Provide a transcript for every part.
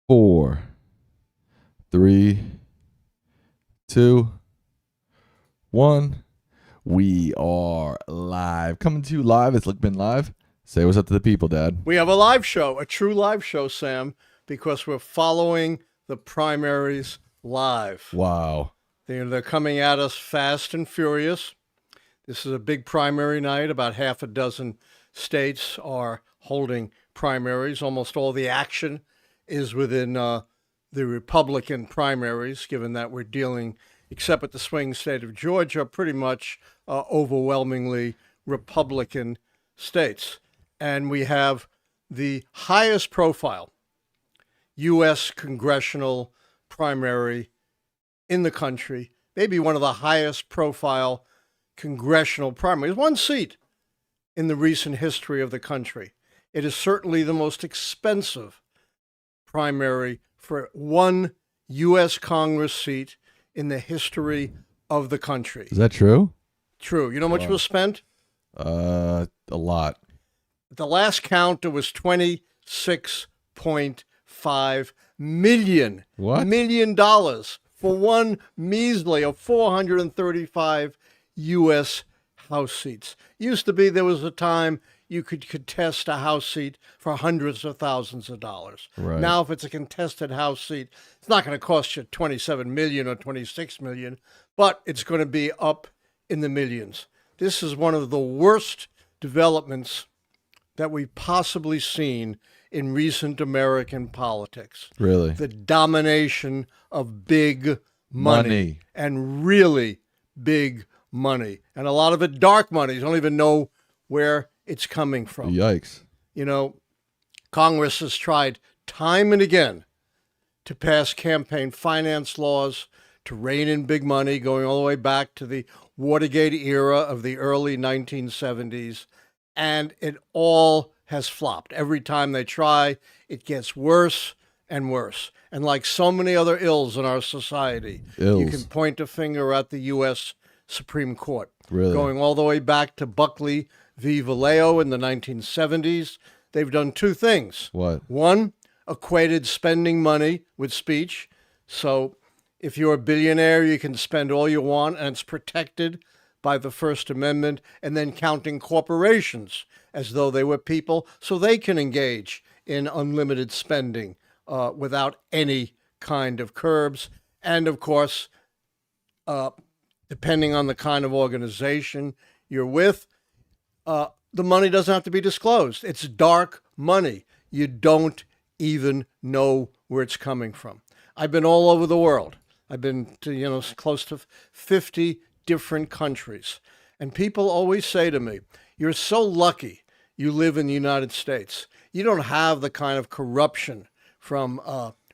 4, 3, 2, 1. We are live. Coming to you live. It's Lichtman Live. Say what's up to the people, Dad. We have a live show, a true live show, Sam, because we're following the primaries live. Wow. They're coming at us fast and furious. This is a big primary night. About half a dozen states are holding primaries. Almost all the action is within the Republican primaries, given that we're dealing, except with the swing state of Georgia, pretty much overwhelmingly Republican states. And we have the highest profile U.S. congressional primary in the country, maybe one of the highest profile congressional primaries, one seat in the recent history of the country. It is certainly the most expensive primary for one U.S. Congress seat in the history of the country. Is that true? True. You know how much was spent? A lot. At the last count, it was $26.5 million. What? Million dollars for one measly of 435 U.S. House seats. Used to be there was a time you could contest a House seat for hundreds of thousands of dollars. Right. Now, if it's a contested House seat, it's not going to cost you $27 million or $26 million, but it's going to be up in the millions. This is one of the worst developments that we've possibly seen in recent American politics. Really? The domination of big money. And really big money. And a lot of it dark money. You don't even know where it's coming from. Yikes. You know, Congress has tried time and again to pass campaign finance laws to rein in big money, going all the way back to the Watergate era of the early 1970s. And it all has flopped. Every time they try, it gets worse and worse. And like so many other ills in our society, you can point a finger at the U.S. Supreme Court. Really? Going all the way back to Buckley v. Valeo in the 1970s, they've done two things. What? One, equated spending money with speech. So if you're a billionaire, you can spend all you want, and it's protected by the First Amendment, and then counting corporations as though they were people, so they can engage in unlimited spending without any kind of curbs. And of course, depending on the kind of organization you're with, the money doesn't have to be disclosed. It's dark money. You don't even know where it's coming from. I've been all over the world. I've been to, close to 50 different countries. And people always say to me, you're so lucky you live in the United States. You don't have the kind of corruption from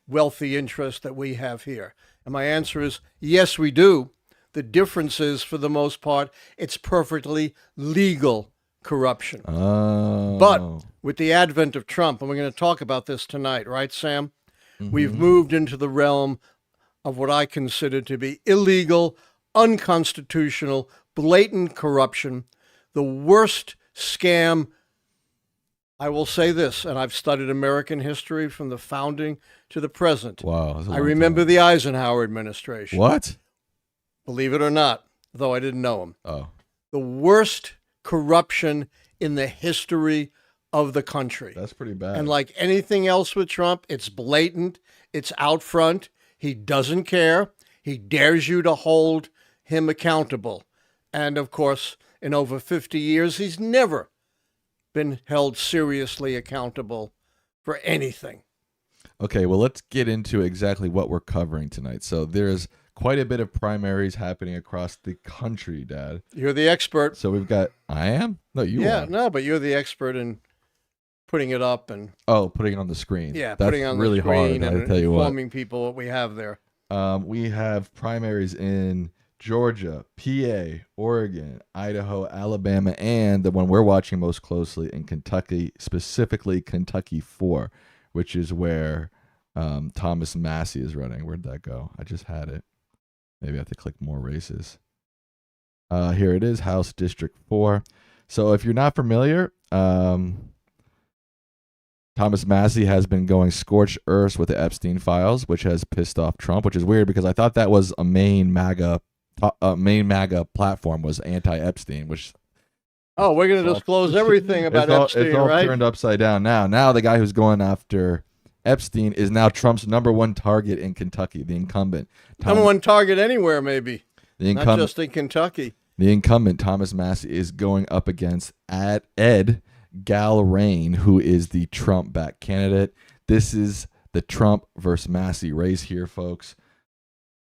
wealthy interests that we have here. And my answer is, yes, we do. The difference is, for the most part, it's perfectly legal corruption. Oh. But with the advent of Trump, and we're going to talk about this tonight, right, Sam? Mm-hmm. We've moved into the realm of what I consider to be illegal, unconstitutional, blatant corruption, the worst scam. I will say this, and I've studied American history from the founding to the present. Wow. I remember the Eisenhower administration. What? Believe it or not, though I didn't know him. Oh. The worst corruption in the history of the country. That's pretty bad. And like anything else with Trump, it's blatant, it's out front. He doesn't care. He dares you to hold him accountable. And of course, in over 50 years, he's never been held seriously accountable for anything. Okay, well, let's get into exactly what we're covering tonight. So there's quite a bit of primaries happening across the country, Dad. You're the expert. So we've got, I am? No, you are. Yeah, no, but you're the expert in putting it up and putting it on the screen. Yeah, that's putting on really the screen hard. and I tell you what. informing people what we have there. We have primaries in Georgia, PA, Oregon, Idaho, Alabama, and the one we're watching most closely in Kentucky, specifically Kentucky 4, which is where Thomas Massey is running. Where'd that go? I just had it. Maybe I have to click more races. Here it is, House District 4. So if you're not familiar, Thomas Thomas Massey has been going scorched earth with the Epstein files, which has pissed off Trump, which is weird because I thought that was a main MAGA platform was anti-Epstein, which we're going to disclose everything about Epstein, it's all right? turned upside down now. Now the guy who's going after Epstein is now Trump's number one target in Kentucky, the incumbent. Number one target anywhere, maybe. Not just in Kentucky. The incumbent, Thomas Massey, is going up against Ed Galrain, who is the Trump-backed candidate. This is the Trump versus Massey race here, folks.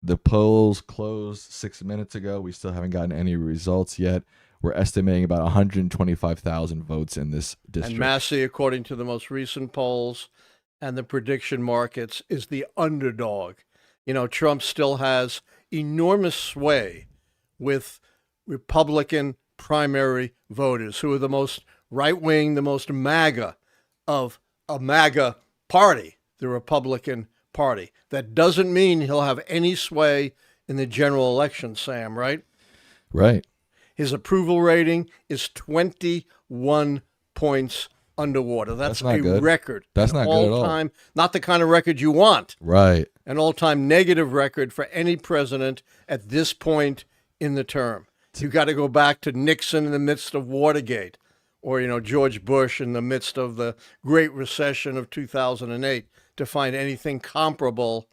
The polls closed 6 minutes ago. We still haven't gotten any results yet. We're estimating about 125,000 votes in this district. And Massey, according to the most recent polls and the prediction markets, is the underdog. You know, Trump still has enormous sway with Republican primary voters who are the most right-wing, the most MAGA of a MAGA party, the Republican Party. That doesn't mean he'll have any sway in the general election, Sam, right? Right. His approval rating is 21 points underwater. That's a good. record. That's not good at all. All-time, not the kind of record you want. Right. An all-time negative record for any president at this point in the term. You got to go back to Nixon in the midst of Watergate, or George Bush in the midst of the Great Recession of 2008 to find anything comparable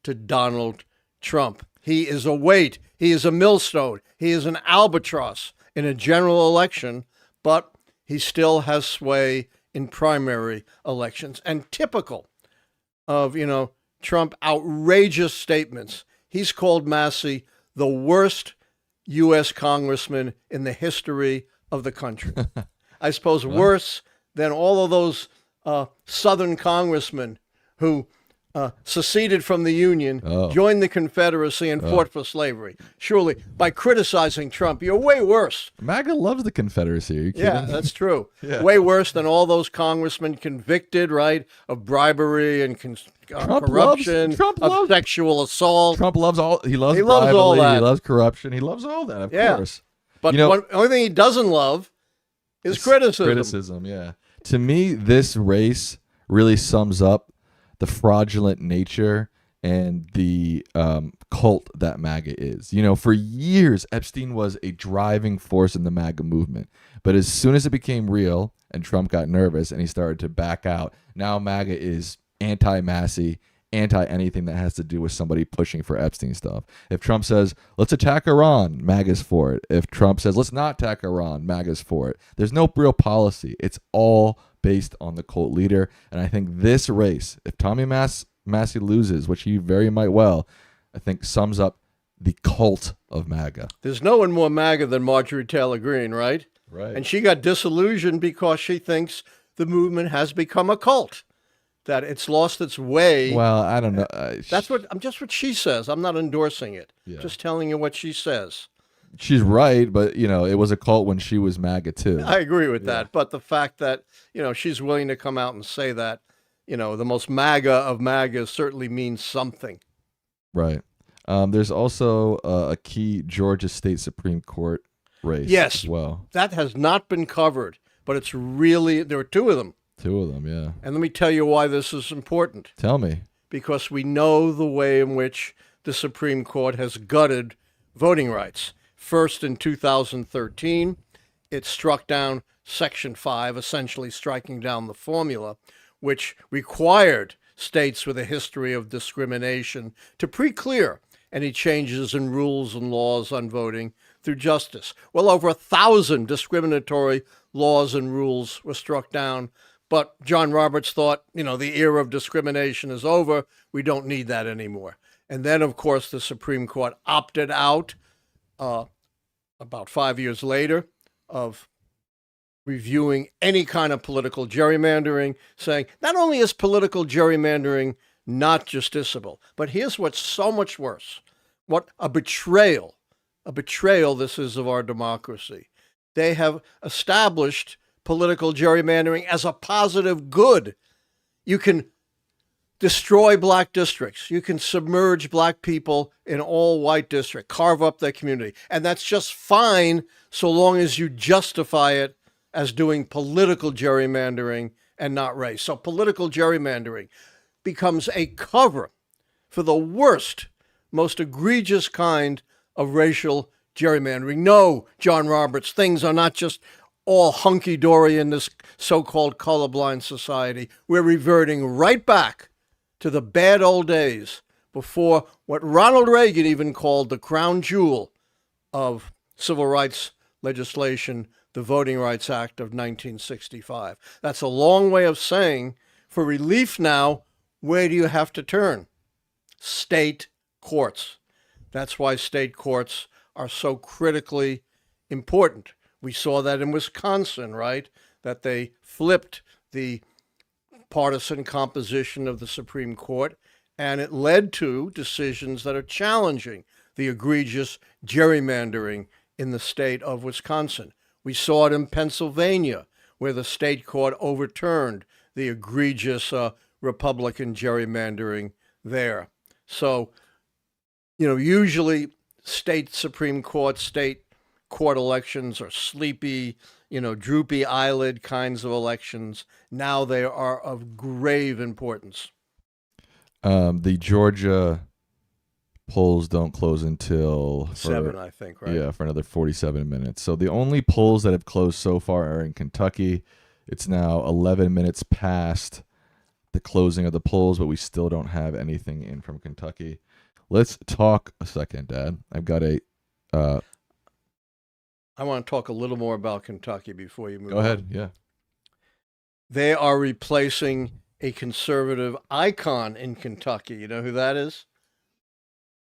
to Donald Trump. He is a weight. He is a millstone. He is an albatross in a general election, but he still has sway in primary elections. And typical of, Trump outrageous statements, he's called Massey the worst U.S. congressman in the history of the country. I suppose worse than all of those Southern congressmen who seceded from the Union, joined the Confederacy, and fought for slavery. Surely, by criticizing Trump, you're way worse. MAGA loves the Confederacy. Are you kidding? Yeah, that's true. Way worse than all those congressmen convicted, right, of bribery and corruption, of sexual assault. Trump loves all. He loves bribery, all that. He loves corruption. He loves all that, of course. But the only thing he doesn't love is criticism. Criticism, yeah. To me, this race really sums up the fraudulent nature and the cult that MAGA is. For years, Epstein was a driving force in the MAGA movement. But as soon as it became real and Trump got nervous and he started to back out, now MAGA is anti-Massey, anti-anything that has to do with somebody pushing for Epstein stuff. If Trump says, let's attack Iran, MAGA's for it. If Trump says, let's not attack Iran, MAGA's for it. There's no real policy. It's all based on the cult leader. And I think this race, if Tommy Massey loses, which he very might well, I think sums up the cult of MAGA. There's no one more MAGA than Marjorie Taylor Greene, right? Right. And she got disillusioned because she thinks the movement has become a cult, that it's lost its way. Well, I don't know. That's what she says. I'm not endorsing it. Yeah. Just telling you what she says. She's right, but it was a cult when she was MAGA too. I agree with that. But the fact that, she's willing to come out and say that, the most MAGA of MAGAs certainly means something. Right. There's also a key Georgia State Supreme Court race as well. That has not been covered, but it's really, there are two of them. Two of them, yeah. And let me tell you why this is important. Tell me. Because we know the way in which the Supreme Court has gutted voting rights. First, in 2013, it struck down Section 5, essentially striking down the formula, which required states with a history of discrimination to pre-clear any changes in rules and laws on voting through justice. Well, over 1,000 discriminatory laws and rules were struck down, but John Roberts thought, the era of discrimination is over. We don't need that anymore. And then, of course, the Supreme Court opted out about 5 years later of reviewing any kind of political gerrymandering, saying not only is political gerrymandering not justiciable, but here's what's so much worse. What a betrayal this is of our democracy. They have established political gerrymandering as a positive good. You can destroy black districts. You can submerge black people in all white district, carve up their community. And that's just fine so long as you justify it as doing political gerrymandering and not race. So political gerrymandering becomes a cover for the worst, most egregious kind of racial gerrymandering. No, John Roberts, things are not just all hunky-dory in this so-called colorblind society. We're reverting right back to the bad old days before what Ronald Reagan even called the crown jewel of civil rights legislation, the Voting Rights Act of 1965. That's a long way of saying, for relief now, where do you have to turn? State courts. That's why state courts are so critically important. We saw that in Wisconsin, right? That they flipped the partisan composition of the Supreme Court, and it led to decisions that are challenging the egregious gerrymandering in the state of Wisconsin. We saw it in Pennsylvania, where the state court overturned the egregious Republican gerrymandering there. So, usually state Supreme Court, state court elections are sleepy, droopy eyelid kinds of elections. Now they are of grave importance. The Georgia polls don't close until 7, I think, right? Yeah, for another 47 minutes. So the only polls that have closed so far are in Kentucky. It's now 11 minutes past the closing of the polls, but we still don't have anything in from Kentucky. Let's talk a second, Dad. I've got a... I want to talk a little more about Kentucky before you move on. Go ahead, yeah. They are replacing a conservative icon in Kentucky. You know who that is?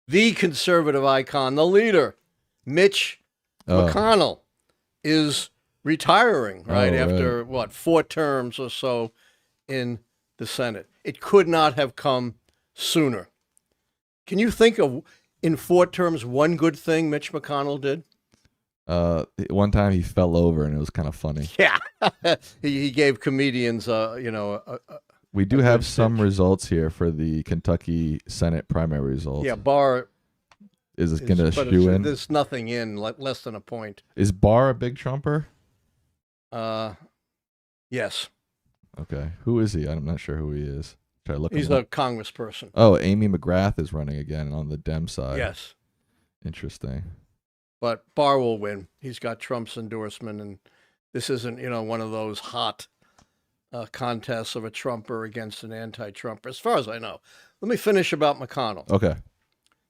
The conservative icon, the leader, Mitch McConnell, is retiring, right? After, 4 terms or so in the Senate. It could not have come sooner. Can you think of, in 4 terms, one good thing Mitch McConnell did? One time he fell over and it was kind of funny. Yeah. he gave comedians, we do have some results here for the Kentucky Senate primary results. Yeah, Barr is going to shoe in. There's nothing in, less than a point. Is Barr a big Trumper? Yes. Okay. Who is he? I'm not sure who he is. Try to look. He's a congressperson. Oh, Amy McGrath is running again on the Dem side. Yes. Interesting. But Barr will win. He's got Trump's endorsement, and this isn't, one of those hot contests of a Trumper against an anti-Trumper, as far as I know. Let me finish about McConnell. Okay.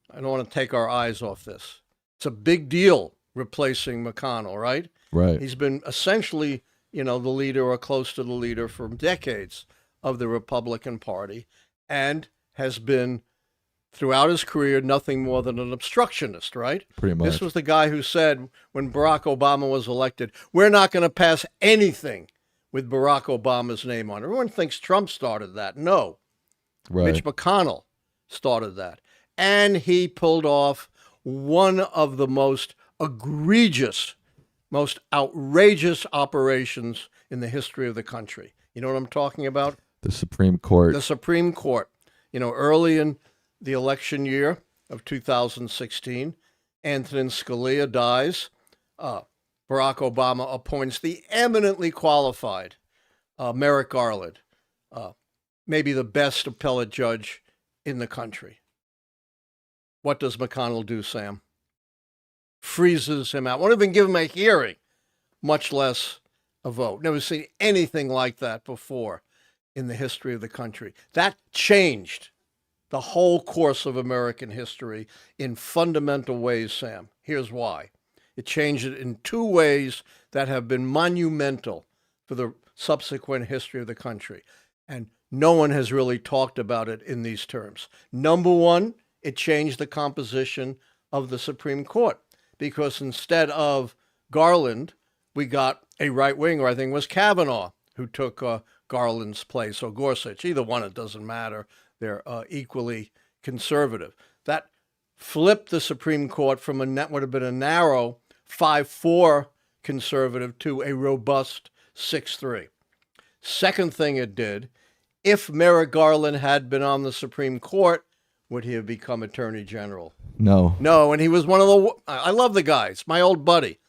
I don't want to take our eyes off this. It's a big deal replacing McConnell, right? Right. He's been essentially, the leader or close to the leader for decades of the Republican Party, and has been, throughout his career, nothing more than an obstructionist, right? Pretty much. This was the guy who said, when Barack Obama was elected, we're not going to pass anything with Barack Obama's name on it. Everyone thinks Trump started that. No. Right. Mitch McConnell started that. And he pulled off one of the most egregious, most outrageous operations in the history of the country. You know what I'm talking about? The Supreme Court. The Supreme Court. Early in the election year of 2016, Antonin Scalia dies. Barack Obama appoints the eminently qualified Merrick Garland, maybe the best appellate judge in the country. What does McConnell do, Sam? Freezes him out. Won't even give him a hearing, much less a vote. Never seen anything like that before in the history of the country. That changed the whole course of American history in fundamental ways, Sam. Here's why. It changed it in 2 ways that have been monumental for the subsequent history of the country. And no one has really talked about it in these terms. Number one, it changed the composition of the Supreme Court, because instead of Garland, we got a right-winger, I think it was Kavanaugh, who took Garland's place, or Gorsuch. Either one, it doesn't matter. They're equally conservative. That flipped the Supreme Court from what would have been a narrow 5-4 conservative to a robust 6-3. Second thing it did, if Merrick Garland had been on the Supreme Court, would he have become Attorney General? No. No, and he was one of the... I love the guy. It's my old buddy.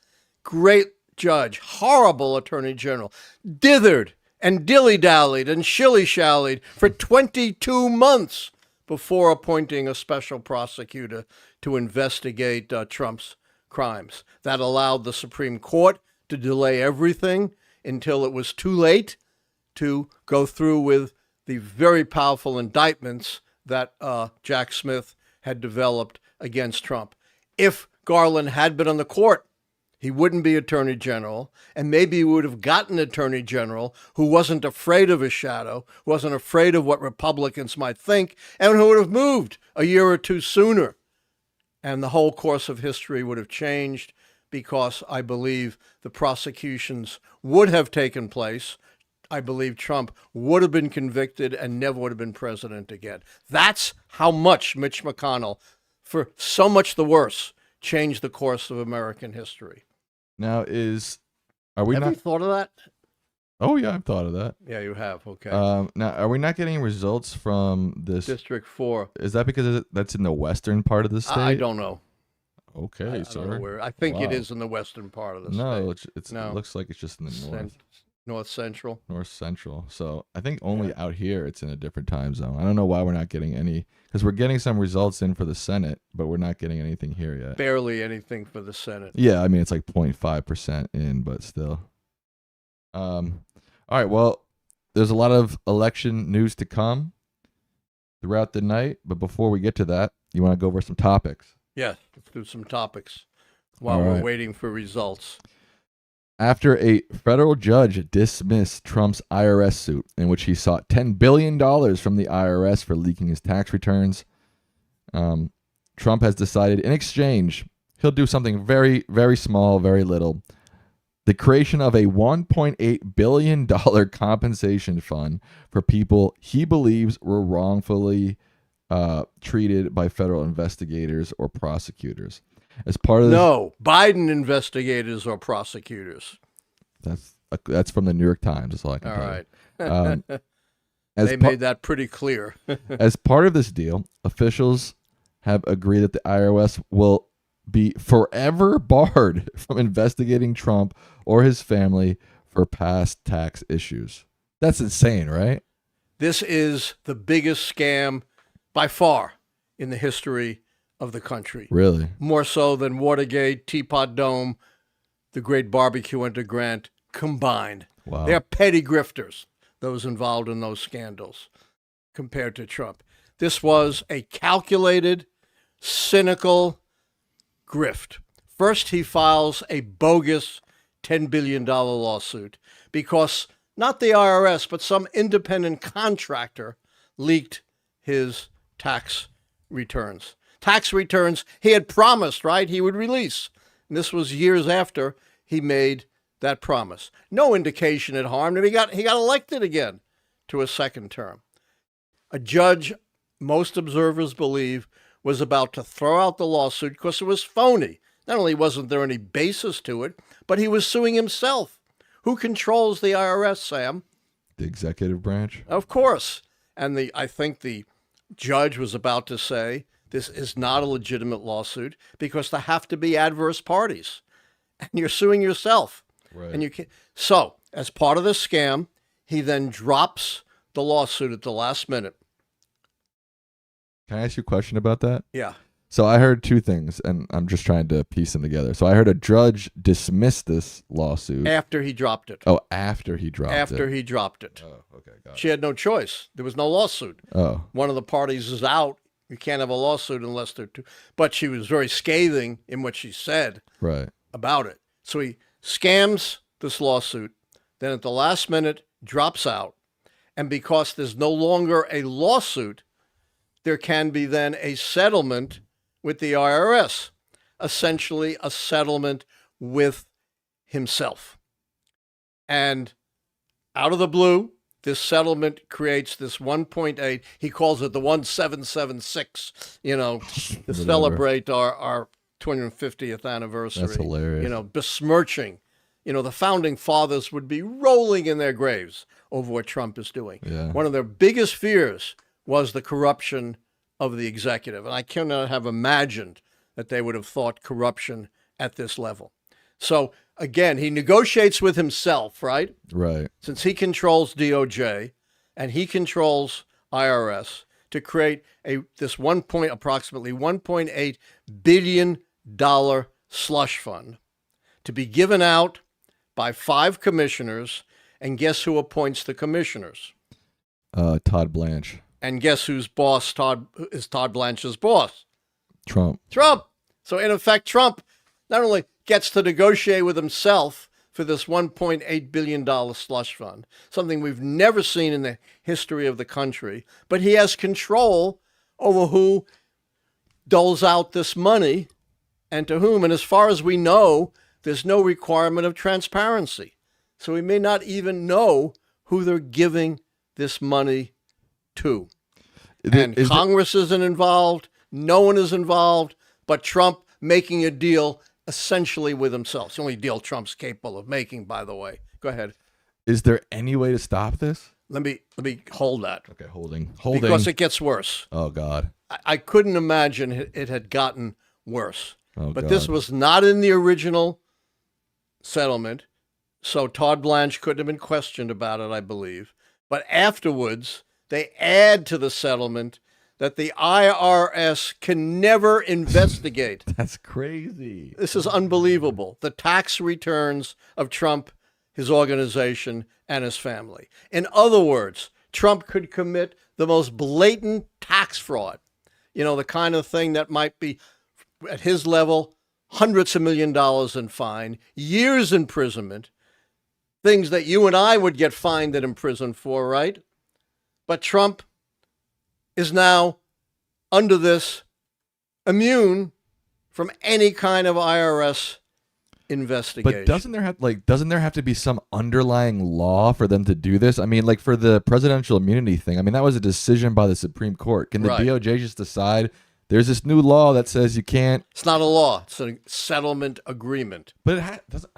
Great judge. Horrible Attorney General. Dithered and dilly-dallied and shilly-shallied for 22 months before appointing a special prosecutor to investigate Trump's crimes. That allowed the Supreme Court to delay everything until it was too late to go through with the very powerful indictments that Jack Smith had developed against Trump. If Garland had been on the court, he wouldn't be Attorney General, and maybe he would have gotten an Attorney General who wasn't afraid of his shadow, wasn't afraid of what Republicans might think, and who would have moved a year or two sooner. And the whole course of history would have changed, because I believe the prosecutions would have taken place. I believe Trump would have been convicted and never would have been president again. That's how much Mitch McConnell, for so much the worse, changed the course of American history. Now, are we Have not? you thought of that? Oh yeah, I've thought of that. Yeah, you have. Okay. Now, are we not getting results from this? District 4. Is that because that's in the western part of the state? I don't know. Okay, I sir. don't know where. I think it Wow. is in the western part of the No, state. it looks like it's just in the north. North Central. North Central. So I think only out here it's in a different time zone. I don't know why we're not getting any, because we're getting some results in for the Senate, but we're not getting anything here yet. Barely anything for the Senate. Yeah, I mean it's like 0.5% in, but still. All right, well, there's a lot of election news to come throughout the night, but before we get to that, you want to go over some topics? Yes, let's do some topics while All we're right. waiting for results. After a federal judge dismissed Trump's IRS suit in which he sought $10 billion from the IRS for leaking his tax returns, Trump has decided in exchange he'll do something very, very small, very little. The creation of a $1.8 billion compensation fund for people he believes were wrongfully treated by federal investigators or prosecutors. As part of this, No, Biden investigators or prosecutors. that's from the New York Times. That's all I can All tell right. you. As They par- made that pretty clear. As part of this deal, officials have agreed that the IRS will be forever barred from investigating Trump or his family for past tax issues. That's insane, right? This is the biggest scam by far in the history of the country. Really? More so than Watergate, Teapot Dome, the Great Barbecue under Grant combined. Wow. They're petty grifters, those involved in those scandals, compared to Trump. This was a calculated, cynical grift. First, he files a bogus $10 billion lawsuit because not the IRS, but some independent contractor leaked his tax returns. Tax returns he had promised, right, he would release. And this was years after he made that promise. No indication it harmed him. He got elected again to a second term. A judge, most observers believe, was about to throw out the lawsuit because it was phony. Not only wasn't there any basis to it, but he was suing himself. Who controls the IRS, Sam? The executive branch? Of course. And I think the judge was about to say, this is not a legitimate lawsuit because there have to be adverse parties. And you're suing yourself. Right. And you can't. So, as part of this scam, he then drops the lawsuit at the last minute. Can I ask you a question about that? Yeah. So I heard two things, and I'm just trying to piece them together. So I heard a judge dismiss this lawsuit. After he dropped it. Oh, after he dropped it. After he dropped it. Oh, okay, got She had no choice. There was no lawsuit. Oh, One of the parties is out. You can't have a lawsuit unless they're two. But she was very scathing in what she said right. about it. So he scams this lawsuit, then at the last minute drops out. And because there's no longer a lawsuit, there can be then a settlement with the IRS, essentially a settlement with himself. And out of the blue, this settlement creates this 1.8. He calls it the 1776, to celebrate our 250th anniversary. That's hilarious. Besmirching. The founding fathers would be rolling in their graves over what Trump is doing. Yeah. One of their biggest fears was the corruption of the executive. And I cannot have imagined that they would have thought corruption at this level. So again, he negotiates with himself, right? Right. Since he controls DOJ and he controls IRS to create approximately $1.8 billion slush fund to be given out by 5 commissioners. And guess who appoints the commissioners? Todd Blanche. And guess whose boss Todd Blanche's boss? Trump. So in effect, Trump not only gets to negotiate with himself for this $1.8 billion slush fund, something we've never seen in the history of the country, but he has control over who doles out this money and to whom. And as far as we know, there's no requirement of transparency. So we may not even know who they're giving this money to. And Congress isn't involved. No one is involved but Trump making a deal essentially with himself. It's the only deal Trump's capable of making, by the way. Go ahead. Is there any way to stop this? Let me hold that. Okay, holding. Because it gets worse. Oh, God. I couldn't imagine it had gotten worse. Oh, but God. this was not in the original settlement, so Todd Blanche couldn't have been questioned about it, I believe. But afterwards, they add to the settlement that the IRS can never investigate. That's crazy. This is unbelievable. The tax returns of Trump, his organization, and his family. In other words, Trump could commit the most blatant tax fraud. You know, the kind of thing that might be, at his level, hundreds of $millions in fine, years imprisonment, things that you and I would get fined and imprisoned for, right? But Trump is now, under this, immune from any kind of IRS investigation. But doesn't there have to be some underlying law for them to do this? I mean, like for the presidential immunity thing, I mean, that was a decision by the Supreme Court. Can the DOJ just decide there's this new law that says you can't? It's not a law. It's a settlement agreement. But it doesn't.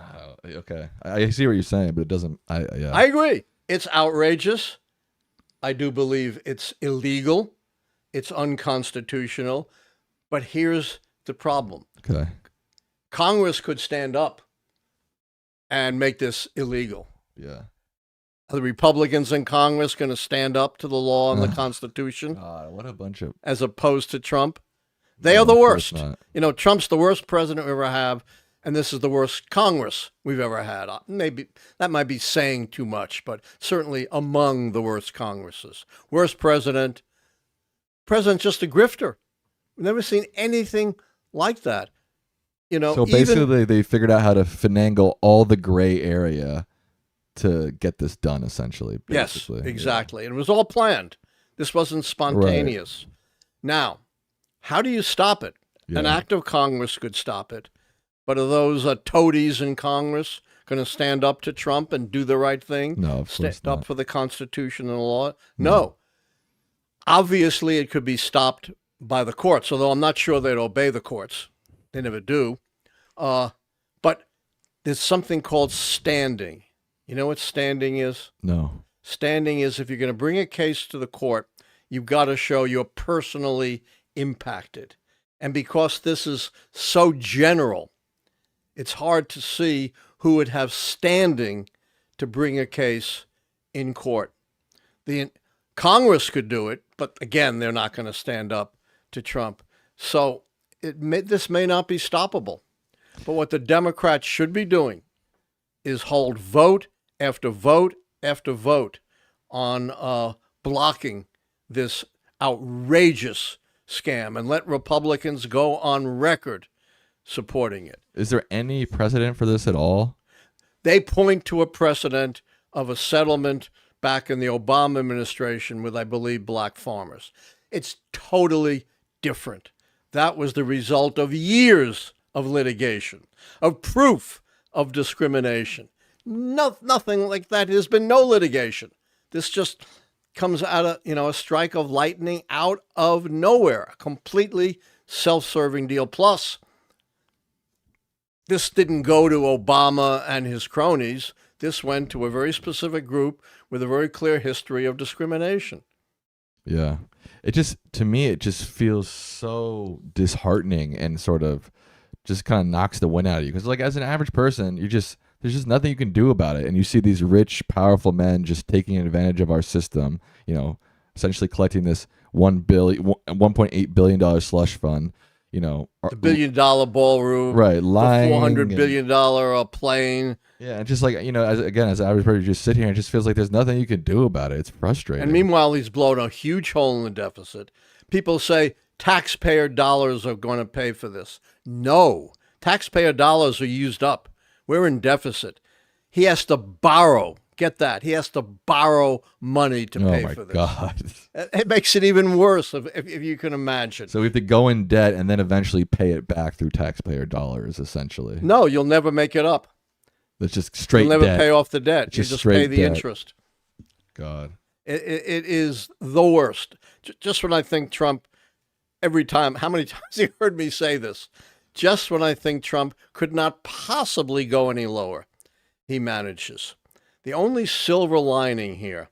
Okay, I see what you're saying, but it doesn't. Yeah. I agree. It's outrageous. I do believe it's illegal. It's unconstitutional. But here's the problem. Okay. Congress could stand up and make this illegal. Yeah. Are the Republicans in Congress going to stand up to the law and the Constitution? God, what a bunch of... As opposed to Trump? They are the worst. Not. You know, Trump's the worst president we ever have, and this is the worst Congress we've ever had. Maybe that might be saying too much, but certainly among the worst Congresses. Worst president. President's just a grifter. We've never seen anything like that. You know, so basically they figured out how to finagle all the gray area to get this done, essentially. Basically. Yes, exactly. Yeah. And it was all planned. This wasn't spontaneous. Right. Now, how do you stop it? Yeah. An act of Congress could stop it. But are those toadies in Congress going to stand up to Trump and do the right thing? No, of course not. Stand up for the Constitution and the law? No. Obviously, it could be stopped by the courts, although I'm not sure they'd obey the courts. They never do. But there's something called standing. You know what standing is? No. Standing is if you're going to bring a case to the court, you've got to show you're personally impacted. And because this is so general, it's hard to see who would have standing to bring a case in court. The Congress could do it, but again, they're not going to stand up to Trump. So this may not be stoppable. But what the Democrats should be doing is hold vote after vote after vote on blocking this outrageous scam and let Republicans go on record supporting it. Is there any precedent for this at all? They point to a precedent of a settlement back in the Obama administration with, I believe, black farmers. It's totally different. That was the result of years of litigation, of proof of discrimination. Nothing like that. There's been no litigation. This just comes out of, a strike of lightning out of nowhere, a completely self-serving deal. Plus, this didn't go to Obama and his cronies. This went to a very specific group with a very clear history of discrimination. Yeah. To me, it just feels so disheartening and sort of just kind of knocks the wind out of you. Because like as an average person, there's just nothing you can do about it. And you see these rich, powerful men just taking advantage of our system. Essentially collecting this $1.8 billion slush fund. The $1 billion ballroom, right? Lying, the $400 billion plane. Yeah, and just like as an average person, you just sit here and it just feels like there's nothing you can do about it. It's frustrating. And meanwhile, he's blown a huge hole in the deficit. People say taxpayer dollars are going to pay for this. No, taxpayer dollars are used up. We're in deficit. He has to borrow. Get that? He has to borrow money to pay for this. Oh my God! It makes it even worse if you can imagine. So we have to go in debt and then eventually pay it back through taxpayer dollars, essentially. No, you'll never make it up. That's just straight. You'll never debt. pay off the debt. You just pay the interest. God, it is the worst. Just when I think Trump, every time, how many times you heard me say this? Just when I think Trump could not possibly go any lower, he manages. The only silver lining here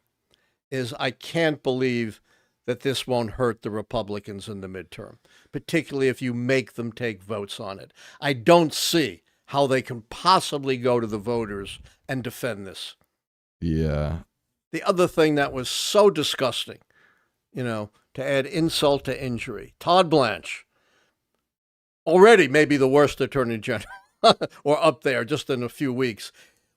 is I can't believe that this won't hurt the Republicans in the midterm, particularly if you make them take votes on it. I don't see how they can possibly go to the voters and defend this. Yeah. The other thing that was so disgusting, to add insult to injury, Todd Blanche, already maybe the worst attorney general, or up there just in a few weeks,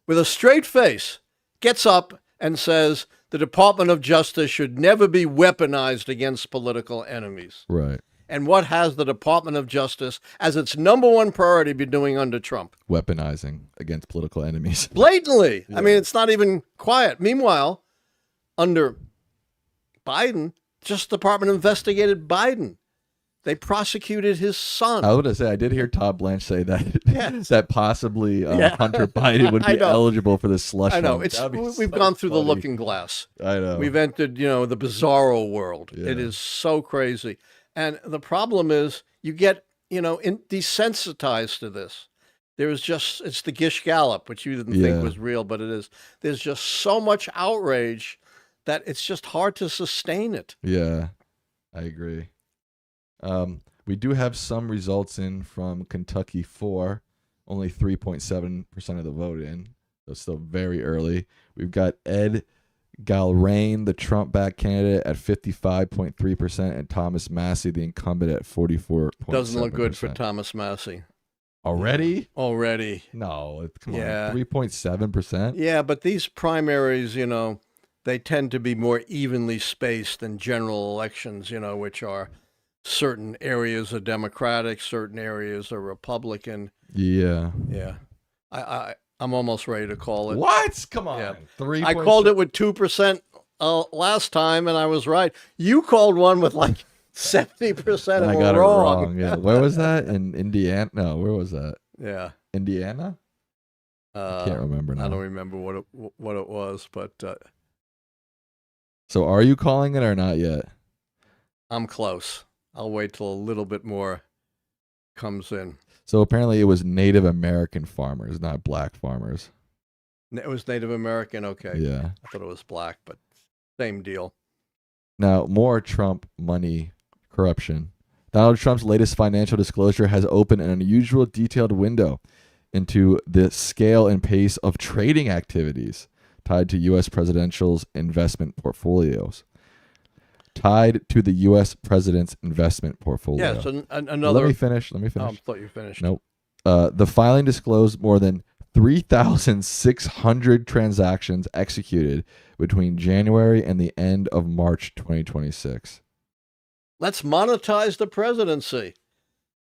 with a straight face, gets up and says the Department of Justice should never be weaponized against political enemies. Right. And what has the Department of Justice as its number one priority been doing under Trump? Weaponizing against political enemies. Blatantly. Yeah. I mean, it's not even quiet. Meanwhile, under Biden, just the Department investigated Biden. They prosecuted his son. I was going to say, I did hear Todd Blanche say that Yes. that possibly Hunter Biden would be eligible for the slush I know. fund. We've gone through the looking glass. I know. We've entered, the bizarro world. Yeah. It is so crazy. And the problem is you get, desensitized to this. It's the Gish Gallop, which you didn't think was real, but it is. There's just so much outrage that it's just hard to sustain it. Yeah, I agree. We do have some results in from Kentucky 4, only 3.7% of the vote in. So it's still very early. We've got Ed Galrain, the Trump-backed candidate, at 55.3%, and Thomas Massey, the incumbent, at 44.7%. Doesn't look good for Thomas Massey. Already? Already. No, come on, 3.7%? Yeah, but these primaries, they tend to be more evenly spaced than general elections, which are certain areas are Democratic, certain areas are Republican. Yeah. Yeah. I'm almost ready to call it. What? Come on. Yeah. 3. I called it with 2% last time, and I was right. You called one with like 70%, and I got it wrong. Yeah. Where was that? In Indiana? No, where was that? Yeah. Indiana? I can't remember now. I don't remember what it was, but so are you calling it or not yet? I'm close. I'll wait till a little bit more comes in. So apparently it was Native American farmers, not black farmers. It was Native American? Okay. Yeah. I thought it was black, but same deal. Now, more Trump money corruption. Donald Trump's latest financial disclosure has opened an unusual detailed window into the scale and pace of trading activities tied to U.S. presidential's investment portfolios. Tied to the U.S. president's investment portfolio. Yes, another. Let me finish. Oh, I thought you finished. Nope. The filing disclosed more than 3,600 transactions executed between January and the end of March 2026. Let's monetize the presidency.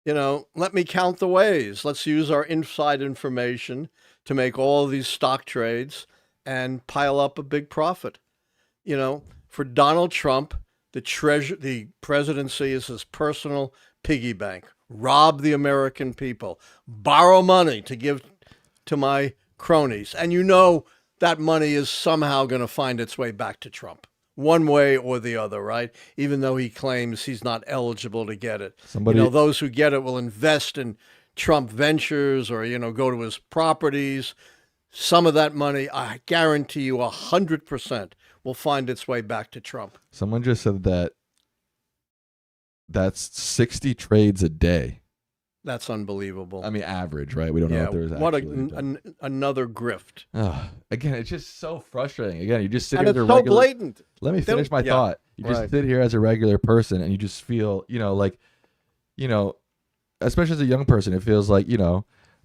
Let me count the ways. Let's use our inside information to make all of these stock trades and pile up a big profit. For Donald Trump, the presidency is his personal piggy bank. Rob the American people. Borrow money to give to my cronies. And that money is somehow going to find its way back to Trump. One way or the other, right? Even though he claims he's not eligible to get it. Those who get it will invest in Trump ventures or, go to his properties. Some of that money, I guarantee you 100%, will find its way back to Trump. Someone just said that's 60 trades a day. That's unbelievable. I mean, average, right? We don't know Yeah, if there's what actually. another grift. Again, it's just so frustrating. Again, you just sit And here as it's a so regular. blatant. Let me finish my Yeah, thought. You just right. sit here as a regular person, and you just feel, like, you know, especially as a young person, it feels like,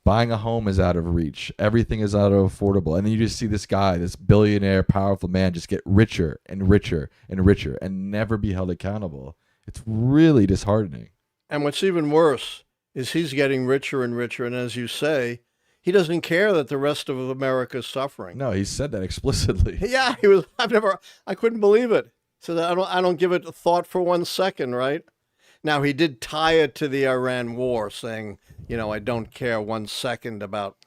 buying a home is out of reach. Everything is out of affordable. And then you just see this guy, this billionaire, powerful man, just get richer and richer and richer and never be held accountable. It's really disheartening. And what's even worse is he's getting richer and richer. And as you say, he doesn't care that the rest of America is suffering. No, he said that explicitly. Yeah, I couldn't believe it. So that I don't give it a thought for 1 second, right? Now, he did tie it to the Iran war, saying, I don't care 1 second about,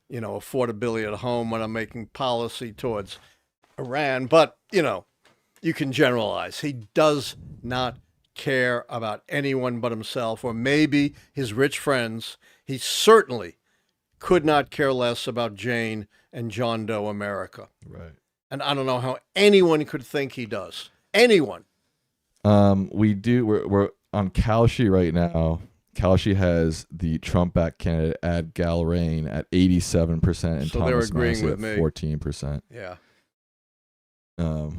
affordability at home when I'm making policy towards Iran. But, you can generalize. He does not care about anyone but himself, or maybe his rich friends. He certainly could not care less about Jane and John Doe America. Right. And I don't know how anyone could think he does. Anyone. We're on Kalshi right now. Kalshi has the Trump-backed candidate Ad Galrain at 87% and So they're Thomas agreeing Massey with at me. 14%. Yeah. A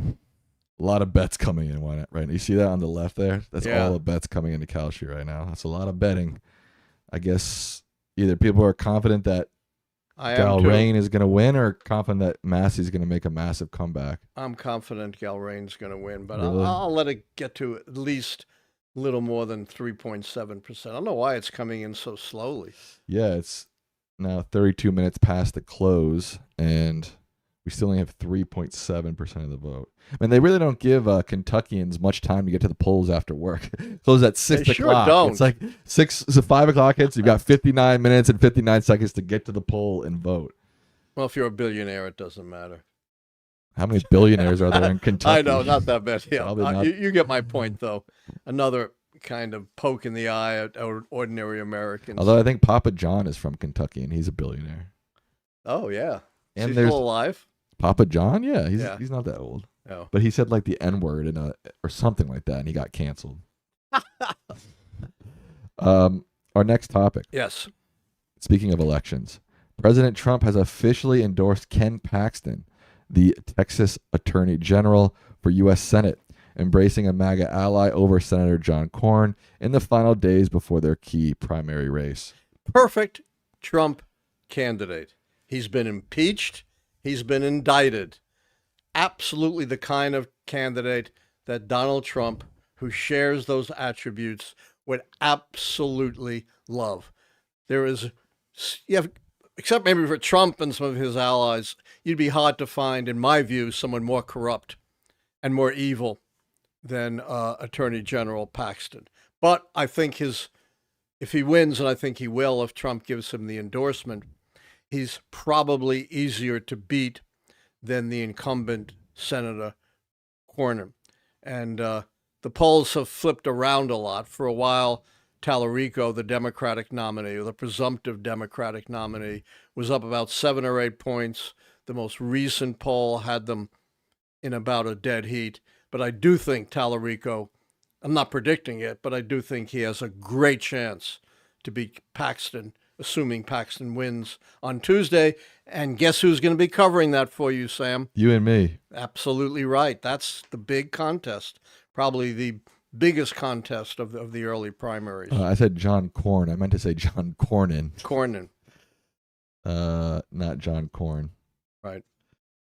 lot of bets coming in right now. You see that on the left there? That's Yeah. all the bets coming into Kalshi right now. That's a lot of betting. I guess either people are confident that I am too. Galrain is going to win or confident that Massey's going to make a massive comeback. I'm confident Galrain's going to win, but Really? I'll let it get to at least a little more than 3.7%. I don't know why it's coming in so slowly. Yeah, it's now 32 minutes past the close, and we still only have 3.7% of the vote. I mean, they really don't give Kentuckians much time to get to the polls after work. Close at 6 They sure o'clock. don't. It's like 5 o'clock hits. You've got 59 minutes and 59 seconds to get to the poll and vote. Well, if you're a billionaire, it doesn't matter. How many billionaires are there in Kentucky? I know, not that bad. Yeah, Probably not. You get my point, though. Another kind of poke in the eye at ordinary Americans. Although I think Papa John is from Kentucky and he's a billionaire. Oh, yeah. And Is he there's still alive? Papa John? Yeah, Yeah. he's not that old. No. But he said like the N-word or something like that, and he got canceled. Our next topic. Yes. Speaking of elections, President Trump has officially endorsed Ken Paxton, the Texas Attorney General, for U.S. Senate, embracing a MAGA ally over Senator John Cornyn in the final days before their key primary race. Perfect Trump candidate. He's been impeached. He's been indicted. Absolutely the kind of candidate that Donald Trump, who shares those attributes, would absolutely love. Except maybe for Trump and some of his allies, you'd be hard to find, in my view, someone more corrupt and more evil than Attorney General Paxton. But I think if he wins, and I think he will if Trump gives him the endorsement, he's probably easier to beat than the incumbent Senator Cornyn. And the polls have flipped around a lot. For a while, Tallarico, the Democratic nominee, or the presumptive Democratic nominee, was up about 7 or 8 points. The most recent poll had them in about a dead heat. But I do think Tallarico, I'm not predicting it, but I do think he has a great chance to beat Paxton, assuming Paxton wins on Tuesday. And guess who's going to be covering that for you, Sam? You and me. Absolutely right. That's the big contest, probably the biggest contest of the early primaries. I said John Cornyn. I meant to say John Cornyn. Cornyn. Not John Cornyn. Right.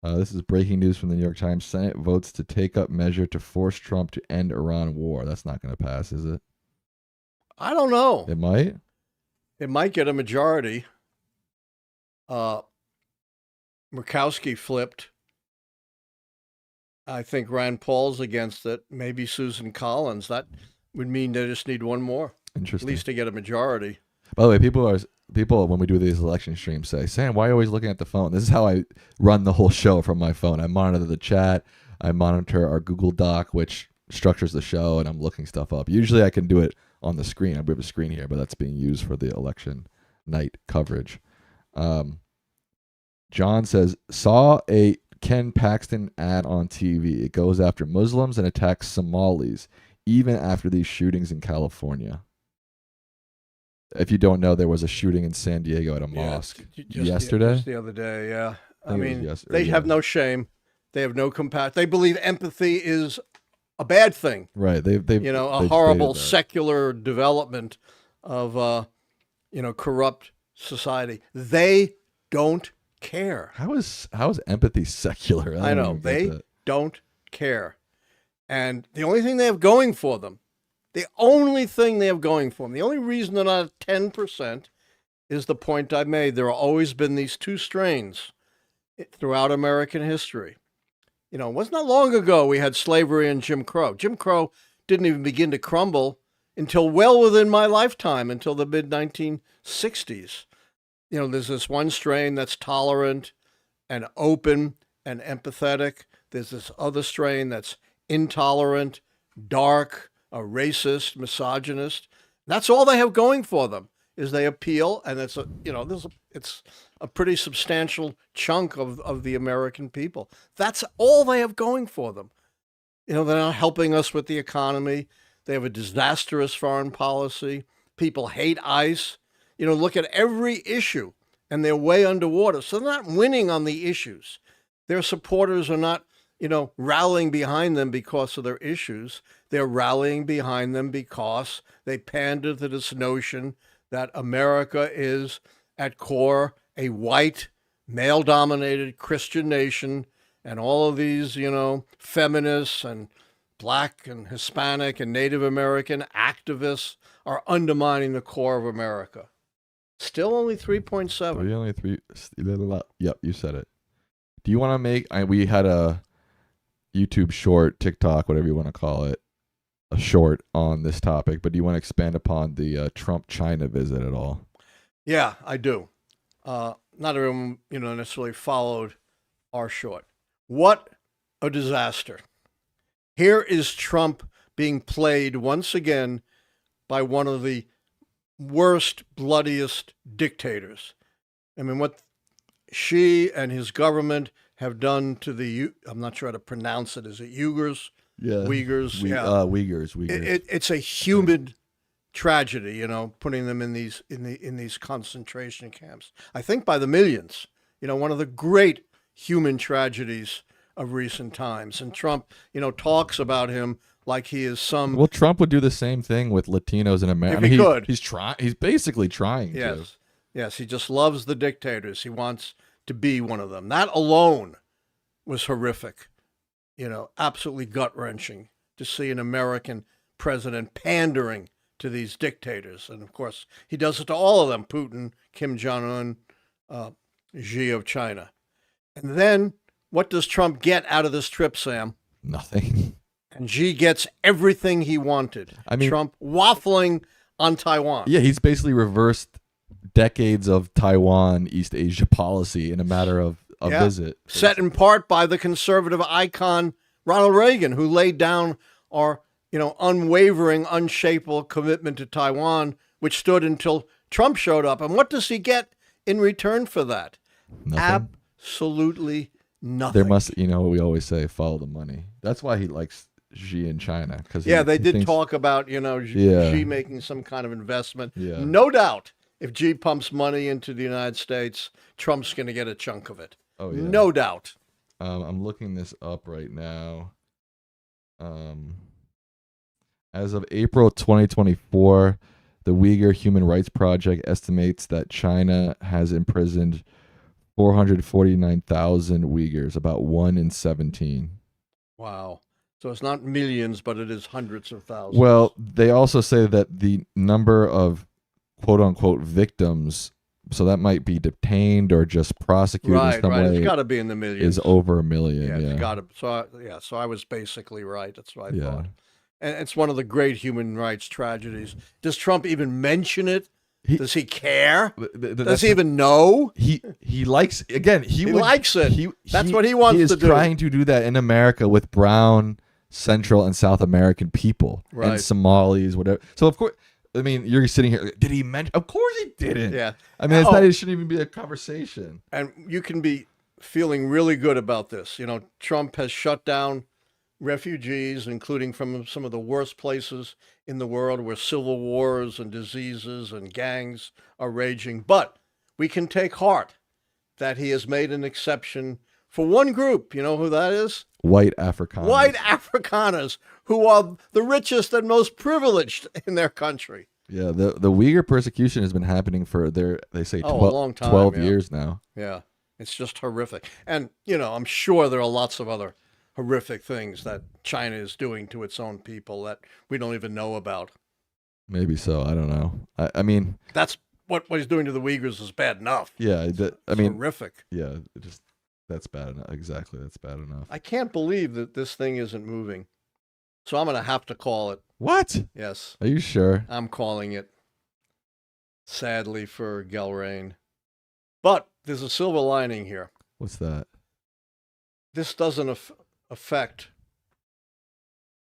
This is breaking news from the New York Times. Senate votes to take up measure to force Trump to end Iran war. That's not going to pass, is it? I don't know. It might. It might get a majority. Murkowski flipped. I think Rand Paul's against it. Maybe Susan Collins. That would mean they just need one more, at Interesting. least to get a majority. By the way, people when we do these election streams say, Sam, why are you always looking at the phone? This is how I run the whole show from my phone. I monitor the chat. I monitor our Google Doc, which structures the show, and I'm looking stuff up. Usually I can do it on the screen. We have a screen here, but that's being used for the election night coverage. John says, saw a Ken Paxton ad on TV. It goes after Muslims and attacks Somalis, even after these shootings in California. If you don't know, there was a shooting in San Diego at a Yeah, mosque yesterday. just the other day. Yeah, I Think it was mean, yesterday. they have no shame. They have no compassion. They believe empathy is a bad thing. Right. A they've horrible stated that. secular development of corrupt society. They don't care. How is empathy secular? I don't know even get they that. don't care, and the only thing they have going for them, the only reason they're not at 10% is the point I made. There have always been these two strains throughout American history. It wasn't that long ago we had slavery and Jim Crow. Jim Crow didn't even begin to crumble until well within my lifetime, until the mid 1960s. There's this one strain that's tolerant and open and empathetic. There's this other strain that's intolerant, dark, a racist, misogynist. That's all they have going for them is they appeal, and it's a pretty substantial chunk of the American people. That's all they have going for them. They're not helping us with the economy. They have a disastrous foreign policy. People hate ICE. Look at every issue, and they're way underwater. So they're not winning on the issues. Their supporters are not, rallying behind them because of their issues. They're rallying behind them because they pander to this notion that America is, at core, a white, male-dominated Christian nation, and all of these, feminists and Black and Hispanic and Native American activists are undermining the core of America. Still only 3.7. Only 3. Yep, you said it. Do you want to make? We had a YouTube short, TikTok, whatever you want to call it, a short on this topic. But do you want to expand upon the Trump China visit at all? Yeah, I do. Not everyone, necessarily followed our short. What a disaster. Here is Trump being played once again by one of the worst, bloodiest dictators. I mean, what Xi and his government have done to I'm not sure how to pronounce it. Is it Uyghurs? Yeah. Uyghurs? Uyghurs. It's a human tragedy, putting them in these concentration camps. I think by the millions. One of the great human tragedies of recent times. And Trump, talks about him like he is some. Well, Trump would do the same thing with Latinos in America. If he could. He's trying. He's basically trying to. Yes. He just loves the dictators. He wants to be one of them. That alone was horrific. Absolutely gut-wrenching to see an American president pandering to these dictators. And of course, he does it to all of them: Putin, Kim Jong-un, Xi of China. And then what does Trump get out of this trip, Sam? Nothing. And Xi gets everything he wanted. I mean, Trump waffling on Taiwan. Yeah, he's basically reversed decades of Taiwan, East Asia policy in a matter of a visit. Set in part by the conservative icon Ronald Reagan, who laid down our, unwavering, unshakable commitment to Taiwan, which stood until Trump showed up. And what does he get in return for that? Nothing. Absolutely nothing. There must, what we always say, follow the money. That's why he likes Xi in China. Because they did talk about, Xi making some kind of investment. Yeah. No doubt, if Xi pumps money into the United States, Trump's going to get a chunk of it. Oh, yeah. No doubt. I'm looking this up right now. As of April 2024, the Uyghur Human Rights Project estimates that China has imprisoned 449,000 Uyghurs, about 1 in 17. Wow. So it's not millions, but it is hundreds of thousands. Well, they also say that the number of quote-unquote victims, so that might be detained or just prosecuted in some way. It's got to be in the millions. Is over a million. It's got to. So I was basically right. That's what I thought. And it's one of the great human rights tragedies. Does Trump even mention it? Does he care? Does he even know? He likes, again, he likes it. That's what he wants to do. He is trying to do that in America with brown, Central, and South American people. Right. And Somalis, whatever. So, of course, I mean, you're sitting here, did he mention? Of course he didn't. Yeah. I mean, it shouldn't even be a conversation. And you can be feeling really good about this. Trump has shut down refugees, including from some of the worst places in the world where civil wars and diseases and gangs are raging. But we can take heart that he has made an exception for one group. You know who that is? White Afrikaners. White Afrikaners, who are the richest and most privileged in their country. Yeah, the Uyghur persecution has been happening for they say a long time, 12 yeah. years now. Yeah, it's just horrific. And, I'm sure there are lots of other horrific things that China is doing to its own people that we don't even know about. Maybe so. I don't know. I mean, that's what he's doing to the Uyghurs is bad enough. Yeah, horrific. Yeah, that's bad enough. Exactly, that's bad enough. I can't believe that this thing isn't moving. So I'm going to have to call it. What? Yes. Are you sure? I'm calling it. Sadly for Gelrain. But there's a silver lining here. What's that? This doesn't affect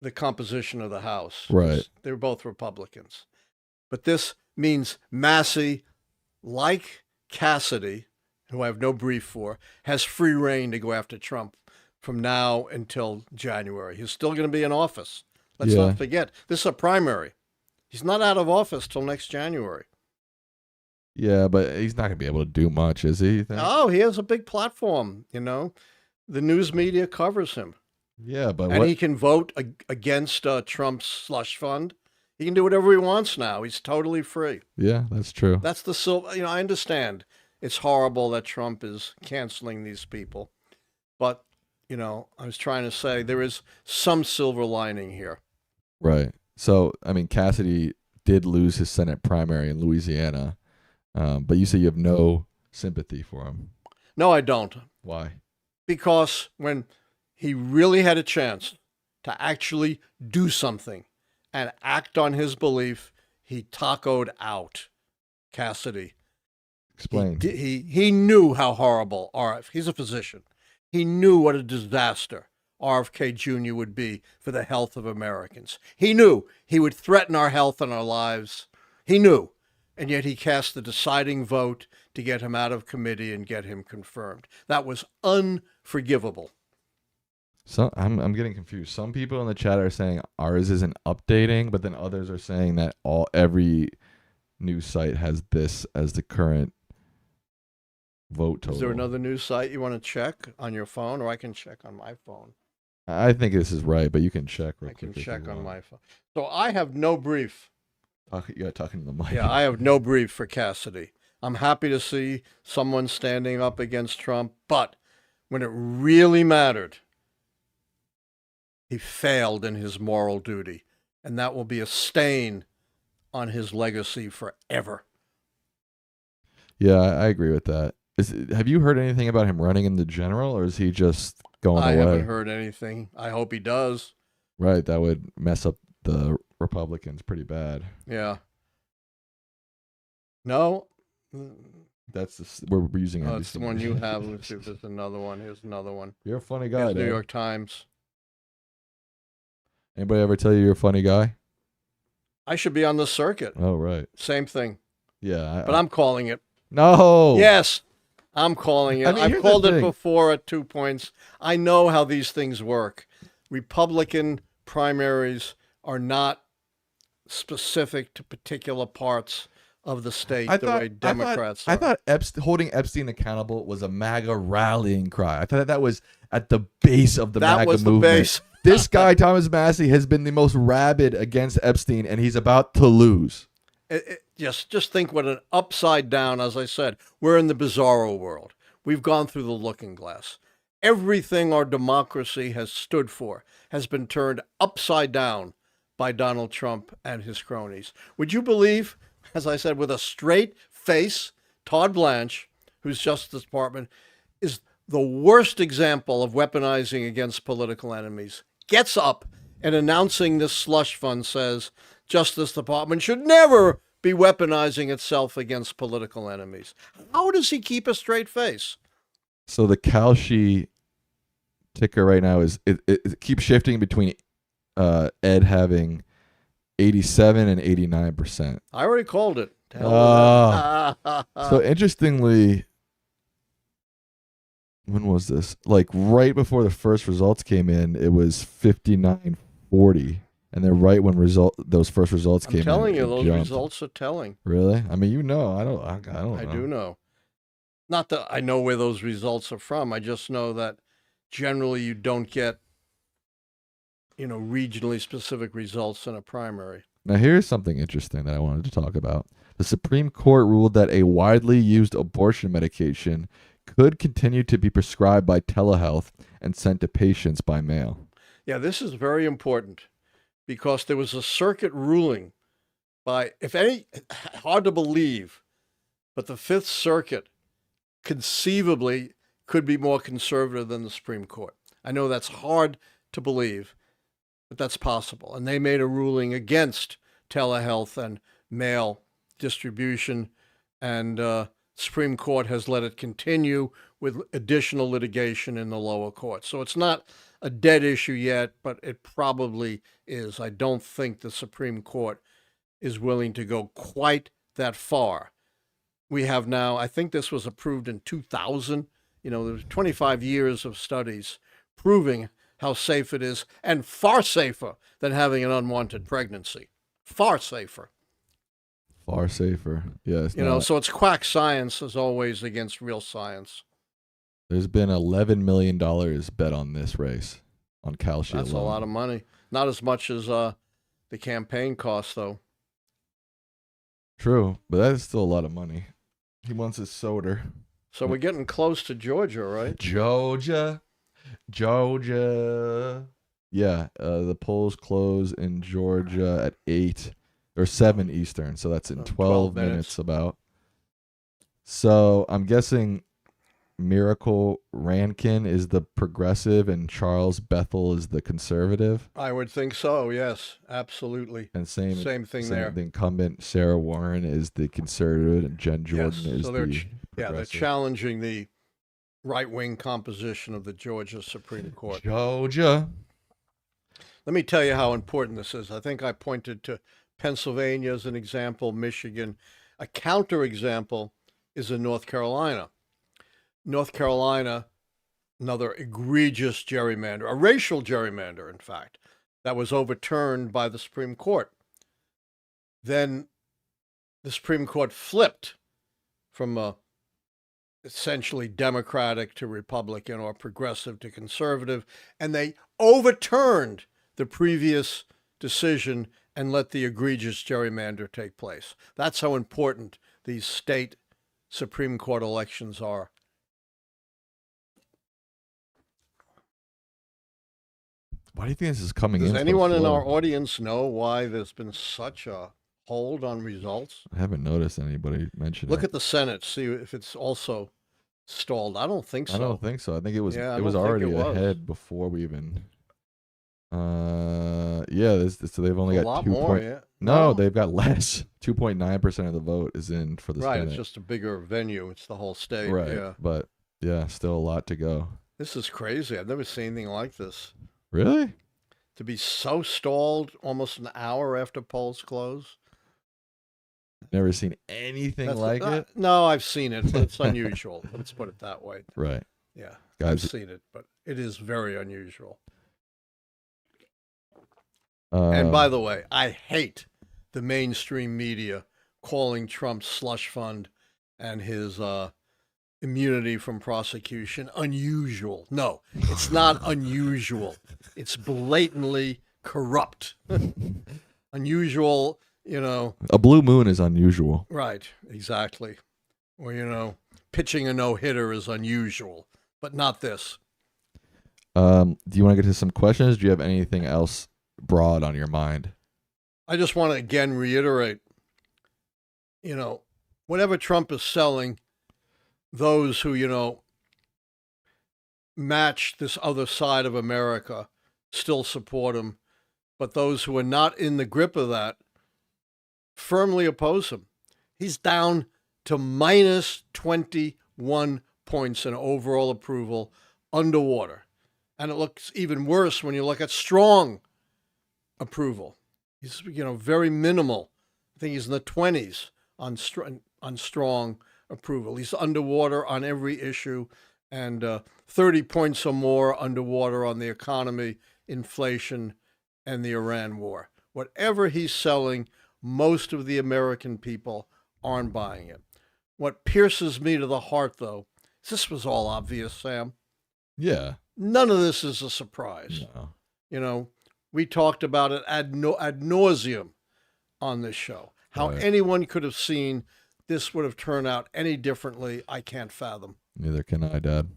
the composition of the House. Right. They're both Republicans. But this means Massey, like Cassidy, who I have no brief for, has free reign to go after Trump from now until January. He's still going to be in office. Let's not forget, this is a primary. He's not out of office till next January. Yeah, but he's not going to be able to do much, is he? Oh, he has a big platform, The news media covers him. Yeah, but he can vote against Trump's slush fund. He can do whatever he wants now. He's totally free. Yeah, that's true. That's the silver. I understand it's horrible that Trump is canceling these people, but I was trying to say there is some silver lining here. Right. So, Cassidy did lose his Senate primary in Louisiana, but you say you have no sympathy for him. No, I don't. Why? Because when he really had a chance to actually do something and act on his belief, he tacoed out. Cassidy. Explain. He knew how horrible he's a physician. He knew what a disaster RFK Jr. would be for the health of Americans. He knew he would threaten our health and our lives. He knew. And yet he cast the deciding vote to get him out of committee and get him confirmed. That was unforgivable. So I'm getting confused. Some people in the chat are saying ours isn't updating, but then others are saying that every news site has this as the current vote total. Is there another news site you want to check on your phone, or I can check on my phone? I think this is right, but you can check real quick. I can check on my phone. So I have no brief. You got talking to the mic. Yeah, I have no brief for Cassidy. I'm happy to see someone standing up against Trump, but when it really mattered, he failed in his moral duty, and that will be a stain on his legacy forever. Yeah, I agree with that. Have you heard anything about him running in the general, or is he just going away? I haven't heard anything. I hope he does. Right, that would mess up the Republicans pretty bad. Yeah. No. We're using NBC. That's the one you have. Let's see if there's another one. Here's another one. You're a funny guy, New York Times. Anybody ever tell you you're a funny guy? I should be on the circuit. Oh, right. Same thing. Yeah. But I'm calling it. No. Yes, I'm calling it. I've called it before at 2 points. I know how these things work. Republican primaries are not specific to particular parts of the state the way Democrats are. I thought holding Epstein accountable was a MAGA rallying cry. I thought that was at the base of the MAGA movement. The base. This guy, Thomas Massey, has been the most rabid against Epstein, and he's about to lose. Just think what an upside down, as I said, we're in the bizarro world. We've gone through the looking glass. Everything our democracy has stood for has been turned upside down by Donald Trump and his cronies. Would you believe, as I said, with a straight face, Todd Blanche, who's Justice Department, is the worst example of weaponizing against political enemies, gets up and announcing this slush fund says Justice Department should never be weaponizing itself against political enemies. How does he keep a straight face? So the Kalshi ticker right now is it keeps shifting between Ed having 87 and 89%. I already called it. So interestingly, when was this? Like right before the first results came in, it was 59-40, and then right when those first results I'm came in, telling you, it those jumped. results are telling. Really? I mean, I don't I know. do know. Not that I know where those results are from. I just know that generally you don't get, regionally specific results in a primary. Now, here's something interesting that I wanted to talk about. The Supreme Court ruled that a widely used abortion medication could continue to be prescribed by telehealth and sent to patients by mail. Yeah, this is very important because there was a circuit ruling by, if any, hard to believe, but the Fifth Circuit conceivably could be more conservative than the Supreme Court. I know that's hard to believe, but that's possible. And they made a ruling against telehealth and mail distribution, and Supreme Court has let it continue with additional litigation in the lower court. So it's not a dead issue yet, but it probably is. I don't think the Supreme Court is willing to go quite that far. We have now, I think this was approved in 2000. There's 25 years of studies proving how safe it is, and far safer than having an unwanted pregnancy. Far safer. Far safer. Yeah, So it's quack science as always against real science. there's been $11 million bet on this race on Kalshi That's alone. a lot of money. Not as much as the campaign costs, though. True, but that is still a lot of money. He wants his soda. So we're getting close to Georgia, right? Georgia. Yeah, the polls close in Georgia at 8 or 7 Eastern, so that's in 12 minutes about. So I'm guessing Miracle Rankin is the progressive and Charles Bethel is the conservative. I would think so, yes, absolutely. And same thing there. The incumbent Sarah Warren is the conservative and Jen Jordan is so the progressive. Yeah, they're challenging the right-wing composition of the Georgia Supreme Court. Georgia. Let me tell you how important this is. I think I pointed to Pennsylvania as an example, Michigan. A counterexample is in North Carolina. North Carolina, another egregious gerrymander, a racial gerrymander, in fact, that was overturned by the Supreme Court. Then the Supreme Court flipped from a essentially Democratic to Republican or progressive to conservative, and they overturned the previous decision and let the egregious gerrymander take place. That's how important these state Supreme Court elections are. Why do you think this is coming in? Does anyone in our audience know why there's been such a hold on results? I haven't noticed anybody mention it. Look at the Senate, see if it's also stalled. I don't think so. I don't think so. I think it was already ahead before we even. So they've only got 2 more. Yeah. No, they've got less. 2.9% of the vote is in for the Senate. Right, it's just a bigger venue. It's the whole state. Right, yeah. But yeah, still a lot to go. This is crazy. I've never seen anything like this. Really? To be so stalled almost an hour after polls close. Never seen anything like it? No, I've seen it, but it's unusual. Let's put it that way. Right. Yeah, Guys, I've seen it, but it is very unusual. And by the way, I hate the mainstream media calling Trump's slush fund and his immunity from prosecution unusual. No, it's not unusual. It's blatantly corrupt. Unusual, A blue moon is unusual. Right, exactly. Or, pitching a no-hitter is unusual, but not this. Do you want to get to some questions? Do you have anything else broad on your mind? I just want to again reiterate, whatever Trump is selling, those who, match this other side of America still support him. But those who are not in the grip of that firmly oppose him. He's down to minus 21 points in overall approval underwater. And it looks even worse when you look at strong approval. He's, very minimal. I think he's in the 20s on strong approval. He's underwater on every issue. and 30 points or more underwater on the economy, inflation, and the Iran war. Whatever he's selling, most of the American people aren't buying it. What pierces me to the heart, though, is this was all obvious, Sam. Yeah. None of this is a surprise. No. You know, we talked about it ad nauseum on this show. How Right. anyone could have seen this would have turned out any differently, I can't fathom. Neither can I, Dad.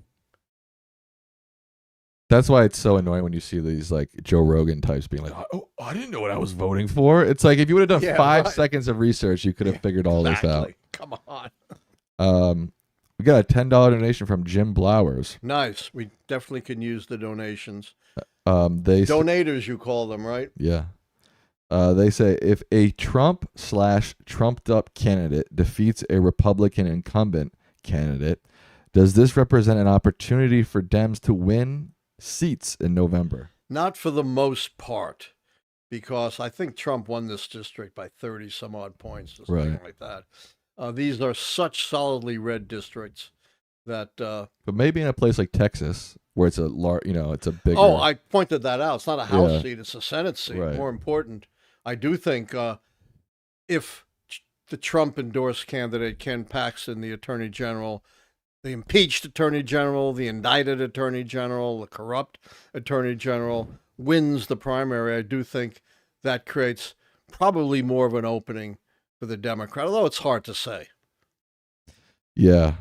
That's why it's so annoying when you see these like Joe Rogan types being like, "Oh, I didn't know what I was voting for." It's like if you would have done Yeah, 5 seconds of research, you could have figured all this out. Come on. We got a $10 donation from Jim Blowers. Nice. We definitely can use the donations. They Donators, you call them, right? Yeah. They say if a Trump/trumped up candidate defeats a Republican incumbent candidate, does this represent an opportunity for Dems to win seats in November? Not for the most part, because I think Trump won this district by 30 some odd points or something Right. like that. These are such solidly red districts that. But maybe in a place like Texas, where it's a large, it's a bigger. Oh, I pointed that out. It's not a House Yeah. seat; it's a Senate seat. Right. More important, I do think if the Trump endorsed candidate Ken Paxton, the Attorney General, the impeached Attorney General, the indicted Attorney General, the corrupt Attorney General wins the primary, I do think that creates probably more of an opening for the Democrat, although it's hard to say. Yeah.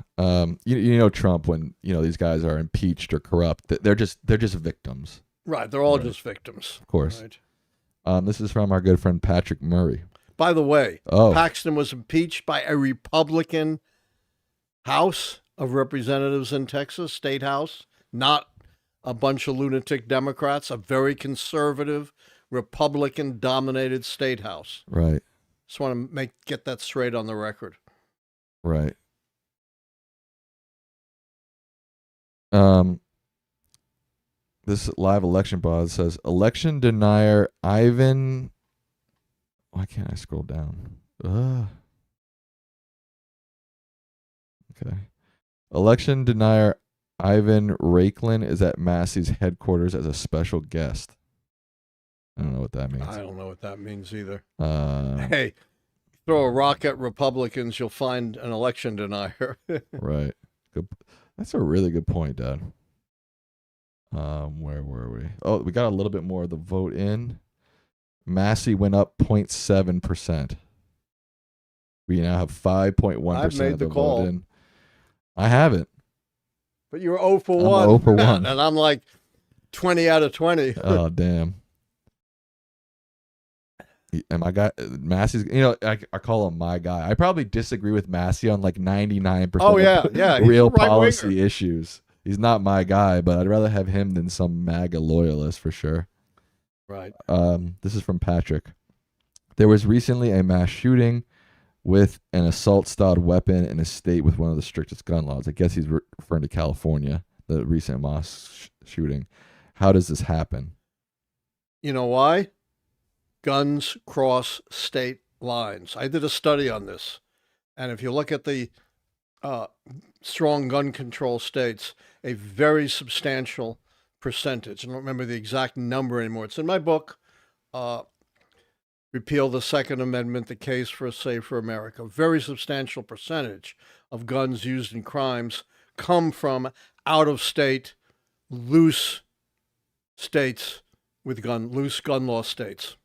You know Trump, when these guys are impeached or corrupt, they're just victims. Right, they're all Right. just victims. Of course. Right? This is from our good friend Patrick Murray. By the way, Oh. Paxton was impeached by a Republican House of Representatives in Texas, State House, not a bunch of lunatic Democrats, a very conservative, Republican-dominated State House. Right. Just want to get that straight on the record. Right. This live election bot says election denier Ivan. Why can't I scroll down? Okay. Election denier Ivan Raiklin is at Massey's headquarters as a special guest. I don't know what that means. I don't know what that means either. Uh, Hey, throw a rock at Republicans, you'll find an election denier. right. Good. That's a really good point, Dad. Where were we? Oh, we got a little bit more of the vote in. Massey went up 0.7%. We now have 5.1% I've made of the the call. vote in. I haven't. But you're 0 for I'm 1. 0 for 1. And I'm like 20 out of 20. Oh, damn. And my guy, Massey's, I call him my guy. I probably disagree with Massey on like 99% Oh, yeah, of yeah. He's real a right-winger. policy issues. He's not my guy, but I'd rather have him than some MAGA loyalist for sure. Right. This is from Patrick. There was recently a mass shooting with an assault-styled weapon in a state with one of the strictest gun laws. I guess he's referring to California, the recent mosque shooting. How does this happen? You know why? Guns cross state lines. I did a study on this. And if you look at the strong gun control states, a very substantial percentage, I don't remember the exact number anymore. It's in my book, Repeal the Second Amendment, The Case for a Safer America. A very substantial percentage of guns used in crimes come from out-of-state, loose states with loose gun law states.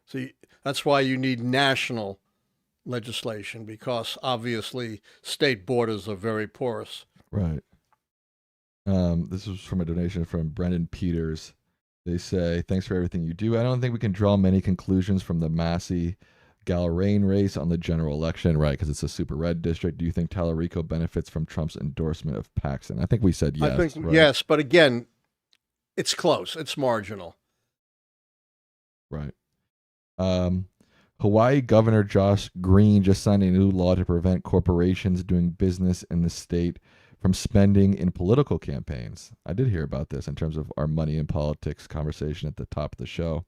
So that's why you need national legislation, because obviously state borders are very porous. Right. This was from a donation from Brendan Peters. They say, thanks for everything you do. I don't think we can draw many conclusions from the Massey Galrain race on the general election, right? Because it's a super red district. Do you think Tallarico benefits from Trump's endorsement of Paxton? I think we said yes. I think right? yes, but again, it's close. It's marginal. Right. Hawaii Governor Josh Green just signed a new law to prevent corporations doing business in the state from spending in political campaigns. I did hear about this in terms of our money in politics conversation at the top of the show.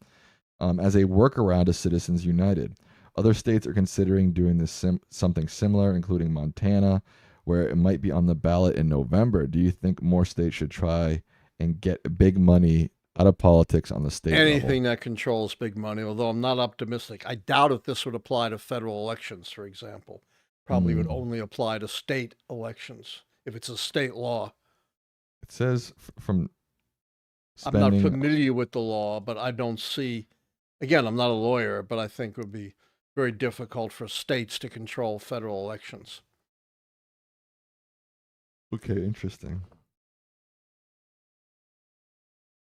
As a workaround to Citizens United. Other states are considering doing this something similar, including Montana, where it might be on the ballot in November. Do you think more states should try and get big money out of politics on the state Anything level? that controls big money, although I'm not optimistic. I doubt if this would apply to federal elections, for example. Probably would Hmm. only apply to state elections if it's a state law. It says from I'm not spending. familiar with the law, but I don't see, again, I'm not a lawyer, but I think it would be very difficult for states to control federal elections. Okay, interesting.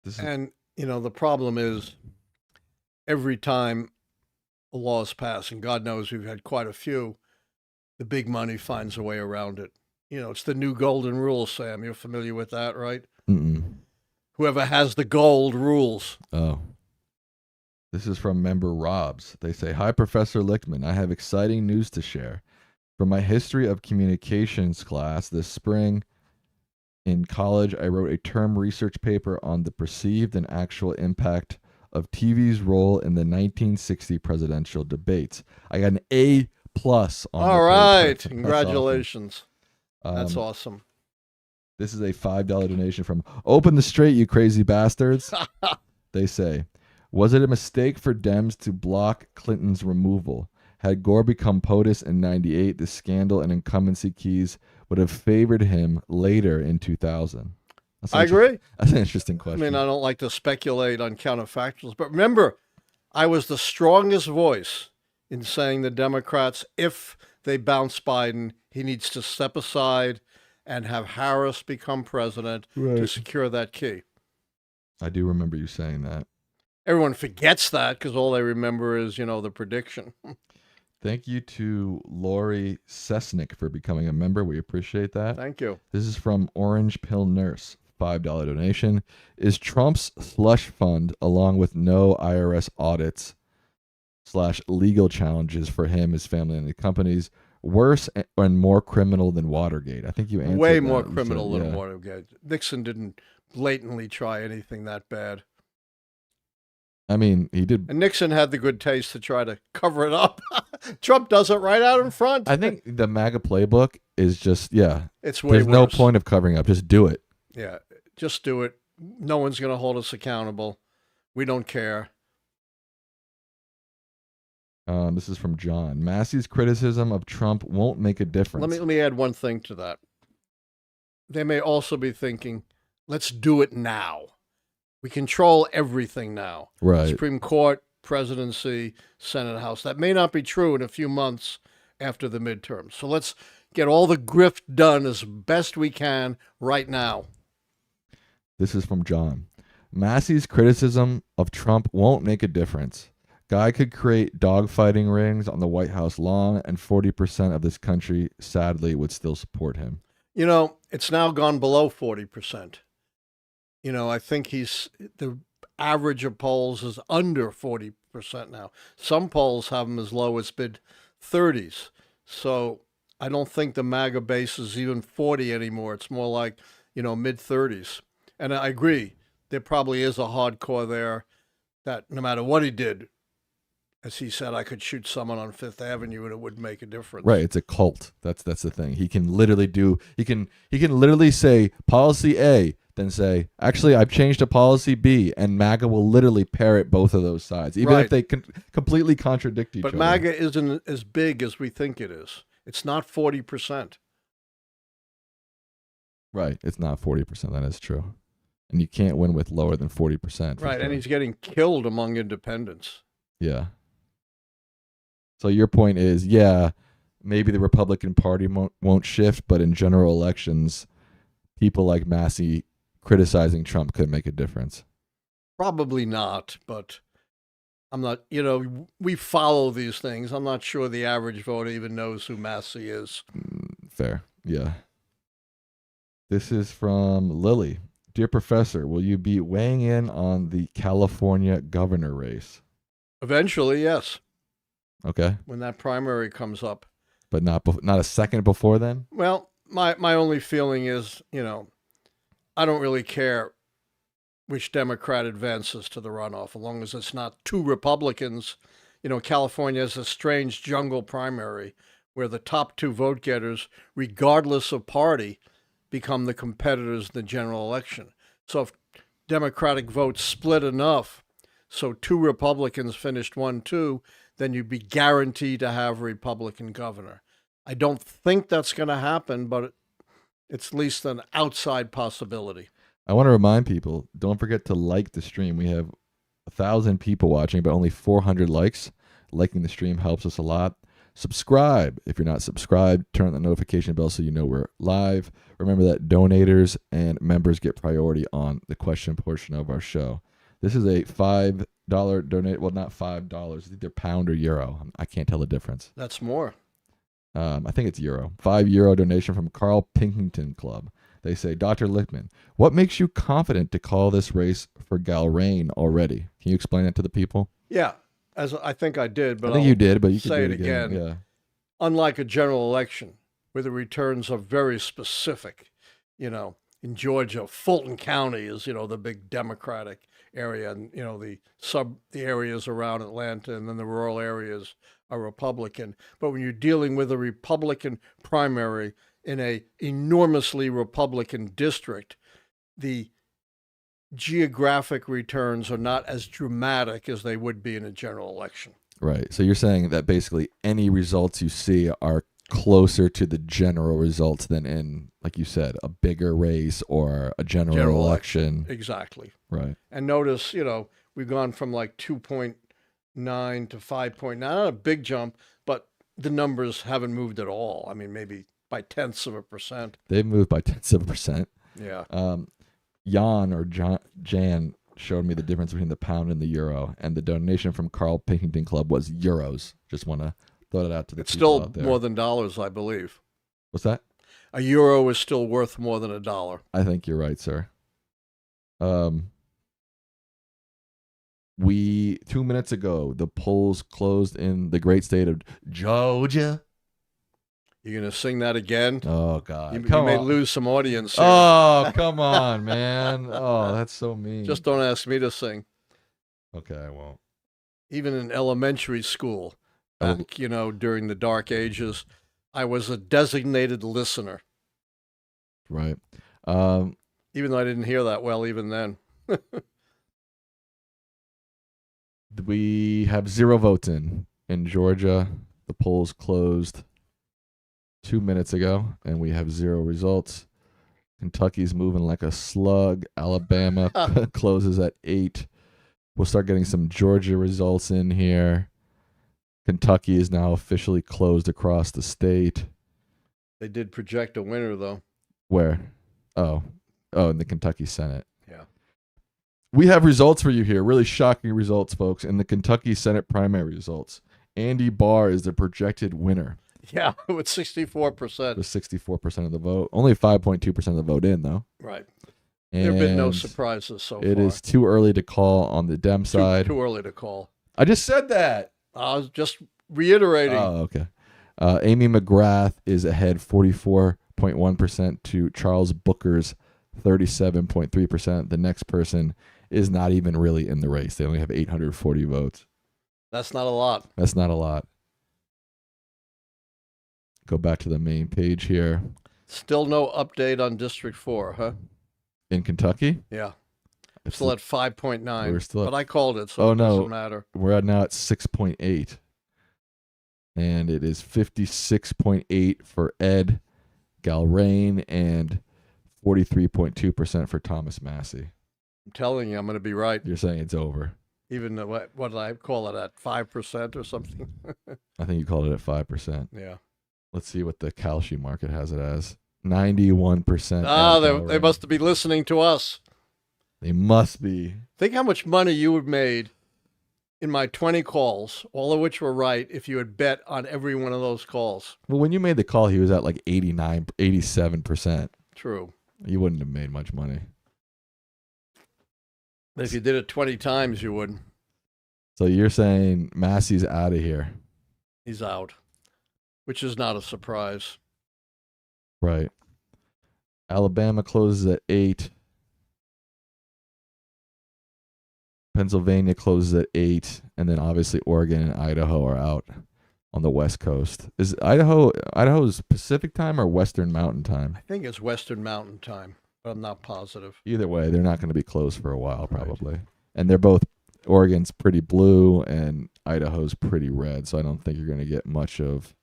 This is And, the problem is every time a law is passed, and God knows we've had quite a few, the big money finds a way around it. It's the new golden rule, Sam. You're familiar with that, right? mm-mm. Whoever has the gold rules. Oh. This is from member Robs. They say, "Hi, Professor Lichtman. I have exciting news to share. From my history of communications class this spring in college, I wrote a term research paper on the perceived and actual impact of TV's role in the 1960 presidential debates. I got an A plus on All the right. paper. That's awesome. Congratulations. That's Um, awesome. This is a $5 donation from Open the Straight, you crazy bastards. They say, was it a mistake for Dems to block Clinton's removal? Had Gore become POTUS in 98, the scandal and incumbency keys would have favored him later in 2000. I agree. That's an interesting I question. mean, I don't like to speculate on counterfactuals, but remember, I was the strongest voice in saying the Democrats, if they bounce Biden, he needs to step aside and have Harris become president to secure that key. I do remember you saying that. Everyone forgets that because all they remember is, the prediction. Thank you to Lori Sesnick for becoming a member. We appreciate that. Thank you. This is from Orange Pill Nurse. $5 donation. Is Trump's slush fund, along with no IRS audits / legal challenges for him, his family, and the companies, worse and more criminal than Watergate? I think you answered Way that. more You criminal said, than yeah. Watergate. Nixon didn't blatantly try anything that bad. I mean, he did. And Nixon had the good taste to try to cover it up. Trump does it right out in front. I think the MAGA playbook is just, It's way there's no worse. point of covering up. Just do it. Yeah, just do it. No one's going to hold us accountable. We don't care. This is from John. Massey's criticism of Trump won't make a difference. Let me add one thing to that. They may also be thinking, let's do it now. We control everything now. Right. Supreme Court, presidency, Senate, House. That may not be true in a few months after the midterms. So let's get all the grift done as best we can right now. This is from John. Massey's criticism of Trump won't make a difference. Guy could create dogfighting rings on the White House lawn, and 40% of this country, sadly, would still support him. It's now gone below 40%. I think the average of polls is under 40% now. Some polls have him as low as mid-30s. So I don't think the MAGA base is even 40 anymore. It's more like, mid-30s. And I agree, there probably is a hardcore there that no matter what he did, as he said, I could shoot someone on Fifth Avenue and it wouldn't make a difference. Right, it's a cult. That's the thing. He can literally say policy A, then say, actually, I've changed to policy B, and MAGA will literally parrot both of those sides, even if they completely contradict each other. But MAGA isn't as big as we think it is. It's not 40%. Right, it's not 40%. That is true. And you can't win with lower than 40%. Right, sure. and he's getting killed among independents. Yeah. So your point is, maybe the Republican Party won't shift, but in general elections, people like Massey criticizing Trump could make a difference. Probably not, but I'm not, we follow these things. I'm not sure the average voter even knows who Massey is. Fair, yeah. This is from Lily. Dear Professor, will you be weighing in on the California governor race? Eventually, yes. Okay. When that primary comes up. But not a second before then? Well, my only feeling is, I don't really care which Democrat advances to the runoff, as long as it's not two Republicans. California is a strange jungle primary where the top two vote getters, regardless of party, become the competitors in the general election. So if Democratic votes split enough so two Republicans finished 1-2, then you'd be guaranteed to have a Republican governor. I don't think that's going to happen, but it's at least an outside possibility. I want to remind people, don't forget to like the stream. We have 1,000 people watching, but only 400 likes. Liking the stream helps us a lot. Subscribe. If you're not subscribed, turn on the notification bell so you know we're live. Remember that donators and members get priority on the question portion of our show. This is a $5 donate. Well, not $5. It's either pound or euro. I can't tell the difference. That's more. I think it's euro. €5 donation from Carl Pilkington Club. They say, Dr. Lichtman, what makes you confident to call this race for Galrain already? Can you explain that to the people? Yeah, as I think I did, but I think you did, but you can say do it again. Yeah. Unlike a general election, where the returns are very specific, in Georgia, Fulton County is, the big Democratic area, and the areas around Atlanta, and then the rural areas are Republican. But when you're dealing with a Republican primary in a enormously Republican district, the geographic returns are not as dramatic as they would be in a general election. Right. So you're saying that basically any results you see are closer to the general results than in, like you said, a bigger race or a general election. Exactly. Right. And notice, we've gone from like 2.9 to 5.9, not a big jump, but the numbers haven't moved at all. I mean, maybe by tenths of a percent. They've moved by tenths of a percent. Yeah. Jan showed me the difference between the pound and the euro, and the donation from Carl Pilkington Club was euros. Just want to throw that out to the It's people still out there. more than dollars, I believe. What's that? A euro is still worth more than $1. I think you're right, sir. 2 minutes ago, the polls closed in the great state of Georgia. You're going to sing that again? Oh, God. You may lose some audience here. Oh, come on, man. Oh, that's so mean. Just don't ask me to sing. Okay, I won't. Even in elementary school, back, during the dark ages, I was a designated listener. Right. Even though I didn't hear that well even then. We have 0 votes in Georgia. The polls closed 2 minutes ago, and we have 0 results. Kentucky's moving like a slug. Alabama closes at 8. We'll start getting some Georgia results in here. Kentucky is now officially closed across the state. They did project a winner, though. Where? Oh, in the Kentucky Senate. Yeah. We have results for you here. Really shocking results, folks. In the Kentucky Senate primary results, Andy Barr is the projected winner. Yeah, with 64%. With 64% of the vote. Only 5.2% of the vote in, though. Right. And there have been no surprises so far. It is too early to call on the Dem side. Too early to call. I just said that. I was just reiterating. Oh, okay. Amy McGrath is ahead 44.1% to Charles Booker's 37.3%. The next person is not even really in the race. They only have 840 votes. That's not a lot. That's not a lot. Go back to the main page here. Still no update on District 4, huh? In Kentucky? Yeah. Still at 5.9. We're still at, but I called it, so it doesn't matter. We're now at 6.8. And it is 56.8 for Ed Galrain and 43.2% for Thomas Massey. I'm telling you, I'm going to be right. You're saying it's over. Even what did I call it at 5% or something? I think you called it at 5%. Yeah. Let's see what the Kalshi market has it as. 91%. Ah, they must be listening to us. They must be. Think how much money you would have made in my 20 calls, all of which were right, if you had bet on every one of those calls. Well, when you made the call, he was at like 89, 87%. True. You wouldn't have made much money. But if you did it 20 times, you would. So you're saying Massey's out of here. He's out, which is not a surprise. Right. Alabama closes at 8. Pennsylvania closes at 8. And then obviously Oregon and Idaho are out on the West Coast. Is Idaho's Pacific time or Western Mountain time? I think it's Western Mountain time, but I'm not positive. Either way, they're not going to be closed for a while probably. Right. And they're both, Oregon's pretty blue and Idaho's pretty red, so I don't think you're going to get much of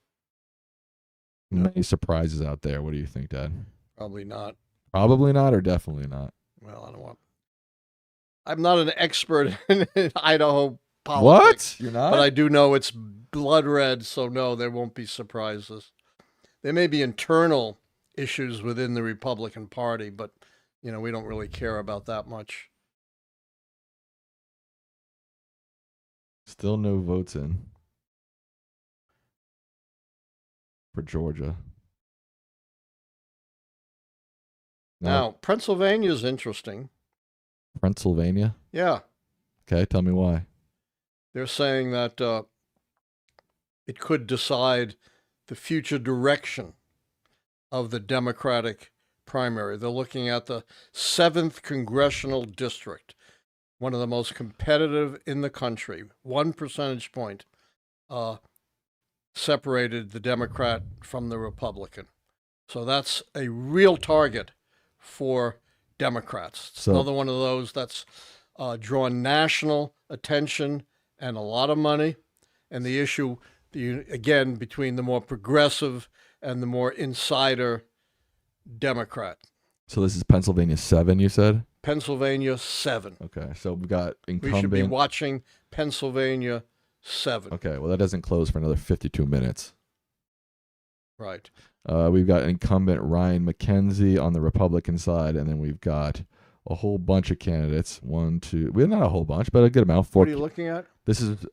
many surprises out there. What do you think, Dad? Probably not. Probably not, or definitely not? Well, I don't want. I'm not an expert in Idaho politics. What? You're not? But I do know it's blood red, so no, there won't be surprises. There may be internal issues within the Republican Party, but, we don't really care about that much. Still no votes in for Georgia. Now, Pennsylvania is interesting. Pennsylvania? Yeah. Okay, tell me why. They're saying that it could decide the future direction of the Democratic primary. They're looking at the 7th Congressional District, one of the most competitive in the country. 1 percentage point separated the Democrat from the Republican. So that's a real target for Democrats. It's another one of those that's drawn national attention and a lot of money. And the issue, again, between the more progressive and the more insider Democrat. So this is Pennsylvania 7, you said? Pennsylvania 7. Okay, so we've got incumbent. We should be watching Pennsylvania 7. Okay, well, that doesn't close for another 52 minutes. Right. We've got incumbent Ryan McKenzie on the Republican side, and then we've got a whole bunch of candidates. One, two, well, not a whole bunch, but a good amount. What are you looking at? This is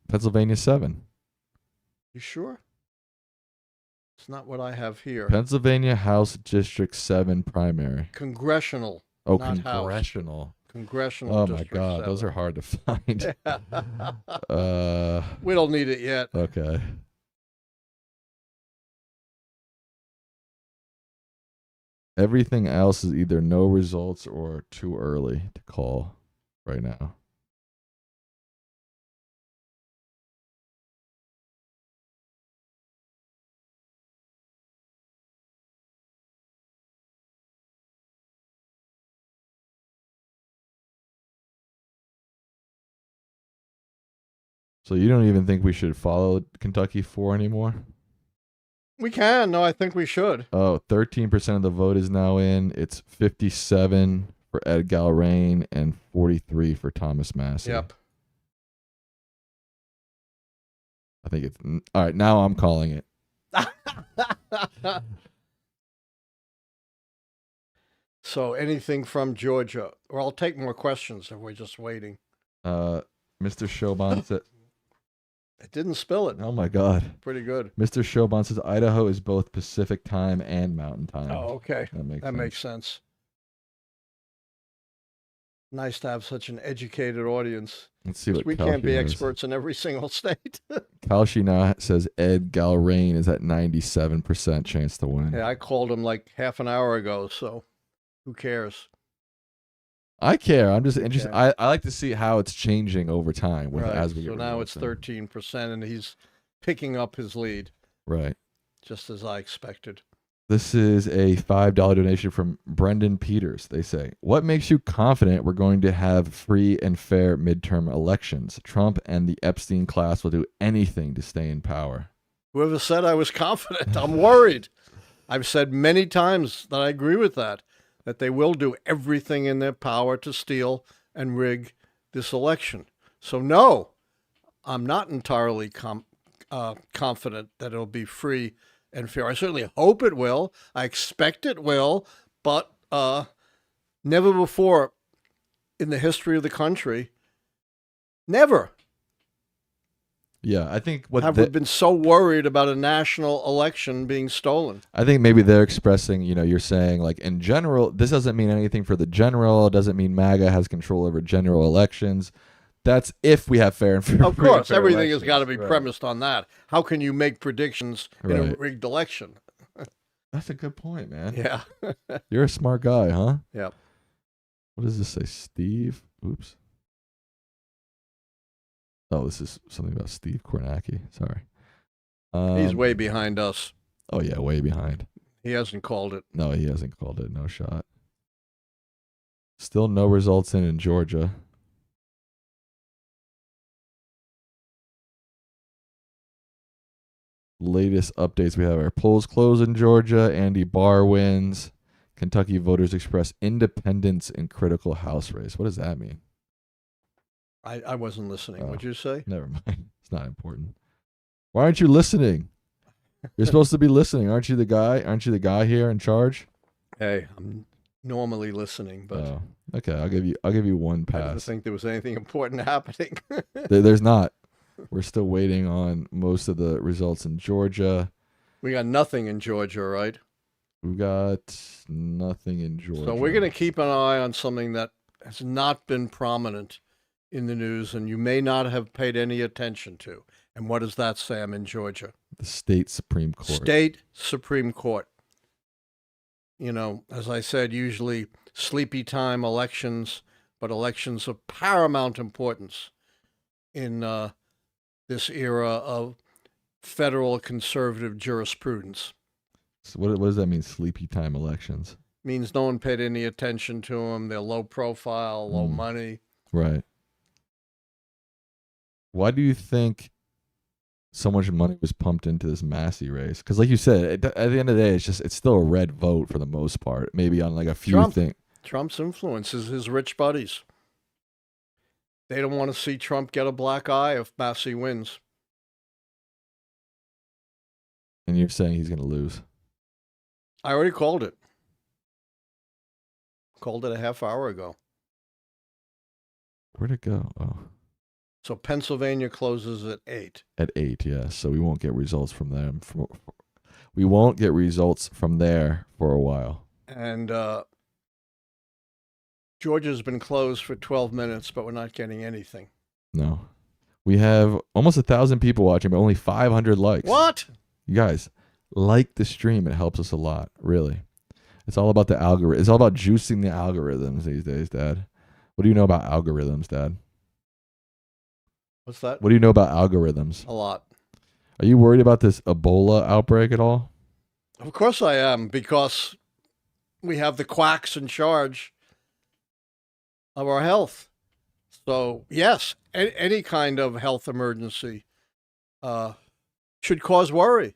Pennsylvania 7. You sure? It's not what I have here. Pennsylvania House District 7 primary. Congressional. Oh, not congressional. House. Congressional. Oh, District my God. 7. Those are hard to find. We don't need it yet. Okay. Everything else is either no results or too early to call right now. So you don't even think we should follow Kentucky 4 anymore? We can. No, I think we should. Oh, 13% of the vote is now in. It's 57 for Ed Galrain and 43 for Thomas Massey. Yep. I think it's... All right, now I'm calling it. So anything from Georgia? Or I'll take more questions if we're just waiting. Mr. Showbon said... It didn't spill it. Oh, my God. Pretty good. Mr. Showbon says Idaho is both Pacific time and Mountain time. Oh, okay. That makes sense. Nice to have such an educated audience. Let's see what we can't be experts in every single state. Kalshi now says Ed Galrain is at 97% chance to win. Yeah, I called him like half an hour ago, so who cares? I care. I'm just interested. Yeah. I like to see how it's changing over time. As we so now it's 13%, and he's picking up his lead. Right. Just as I expected. This is a $5 donation from Brendan Peters. They say, what makes you confident we're going to have free and fair midterm elections? Trump and the Epstein class will do anything to stay in power. Whoever said I was confident? I'm worried. I've said many times that I agree with that they will do everything in their power to steal and rig this election. So no, I'm not entirely confident that it'll be free and fair. I certainly hope it will. I expect it will, but never before in the history of the country, never. Yeah, I think we been so worried about a national election being stolen. I think maybe they're expressing, you're saying like in general, this doesn't mean anything for the general. It doesn't mean MAGA has control over general elections. That's if we have fair and fair. Of course, everything has got to be premised on that. How can you make predictions in a rigged election? That's a good point, man. Yeah. You're a smart guy, huh? Yep. What does this say? Steve? Oops. Oh, this is something about Steve Kornacki. Sorry. He's way behind us. Oh yeah, way behind. He hasn't called it. No, he hasn't called it. No shot. Still no results in Georgia. Latest updates we have our polls close in Georgia. Andy Barr wins. Kentucky voters express independence in critical House race. What does that mean? I wasn't listening. Oh. What'd you say? Never mind. It's not important. Why aren't you listening? You're supposed to be listening. Aren't you the guy? Aren't you the guy here in charge? Hey, I'm normally listening, but Oh, okay. I'll give you one I didn't pass. think there was anything important happening. There's not. We're still waiting on most of the results in Georgia. We got nothing in Georgia, right? We got nothing in Georgia. So we're going to keep an eye on something that has not been prominent in the news and you may not have paid any attention to. And what is that, Sam, in Georgia? The state Supreme Court. State Supreme Court. You know, as I said, usually sleepy time elections, but elections of paramount importance in this era of federal conservative jurisprudence. So what does that mean, sleepy time elections? Means no one paid any attention to them. They're low profile, low money. Right. Why do you think so much money was pumped into this Massey race? Because like you said, at the end of the day, it's still a red vote for the most part. Maybe on like a few things. Trump's influence is his rich buddies. They don't want to see Trump get a black eye if Massey wins. And you're saying he's going to lose? I already called it. Called it a half hour ago. Where'd it go? Oh. So Pennsylvania closes at 8. At 8, yes. So we won't get results from them. We won't get results from there for a while. And Georgia's been closed for 12 minutes, but we're not getting anything. No. We have almost 1,000 people watching, but only 500 likes. What? You guys, like the stream. It helps us a lot, really. It's all about the algorithm. It's all about juicing the algorithms these days, Dad. What do you know about algorithms, Dad? What's that? What do you know about algorithms? A lot. Are you worried about this Ebola outbreak at all? Of course I am, because we have the quacks in charge of our health. So, yes, any kind of health emergency should cause worry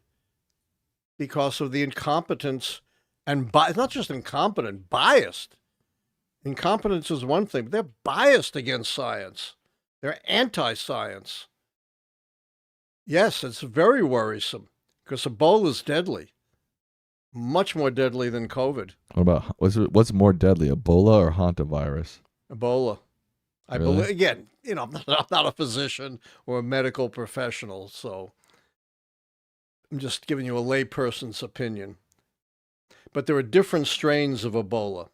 because of the incompetence and not just incompetent, biased. Incompetence is one thing, but they're biased against science. They're anti-science. Yes, it's very worrisome because Ebola is deadly, much more deadly than COVID. What about what's more deadly, Ebola or hantavirus? Ebola. I Really? believe, again, you know, I'm not a physician or a medical professional, so I'm just giving you a layperson's opinion. But there are different strains of Ebola,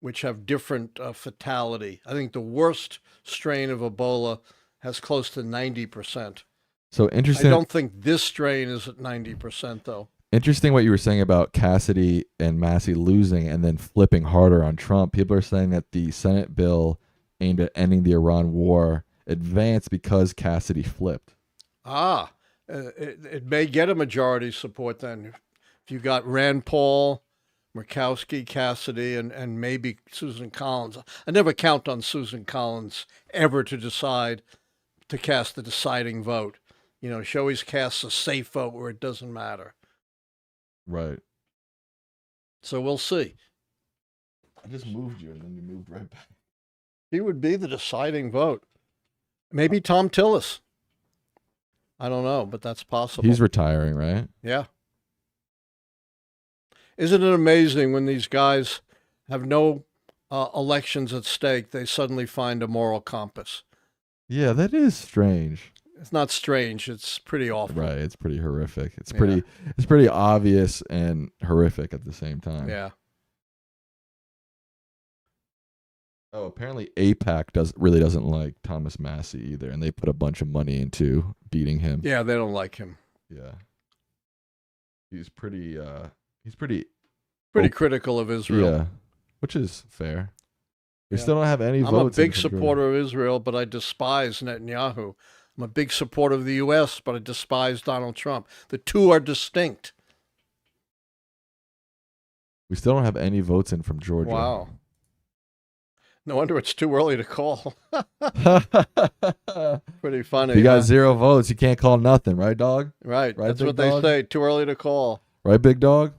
which have different fatality. I think the worst strain of Ebola has close to 90%. So interesting. I don't think this strain is at 90%, though. Interesting what you were saying about Cassidy and Massey losing and then flipping harder on Trump. People are saying that the Senate bill aimed at ending the Iran war advanced because Cassidy flipped. It may get a majority support then. If you got Rand Paul, Murkowski, Cassidy, and maybe Susan Collins. I never count on Susan Collins ever to cast the deciding vote. You know, she always casts a safe vote where it doesn't matter. Right. So we'll see. I just moved you and then you moved right back. He would be the deciding vote. Maybe Tom Tillis. I don't know, but that's possible. He's retiring, right? Yeah. Isn't it amazing when these guys have no elections at stake, they suddenly find a moral compass? Yeah, that is strange. It's not strange. It's pretty awful. Right. It's pretty horrific. It's pretty obvious and horrific at the same time. Yeah. Oh, apparently AIPAC really doesn't like Thomas Massey either, and they put a bunch of money into beating him. Yeah, they don't like him. Yeah. He's pretty critical of Israel. Yeah, which is fair. They Yeah. still don't have any votes. I'm a big supporter of Israel, but I despise Netanyahu I'm a big supporter of the U.S., but I despise Donald Trump. The two are distinct. We still don't have any votes in from Georgia. Wow. No wonder it's too early to call. Pretty funny. If you got huh? 0 votes, you can't call nothing, right, dog? Right. Right, That's big what dog? they say. Too early to call. Right, big dog?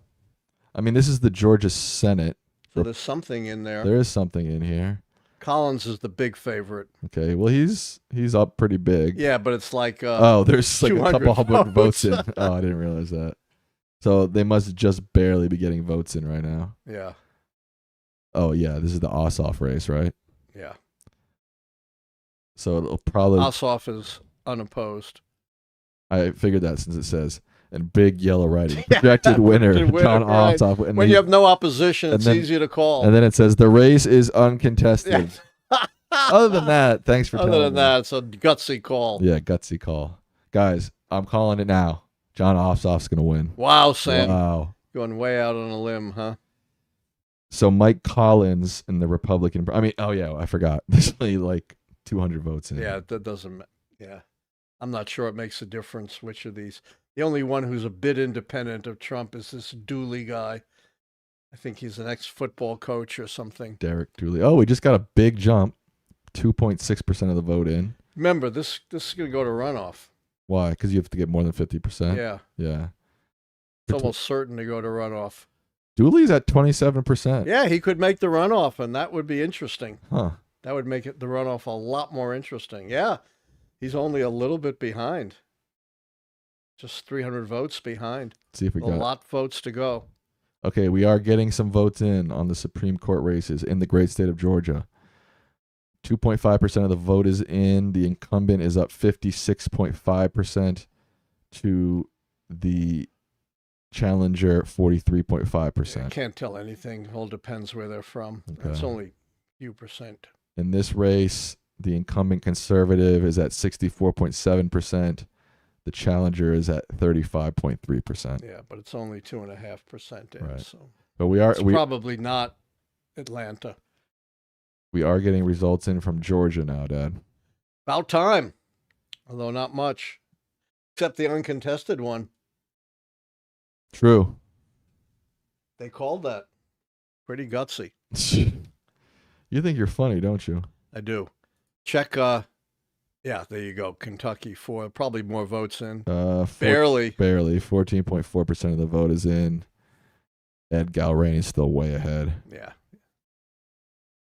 I mean, this is the Georgia Senate. So there's something in there. There is something in here. Collins is the big favorite. Okay, well, he's up pretty big. Yeah, but it's like there's like a 200 couple hundred votes votes. in. Oh, I didn't realize that. So they must just barely be getting votes in right now. yeah, Oh, yeah, this is the Ossoff race, right? yeah. So it'll probably... Ossoff is unopposed. I figured that since it says, and big yellow writing, projected winner, John right. Ossoff. And When you have no opposition, it's then- easy to call. And then it says, the race is uncontested. Yeah. Other than that, thanks for telling Other me. than that, it's a gutsy call. Yeah, gutsy call. Guys, I'm calling it now. John Ossoff's going to win. Wow, Sam. Wow. Going way out on a limb, huh? So Mike Collins in the Republican... I forgot. There's only like 200 votes in. Yeah, that doesn't... Yeah. I'm not sure it makes a difference which of these. The only one who's a bit independent of Trump is this Dooley guy. I think he's an ex-football coach or something. Derek Dooley. Oh, we just got a big jump. 2.6% of the vote in. Remember, this is going to go to runoff. Why? Because you have to get more than 50%. Yeah. Yeah. It's almost certain to go to runoff. Dooley's at 27%. Yeah, he could make the runoff, and that would be interesting. Huh. That would make the runoff a lot more interesting. Yeah, he's only a little bit behind. Just 300 votes behind. Let's see if we A got it. lot of votes to go. Okay, we are getting some votes in on the Supreme Court races in the great state of Georgia. 2.5% of the vote is in. The incumbent is up 56.5% to the challenger 43.5%. I can't tell anything. All depends where they're from. Okay. It's only a few percent. In this race, the incumbent conservative is at 64.7%. The challenger is at 35.3%. Yeah, but it's only 2.5% in. Right. So But we are it's probably not Atlanta. we are getting results in from Georgia now, Dad. About time, although not much, except the uncontested one. True. They called that. Pretty gutsy. You think you're funny, don't you? I do. Check. Yeah, there you go. Kentucky probably more votes in. Barely 14.4% of the vote is in. Ed Galrain's still way ahead. Yeah.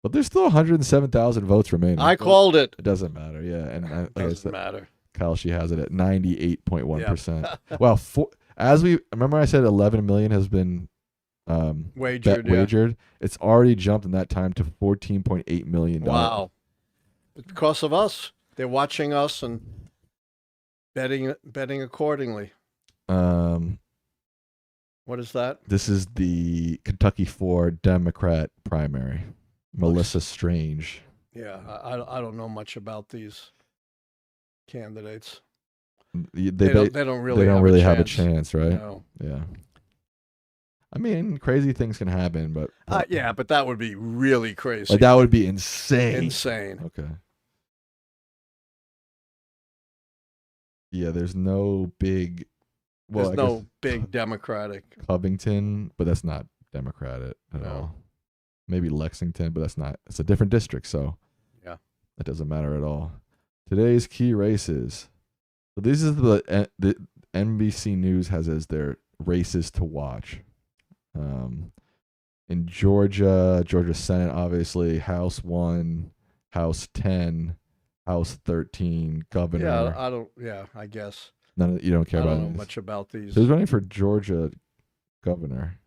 But there's still 107,000 votes remaining. I called it. It doesn't matter, yeah. And like I Doesn't said, matter. Kyle, she has it at 98.1%. Well, remember I said 11 million has been wagered. It's already jumped in that time to $14.8 million. Wow. It's because of us. They're watching us and betting accordingly. What is that? This is the Kentucky 4 Democrat primary. Melissa Strange. Yeah, I don't know much about these candidates. They don't really have a chance, right? No. Yeah. I mean, crazy things can happen, but Yeah, but that would be really crazy. like, that would be insane. Insane. Okay. Yeah, there's no big. Well, There's I no guess big Democratic. Covington, but that's not Democratic at No. all. Maybe Lexington, but that's not. It's a different district, so Yeah. that doesn't matter at all. Today's key races. So this is the NBC News has as their races to watch. In Georgia Senate, obviously, House 1, House 10, House 13, Governor. I guess. You don't care I about don't know these. much about these. So who's running for Georgia governor?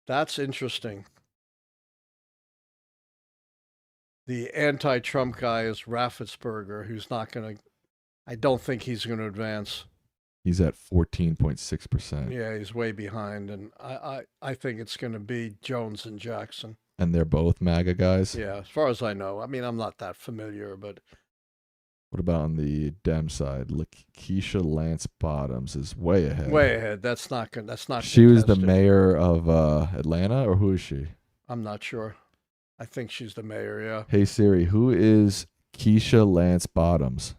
That's interesting. The anti-Trump guy is Raffensperger, who's not going to. I don't think he's going to advance. He's at 14.6%. Yeah, he's way behind, and I think it's going to be Jones and Jackson. And they're both MAGA guys? Yeah, as far as I know. I mean, I'm not that familiar, but What about on the Dem side? Lakeisha Lance Bottoms is way ahead. way ahead. That's not good. That's not. She was the contested. mayor of Atlanta, or who is she? I'm not sure. I think she's the mayor. Yeah. Hey Siri, who is Keisha Lance Bottoms?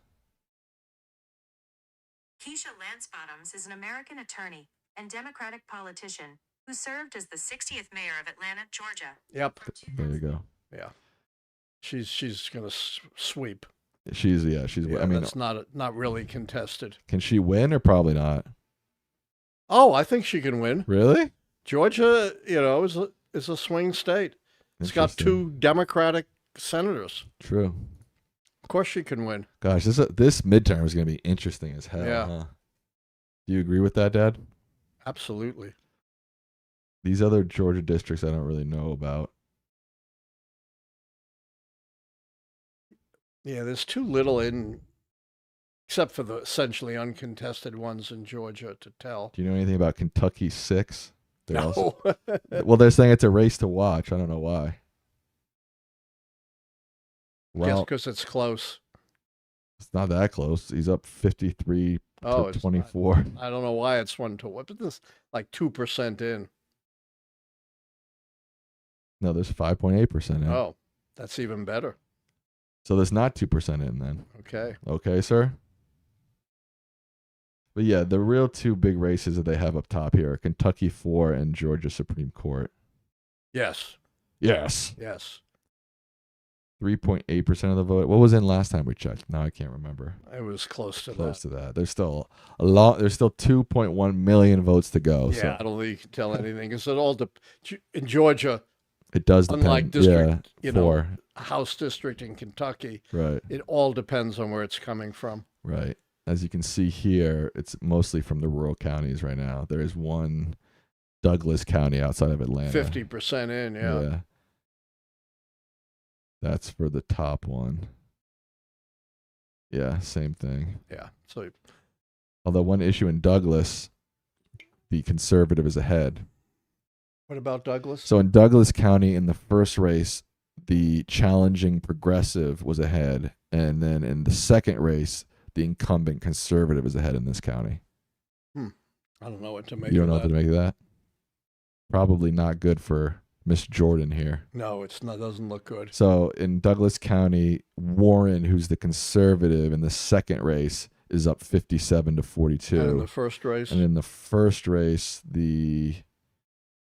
Keisha Lance Bottoms is an American attorney and Democratic politician who served as the 60th mayor of Atlanta, Georgia. Yep. There you go. Yeah. She's going to sweep. She's. Yeah, I mean, that's not really contested. can she win or probably not? Oh, I think she can win. Really? Georgia, is a swing state. It's got Interesting. 2 Democratic senators. True. Of course she can win. Gosh, this midterm is going to be interesting as hell. Yeah. Huh? Do you agree with that, Dad? Absolutely. These other Georgia districts I don't really know about. Yeah, there's too little except for the essentially uncontested ones in Georgia to tell. Do you know anything about Kentucky 6? No. Well, they're saying it's a race to watch. I don't know why. Just Well, because it's close. it's not that close. He's up 53 Oh, to it's 24. I don't know why it's 1 to 1, but this like 2% in. No, there's 5.8% in. Oh, that's even better. So there's not 2% in then. Okay. Okay, sir? But yeah, the real 2 big races that they have up top here are Kentucky 4 and Georgia Supreme Court. Yes. Yes. Yes. 3.8% of the vote. What was in last time we checked? Now I can't remember. It was close to Close that. to that. There's still a lot. There's still 2.1 million votes to go. Yeah, So I don't think you can tell anything because it all in Georgia, it does depend. unlike district, yeah, 4. House district in Kentucky, Right. it all depends on where it's coming from. Right. As you can see here, it's mostly from the rural counties right now. There is one Douglas County outside of Atlanta. 50% in, yeah. That's for the top one. Yeah, same thing. Yeah. So Although one issue in Douglas, the conservative is ahead. what about Douglas? So in Douglas County, in the first race, the challenging progressive was ahead. And then in the second race, the incumbent conservative is ahead in this county. I don't know what to make You of don't know that. what to make of that? Probably not good for Miss Jordan here. No, it's not. Doesn't look good. So in Douglas County, Warren, who's the conservative in the second race, is up 57 to 42. And in the first race? And in the first race, the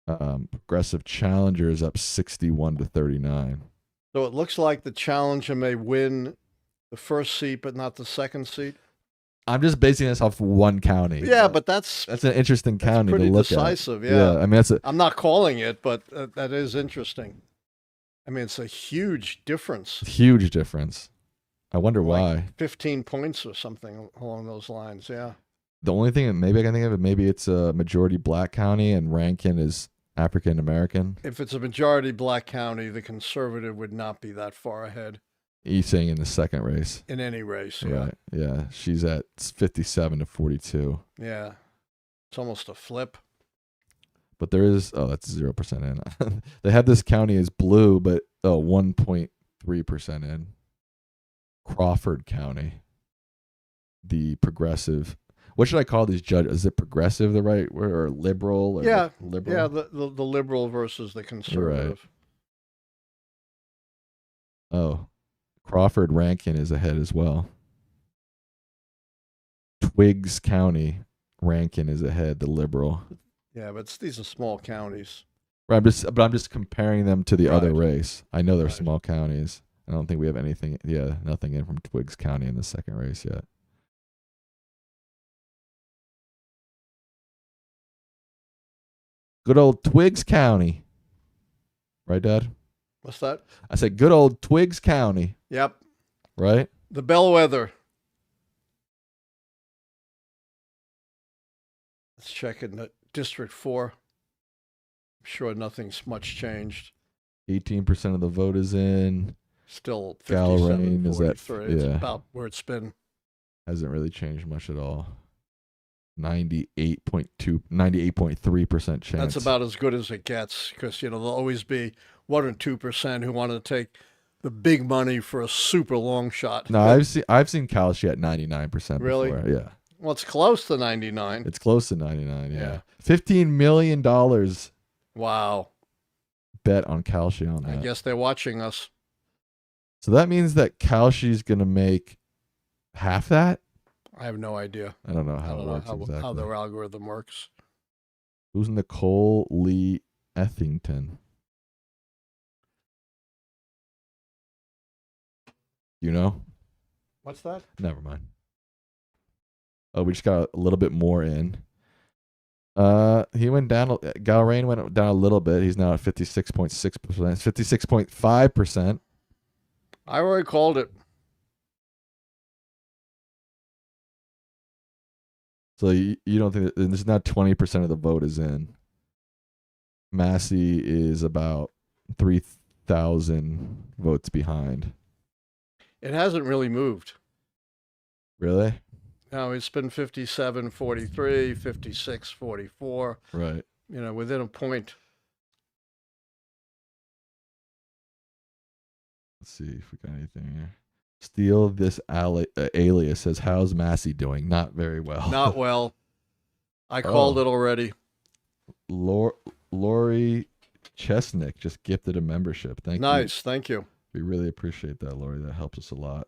progressive challenger is up 61 to 39. So it looks like the challenger may win the first seat, but not the second seat. I'm just basing this off one county. Yeah, but that's an interesting county pretty to look decisive. at. Yeah. I mean, I'm not calling it, but that is interesting. I mean, it's a huge difference. Huge difference. I wonder why. Like 15 points or something along those lines. Yeah. The only thing that maybe I can think of it, maybe it's a majority black county and Rankin is African American. If it's a majority black county, the conservative would not be that far ahead. He's saying in the second race. In any race, yeah. Right. Yeah. She's at 57 to 42. Yeah. It's almost a flip. But there is, that's 0% in. They have this county as blue, but 1.3% in. Crawford County, the progressive. What should I call these judges? Is it progressive the right word, or liberal? Or Yeah. liberal? Yeah, the liberal versus the conservative. Right. Oh, Crawford Rankin is ahead as well. Twiggs County, Rankin is ahead, the liberal. Yeah, but these are small counties. Right, I'm just comparing them to the other Right. race. I know they're Right. small counties. I don't think we have anything. Yeah, nothing in from Twiggs County in the second race yet. Good old Twiggs County. Right, Dad? What's that? I said good old Twiggs County. Yep. Right? The bellwether. Let's check in District 4. I'm sure nothing's much changed. 18% of the vote is in. Still Galrain 57, is at 43. It's about where it's been. Hasn't really changed much at all. 98.3% chance. That's about as good as it gets because, there'll always be 1 or 2% who want to take the big money for a super long shot. No, I've seen Kalshi at 99% Really? before. Yeah. Well, it's close to 99. It's close to 99, yeah. Yeah. $15 million Wow. bet on Kalshi on I that. guess they're watching us. So that means that Kalshi's going to make half that? I have no idea. I don't know I how don't it know works exactly. how their algorithm works. Who's Nicole Lee Ethington? You know? What's that? Never mind. Oh, we just got a little bit more in. He went down. Galrain went down a little bit. He's now at 56.6%, 56.5%. I already called it. So you don't think that this is not 20% of the vote is in. Massey is about 3,000 votes behind. It hasn't really moved. Really? No, it's been 57-43, 56-44. Right. Within a point. Let's see if we got anything here. Steal this alias says, how's Massey doing? Not very well. Not well. I called it already. Lori Chesnick just gifted a membership. Thank you. Nice. Thank you. We really appreciate that, Lori. That helps us a lot.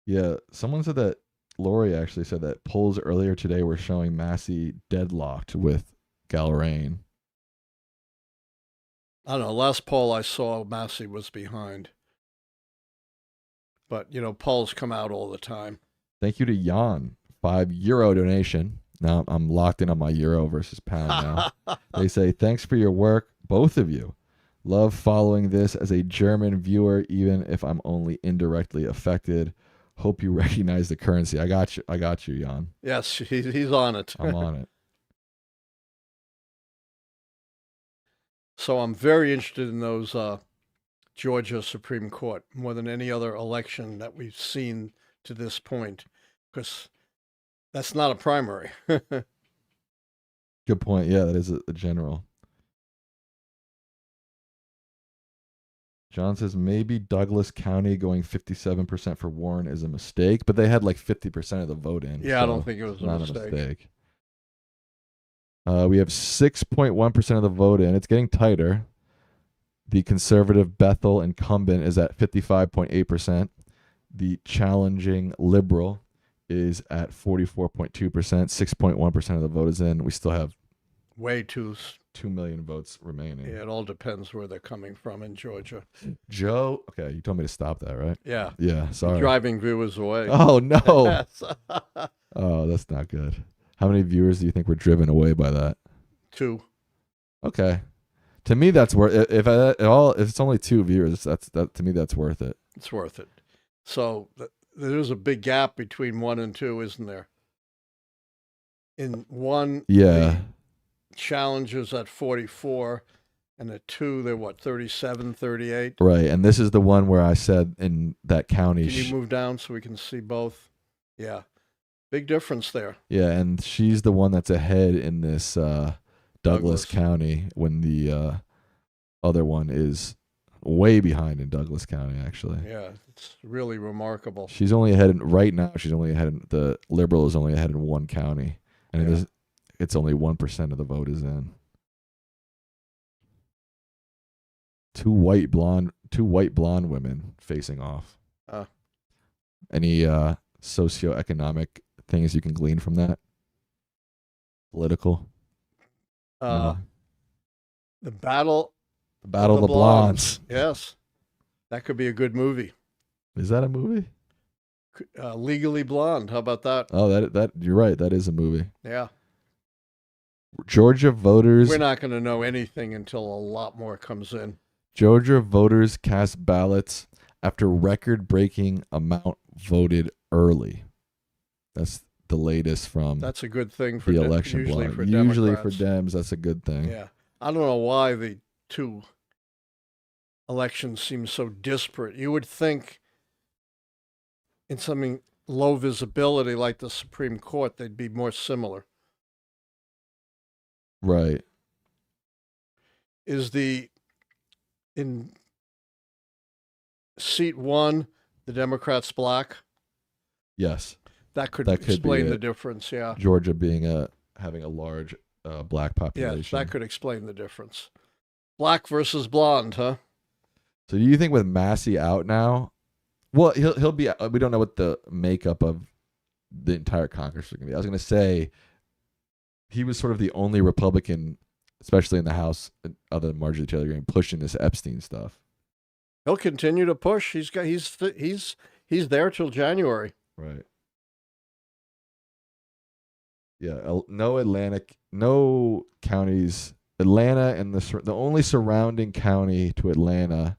Yeah, someone said that, Lori actually said that polls earlier today were showing Massey deadlocked with Galrain. I don't know. Last poll I saw, Massey was behind. But, polls come out all the time. Thank you to Jan, €5 donation. Now I'm locked in on my euro versus pound now. They say, thanks for your work, both of you. Love following this as a German viewer, even if I'm only indirectly affected. Hope you recognize the currency. I got you, Jan. Yes, he's on it. I'm on it. So I'm very interested in those Georgia Supreme Court more than any other election that we've seen to this point, because that's not a primary. Good point. Yeah, that is a general. John says maybe Douglas County going 57% for Warren is a mistake, but they had like 50% of the vote in. Yeah, so I don't think it was not a mistake. We have 6.1% of the vote in. It's getting tighter. The conservative Bethel incumbent is at 55.8%. The challenging liberal is at 44.2%. 6.1% of the vote is in. We still have way too 2 million votes remaining. Yeah, it all depends where they're coming from in Georgia. Joe, okay, you told me to stop that, right? Yeah. Yeah, sorry. Driving viewers away. Oh, no. Oh, that's not good. How many viewers do you think were driven away by that? 2. Okay. To me, that's worth it. If it's only 2 viewers, that to me, that's worth it. It's worth it. So there's a big gap between 1 and 2, isn't there? In 1, yeah. Challengers at 44, and at 2 they're 37, 38. Right, and this is the one where I said in that county. Can you move down so we can see both? Yeah, big difference there. Yeah, and she's the one that's ahead in this Douglas County, when the other one is way behind in Douglas County. Actually, yeah, it's really remarkable. She's only ahead right now. She's only ahead. The liberal is only ahead in 1 county, and it's only 1% of the vote is in. Two white blonde women facing off. Any socioeconomic things you can glean from that? Political? No. The battle of the blondes. Yes. That could be a good movie. Is that a movie? Legally Blonde. How about that? Oh, that you're right. That is a movie. Yeah. Georgia voters. We're not going to know anything until a lot more comes in. Georgia voters cast ballots after record-breaking amount voted early. That's the latest from. That's a good thing for the election. Usually blog. for Usually Democrats. for Dems, that's a good thing. Yeah, I don't know why the 2 elections seem so disparate. You would think in something low visibility like the Supreme Court, they'd be more similar. Right. Is in seat 1, the Democrats black? Yes. That could explain the difference, yeah. Georgia being having a large black population. Yes, that could explain the difference. Black versus blonde, huh? So do you think with Massey out now, Well, he'll be. We don't know what the makeup of the entire Congress is going to be. I was going to say he was sort of the only Republican, especially in the House, other than Marjorie Taylor Greene, pushing this Epstein stuff. He'll continue to push. He's there till January. Right. Yeah. No counties. Atlanta and the only surrounding county to Atlanta,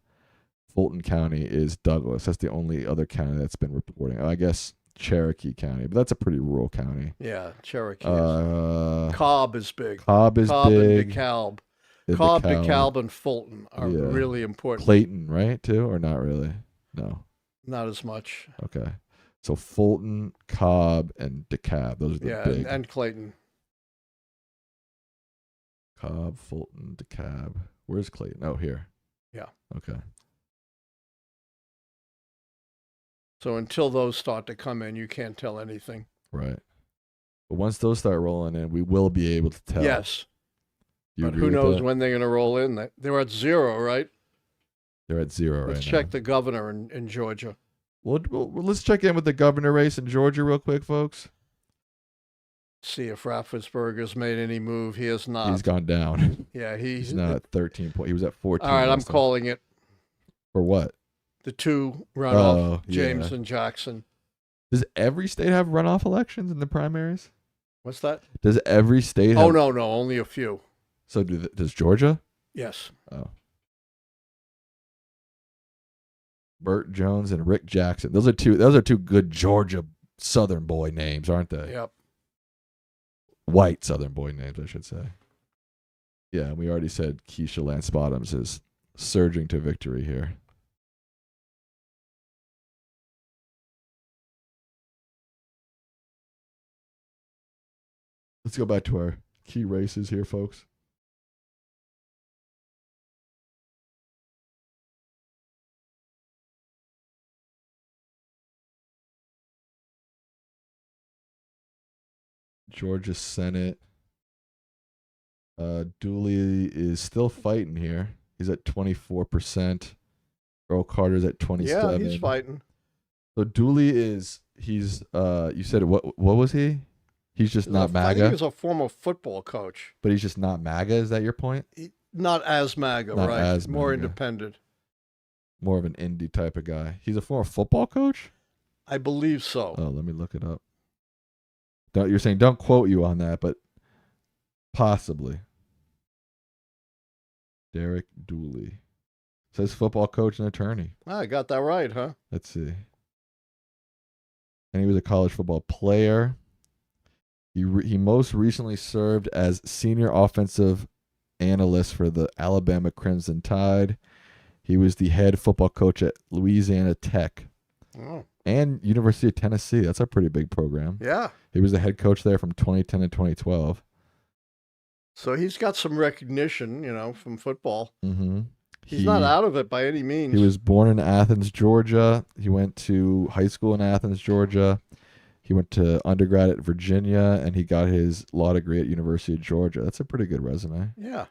Fulton County, is Douglas. That's the only other county that's been reporting. I guess Cherokee County, but that's a pretty rural county. Yeah, Cherokee. Cobb is big. Cobb is Cobb big. And DeKalb. Cobb, DeKalb, and Fulton are really important. Clayton, right, too, or not really? No. Not as much. Okay. So Fulton, Cobb, and DeKalb. Those are the big. And Clayton. Cobb, Fulton, DeKalb. Where's Clayton? Oh, here. Yeah. Okay. So until those start to come in, you can't tell anything. Right. But once those start rolling in, we will be able to tell. Yes. But who knows when they're going to roll in? They're at 0, right? They're at 0 right now. Let's check the governor in Georgia. Well, let's check in with the governor race in Georgia real quick, folks. See if Raffensperger's made any move. He has not. He's gone down. Yeah, he's not at 13 points. He was at 14. All right, I'm calling it. For what? The 2 runoff, James and Jackson. Does every state have runoff elections in the primaries? What's that? Does every state have... Oh, no, only a few. So does Georgia? Yes. Oh. Burt Jones and Rick Jackson. Those are two good Georgia Southern boy names, aren't they? Yep. White Southern boy names, I should say. Yeah, we already said Keisha Lance Bottoms is surging to victory here. Let's go back to our key races here, folks. Georgia Senate. Dooley is still fighting here. He's at 24%. Earl Carter's at 27%. Yeah, he's fighting. So Dooley he's you said what was he? He's just not MAGA? I think he was a former football coach. But he's just not MAGA, is that your point? Not as MAGA, not right? As more MAGA. Independent. More of an indie type of guy. He's a former football coach? I believe so. Oh, let me look it up. You're saying don't quote you on that, but possibly. Derek Dooley. Says football coach and attorney. I got that right, huh? Let's see. And he was a college football player. He most recently served as senior offensive analyst for the Alabama Crimson Tide. He was the head football coach at Louisiana Tech and University of Tennessee. That's a pretty big program. Yeah. He was the head coach there from 2010 to 2012. So he's got some recognition, from football. Mm-hmm. He's not out of it by any means. He was born in Athens, Georgia. He went to high school in Athens, Georgia. He went to undergrad at Virginia, and he got his law degree at University of Georgia. That's a pretty good resume. Yeah.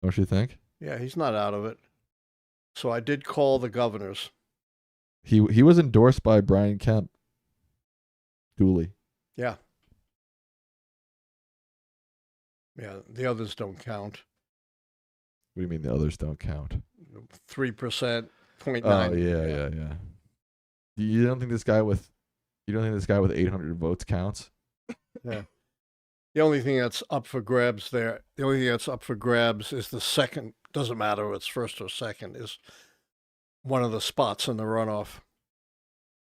Don't you think? Yeah, he's not out of it. So I did call the governors. He was endorsed by Brian Kemp. Dooley. Yeah. Yeah, the others don't count. What do you mean the others don't count? 3%, 0.9. Oh, yeah. You don't think this guy with 800 votes counts? Yeah. The only thing that's up for grabs there, is the second, doesn't matter if it's first or second, is one of the spots in the runoff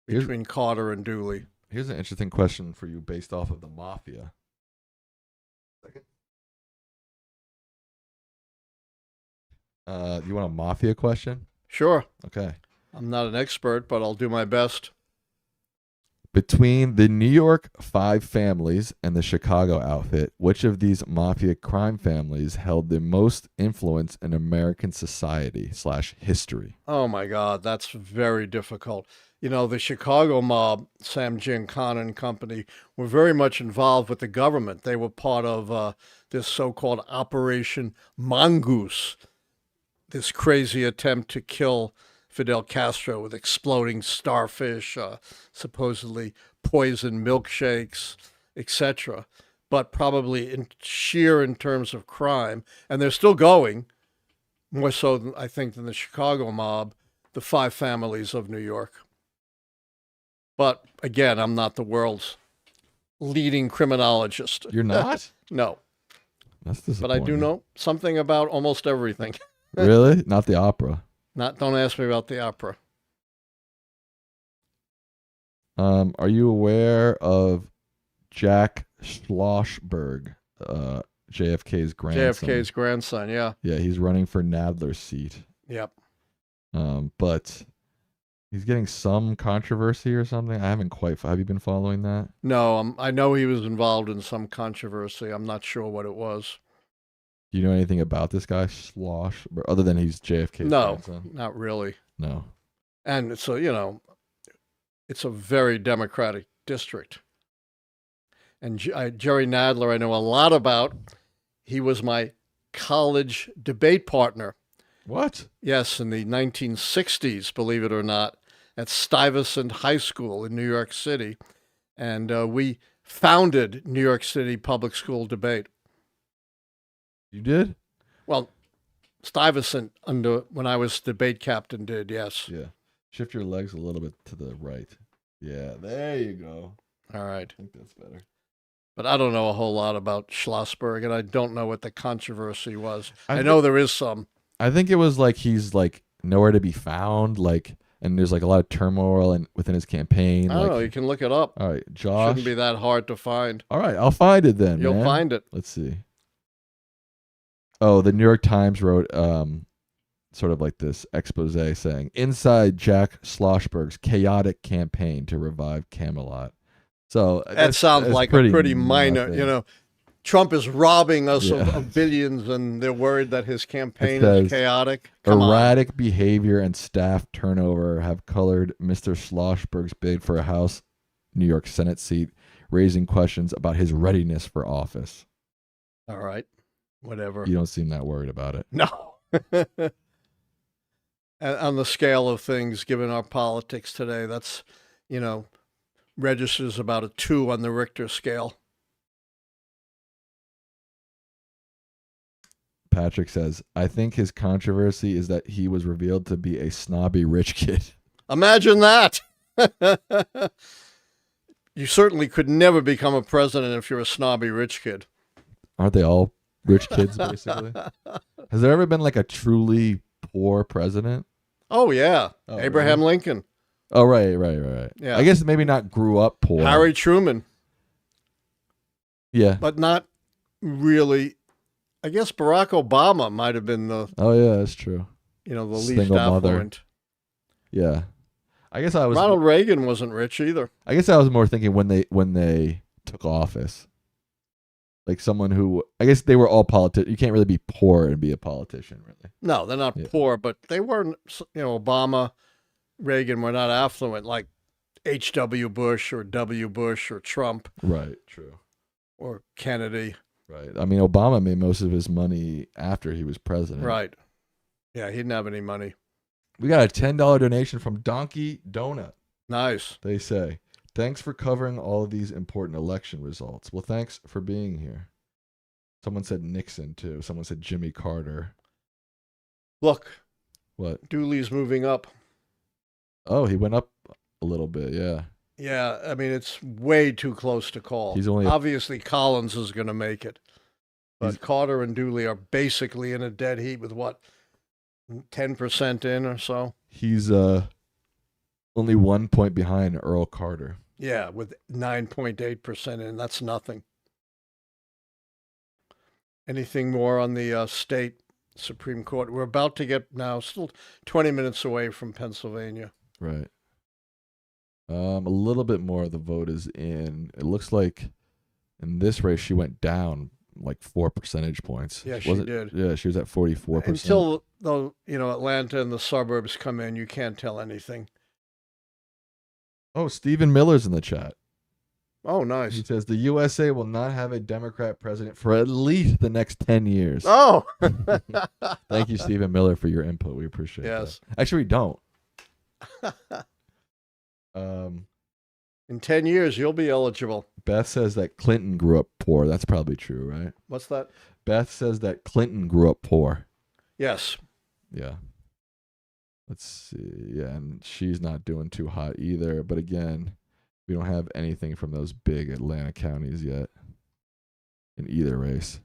between Carter and Dooley. Here's an interesting question for you based off of the mafia. You want a mafia question? Sure. Okay. I'm not an expert, but I'll do my best. Between the New York five families and the Chicago outfit, which of these mafia crime families held the most influence in American society / history? Oh, my God. That's very difficult. The Chicago mob, Sam Giancana and company, were very much involved with the government. They were part of this so-called Operation Mongoose, this crazy attempt to kill Fidel Castro with exploding starfish, supposedly poisoned milkshakes, etc. But probably in terms of crime, and they're still going, more so than I think than the Chicago mob, the five families of New York. But again, I'm not the world's leading criminologist. You're not? No, That's but disappointing. I do know something about almost everything. Really? Not the opera. Don't ask me about the opera. Are you aware of Jack Schlossberg, JFK's grandson? JFK's grandson, yeah. Yeah, he's running for Nadler's seat. Yep. But he's getting some controversy or something. I haven't quite. Have you been following that? No, I know he was involved in some controversy. I'm not sure what it was. Do you know anything about this guy Schlossberg, other than he's JFK's No, grandson? not really. No. And so, it's a very Democratic district. And Jerry Nadler, I know a lot about. He was my college debate partner. What? Yes, in the 1960s, believe it or not, at Stuyvesant High School in New York City. And we founded New York City Public School Debate. You did? Well, Stuyvesant, when I was debate captain, did, yes. Yeah. Shift your legs a little bit to the right. Yeah, there you go. All right. I think that's better. But I don't know a whole lot about Schlossberg, and I don't know what the controversy was. I I know there is some. I think it was like he's like nowhere to be found, like, and there's like a lot of turmoil within his campaign. I don't like, know. You can look it up. all right, Josh. Shouldn't be that hard to find. All right, I'll find it then. You'll man. find it. Let's see. Oh, the New York Times wrote sort of like this expose saying, inside Jack Schlossberg's chaotic campaign to revive Camelot. So That sounds like a pretty minor, nothing. Trump is robbing us Yeah. of billions, and they're worried that his campaign says, is chaotic. Come on. Erratic behavior and staff turnover have colored Mr. Schlossberg's bid for a House New York Senate seat, raising questions about his readiness for office. All right. Whatever. You don't seem that worried about it. No. And on the scale of things, given our politics today, that's, registers about a 2 on the Richter scale. Patrick says, I think his controversy is that he was revealed to be a snobby rich kid. Imagine that. You certainly could never become a president if you're a snobby rich kid. Aren't they all rich kids, basically? Has there ever been like a truly poor president? Oh, yeah. Oh, Abraham really? Lincoln. Oh, right. Yeah. I guess maybe not grew up poor. Harry Truman. Yeah. But not really. I guess Barack Obama might have been the Oh, yeah, that's true. the least Single mother. affluent. Yeah. I guess I was Ronald Reagan wasn't rich either. I guess I was more thinking when they took office. Like someone who, I guess they were all politicians. You can't really be poor and be a politician, really. No, they're not Yeah. poor, but they weren't, Obama, Reagan were not affluent like H.W. Bush or W. Bush or Trump Right, true. or Kennedy. Right. I mean, Obama made most of his money after he was president. Right. Yeah, he didn't have any money. We got a $10 donation from Donkey Donut. Nice. They say, thanks for covering all of these important election results. Well, thanks for being here. Someone said Nixon, too. Someone said Jimmy Carter. Look, What? Dooley's moving up. Oh, he went up a little bit, yeah. Yeah, I mean, it's way too close to call. He's only Obviously, Collins is going to make it. But Carter and Dooley are basically in a dead heat with 10% in or so? He's only 1 point behind Earl Carter. Yeah, with 9.8% in. That's nothing. Anything more on the state Supreme Court? We're about to get now, still 20 minutes away from Pennsylvania. Right. A little bit more of the vote is in. It looks like in this race she went down like 4 percentage points. Yeah, she did. Yeah, she was at 44%. Until though, Atlanta and the suburbs come in, you can't tell anything. Oh, Stephen Miller's in the chat. Oh, He nice. says the USA will not have a Democrat president for at least the next 10 years. Oh, Thank you, Stephen Miller, for your input. We appreciate Yes. that. Actually, we don't. Um, In 10 years, you'll be eligible. Beth says that Clinton grew up poor. That's probably true, right? What's that? Beth says that Clinton grew up poor. Yes. Yeah. Let's see. Yeah, and she's not doing too hot either. But again, we don't have anything from those big Atlanta counties yet in either race.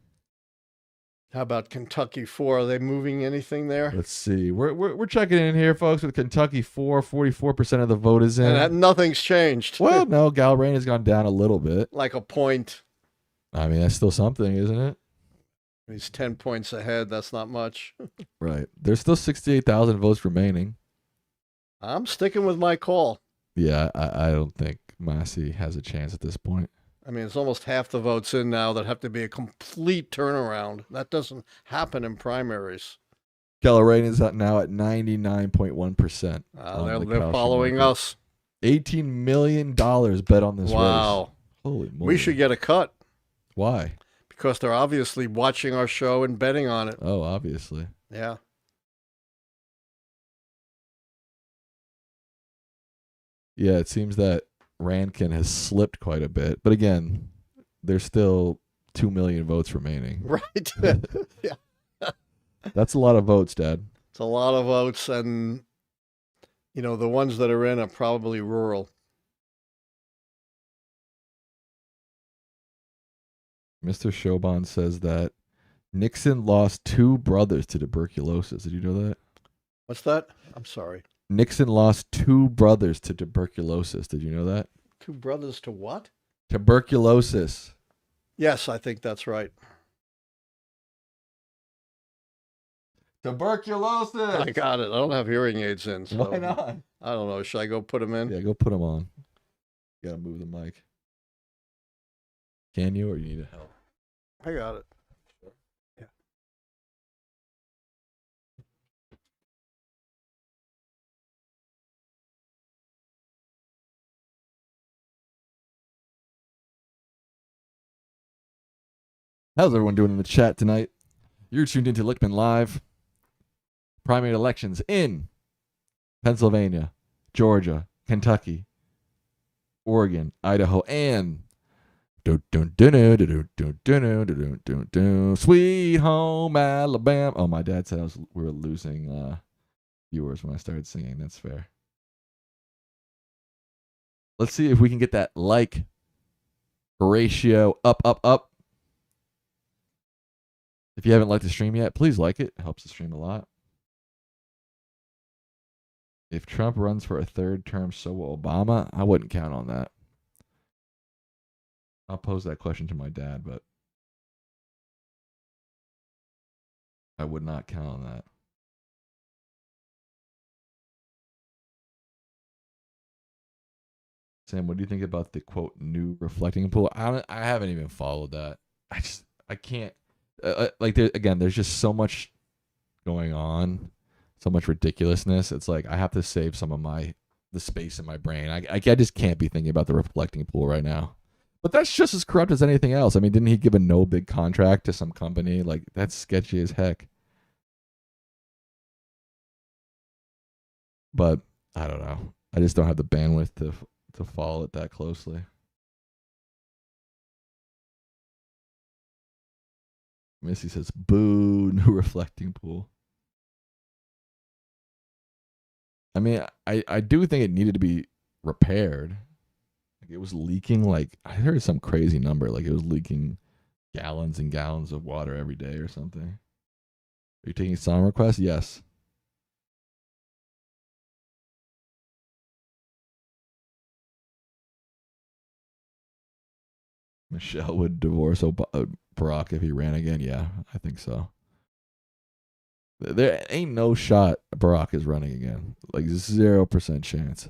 How about Kentucky 4? Are they moving anything there? Let's see. We're checking in here, folks, with Kentucky 44% of the vote is in. And nothing's changed. Well, no, Galbraith has gone down a little bit. Like a point. I mean, that's still something, isn't it? He's 10 points ahead. That's not much. Right. There's still 68,000 votes remaining. I'm sticking with my call. Yeah, I don't think Massey has a chance at this point. I mean, it's almost half the votes in now that have to be a complete turnaround. That doesn't happen in primaries. Galbraith is now at 99.1%. They're following us. $18 million bet on this race. Wow. Holy moly. We should get a cut. Why? Because they're obviously watching our show and betting on it. Oh, obviously. Yeah. Yeah, it seems that Rankin has slipped quite a bit. But again, there's still 2 million votes remaining. Right. Yeah. That's a lot of votes, Dad. It's a lot of votes, and, you know, the ones that are in are probably rural. Mr. Showbon says that Nixon lost 2 brothers to tuberculosis. Did you know that? What's that? I'm sorry. Nixon lost 2 brothers to tuberculosis. Did you know that? 2 brothers to what? Tuberculosis. Yes, I think that's right. Tuberculosis. I got it. I don't have hearing aids in. So Why not? I don't know. Should I go put them in? Yeah, go put them on. You gotta move the mic. Can you, or you need help? I got it. Yeah. How's everyone doing in the chat tonight? You're tuned into Lichtman Live. Primary elections in Pennsylvania, Georgia, Kentucky, Oregon, Idaho, and Sweet Home Alabama. Oh, my dad said we were losing viewers when I started singing. That's fair. Let's see if we can get that like ratio up, up, up. If you haven't liked the stream yet, please like it. It helps the stream a lot. If Trump runs for a 3rd term, so will Obama. I wouldn't count on that. I'll pose that question to my dad, but I would not count on that. Sam, what do you think about the quote new reflecting pool? I haven't even followed that. I can't. There's just so much going on, so much ridiculousness. It's like I have to save some of the space in my brain. I just can't be thinking about the reflecting pool right now. But that's just as corrupt as anything else. I mean, didn't he give a no big contract to some company? Like, that's sketchy as heck. But I don't know. I just don't have the bandwidth to follow it that closely. Missy says, boo, new reflecting pool. I mean, I do think it needed to be repaired. Like, it was leaking, like, I heard some crazy number. Like, it was leaking gallons and gallons of water every day or something. Are you taking song requests? Yes. Michelle would divorce Barack if he ran again. Yeah, I think so. There ain't no shot Barack is running again. Like 0% chance.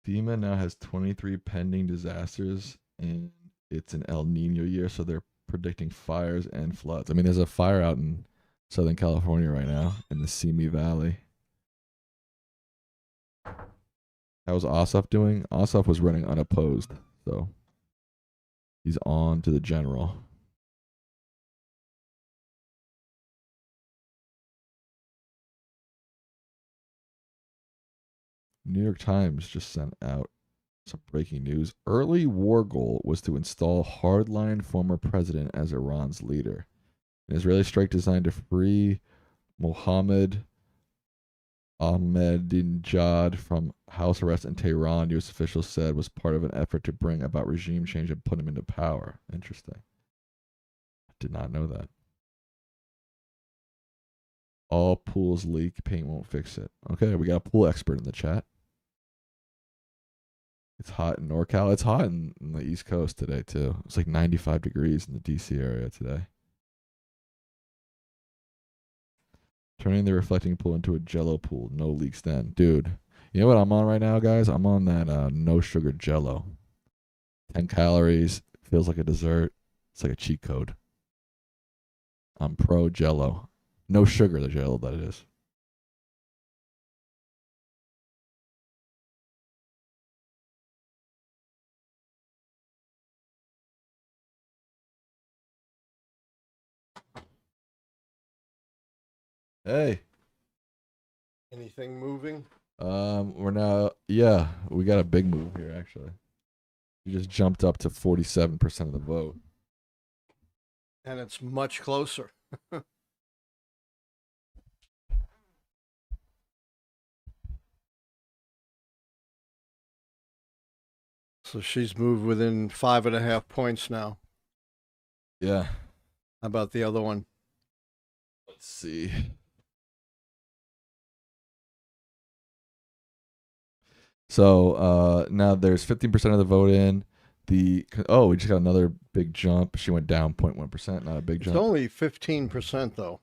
FEMA now has 23 pending disasters, and it's an El Nino year, so they're predicting fires and floods. I mean, there's a fire out in Southern California right now in the Simi Valley. How was Ossoff doing? Ossoff was running unopposed, so He's on to the general. New York Times just sent out some breaking news. Early war goal was to install hardline former president as Iran's leader. An Israeli strike designed to free Mohammed Ahmadinejad from house arrest in Tehran, U.S. officials said, was part of an effort to bring about regime change and put him into power. Interesting. I did not know that. All pools leak, paint won't fix it. Okay, we got a pool expert in the chat. It's hot in NorCal. It's hot in the East Coast today, too. It's like 95 degrees in the D.C. area today. Turning the reflecting pool into a Jello pool. No leaks then. Dude, you know what I'm on right now, guys? I'm on that no sugar Jello. 10 calories. Feels like a dessert. It's like a cheat code. I'm pro Jello. No sugar, the Jello, that it is. Hey. Anything moving? We're now, yeah, we got a big move here, actually. We just jumped up to 47% of the vote. And it's much closer. So she's moved within 5.5 points now. Yeah. How about the other one? Let's see. So now there's 15% of the vote in. We just got another big jump. She went down 0.1%. Not a big jump. It's only 15%, though.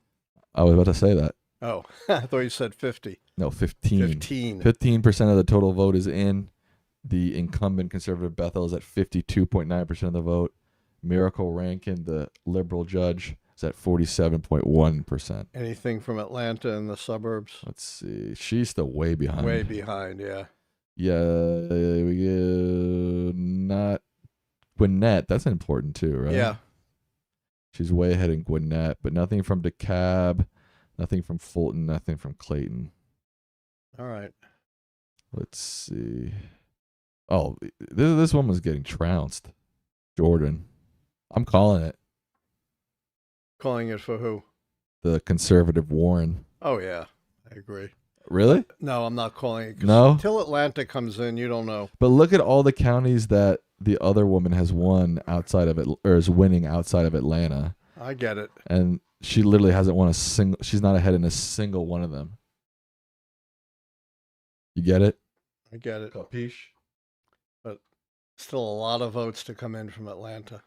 I was about to say that. Oh, I thought you said 50. No, 15. 15. 15% of the total vote is in. The incumbent conservative Bethel is at 52.9% of the vote. Miracle Rankin, the liberal judge, is at 47.1%. Anything from Atlanta and the suburbs? Let's see. She's still way behind. Way behind, yeah. Yeah, not Gwinnett. That's important too, right? Yeah. She's way ahead in Gwinnett, but nothing from DeKalb, nothing from Fulton, nothing from Clayton. All right. Let's see. Oh, this one was getting trounced. Jordan. I'm calling it. Calling it for who? The conservative Warren. Oh, yeah. I agree. Really? No, I'm not calling it. No? Until Atlanta comes in, you don't know. But look at all the counties that the other woman has won outside of it, or is winning outside of Atlanta. I get it. And she literally hasn't won a single. She's not ahead in a single one of them. You get it? I get it. Capiche? But still a lot of votes to come in from Atlanta.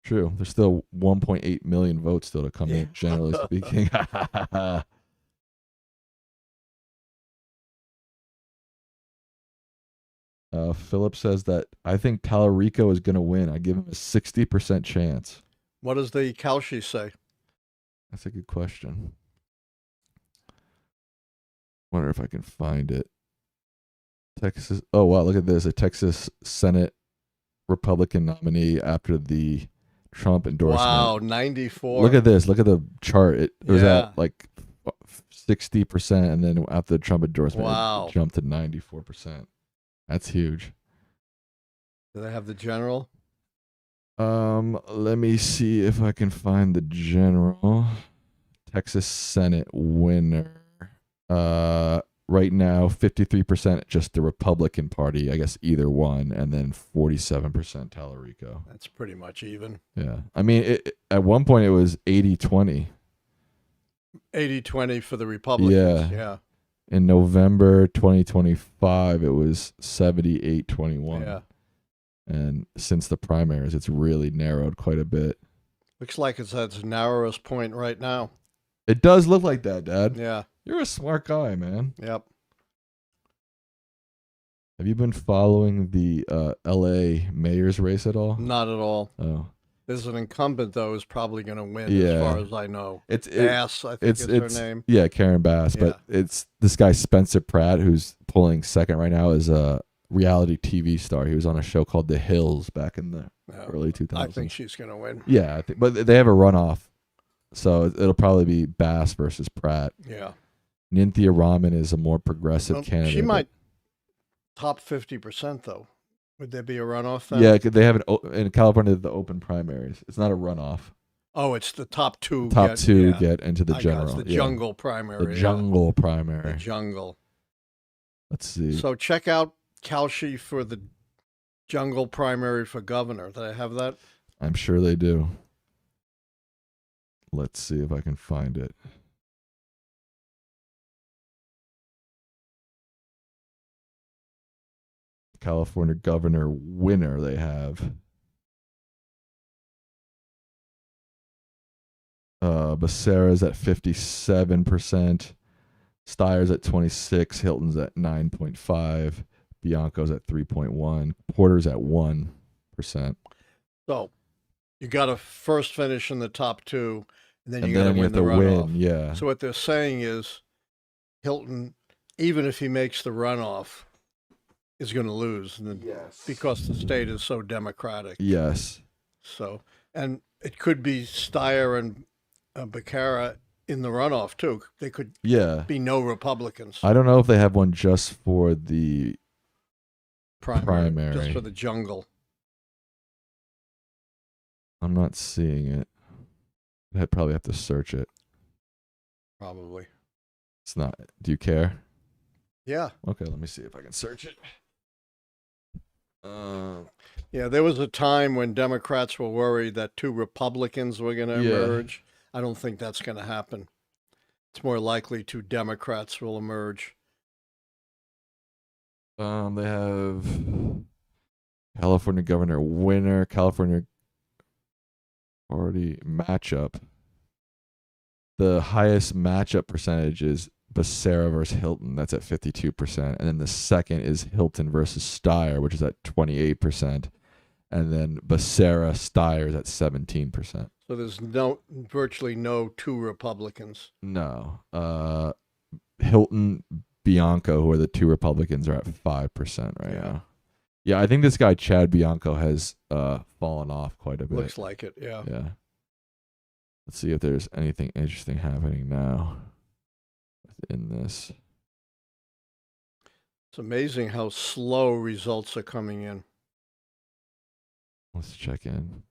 True. There's still 1.8 million votes still to come in, generally speaking. Philip says that I think Tallarico is going to win. I give him a 60% chance. What does the Cauchy say? That's a good question. Wonder if I can find it. Texas. Oh, wow. Look at this. A Texas Senate Republican nominee after the Trump endorsement. Wow, 94. Look at this. Look at the chart. It was at like 60%, and then after the Trump endorsement, it jumped to 94%. That's huge. Do they have the general? Let me see if I can find the general. Texas Senate winner. Right now, 53% just the Republican Party. I guess either one, and then 47% Tallarico. That's pretty much even. Yeah. I mean, at one point it was 80-20. 80-20 for the Republicans. Yeah. In November 2025, it was 78-21. Yeah. And since the primaries, it's really narrowed quite a bit. Looks like it's at its narrowest point right now. It does look like that, Dad. Yeah. You're a smart guy, man. Yep. Have you been following the L.A. mayor's race at all? Not at all. Oh. There's an incumbent, though, who's probably going to win, as far as I know. Bass, I think is her name. Yeah, Karen Bass. Yeah. But it's this guy, Spencer Pratt, who's pulling second right now, is a reality TV star. He was on a show called The Hills back in the early 2000s. I think she's going to win. Yeah, but they have a runoff, so it'll probably be Bass versus Pratt. Yeah. Nynthia Raman is a more progressive candidate. She might top 50%, though. Would there be a runoff then? Yeah, they have in California the open primaries. It's not a runoff. Oh, it's the top two. Get into the general. It's the jungle primary. The jungle primary. The jungle. Let's see. So check out Kalshi for the jungle primary for governor. Did I have that? I'm sure they do. Let's see if I can find it. California governor winner they have. Becerra's at 57%. Steyer's at 26%. Hilton's at 9.5%. Bianco's at 3.1%. Porter's at 1%. So you got to first finish in the top two, and then you And got then to you win have the to runoff. win, yeah. So what they're saying is Hilton, even if he makes the runoff, is going to lose, and because the state is so Democratic. Yes. So, and it could be Steyer and Becerra in the runoff too. They could be no Republicans. I don't know if they have one just for the primary. Just for the jungle. I'm not seeing it. I'd probably have to search it. Probably. It's not. Do you care? Yeah. Okay, let me see if I can search it. Yeah, there was a time when Democrats were worried that two Republicans were going to emerge. I don't think that's going to happen. It's more likely two Democrats will emerge. They have California governor winner, California party matchup. The highest matchup percentage is Becerra versus Hilton. That's at 52%. And then the second is Hilton versus Steyer, which is at 28%. And then Becerra Steyer is at 17%. So there's virtually no two Republicans. No. Hilton, Bianco, who are the two Republicans, are at 5% right now. Yeah, I think this guy Chad Bianco has fallen off quite a bit. Looks like it, yeah. Yeah. Let's see if there's anything interesting happening now within this. It's amazing how slow results are coming in. Let's check in.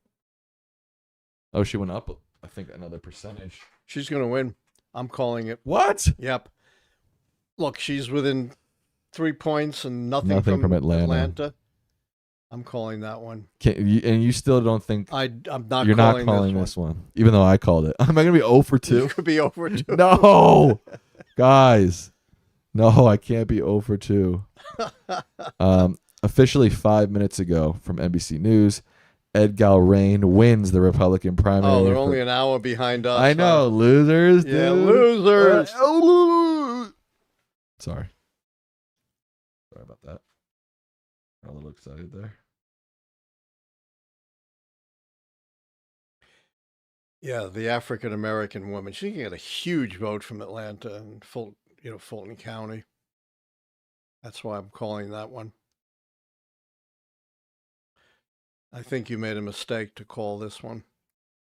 Oh, she went up, I think, another percentage. She's going to win. I'm calling it. What? Yep. Look, she's within 3 points and nothing from Atlanta. I'm calling that one. And you still don't think I'm not. You're not calling this one, even though I called it. Am I going to be 0 for 2? You could be 0 for 2. No, guys. No, I can't be 0 for 2. Officially 5 minutes ago from NBC News, Ed Galrain wins the Republican primary. Oh, they're only an hour behind us. I know, losers. Yeah, dude. losers. Sorry about that. Got a little excited there. Yeah, the African American woman. She can get a huge vote from Atlanta and Fulton County. That's why I'm calling that one. I think you made a mistake to call this one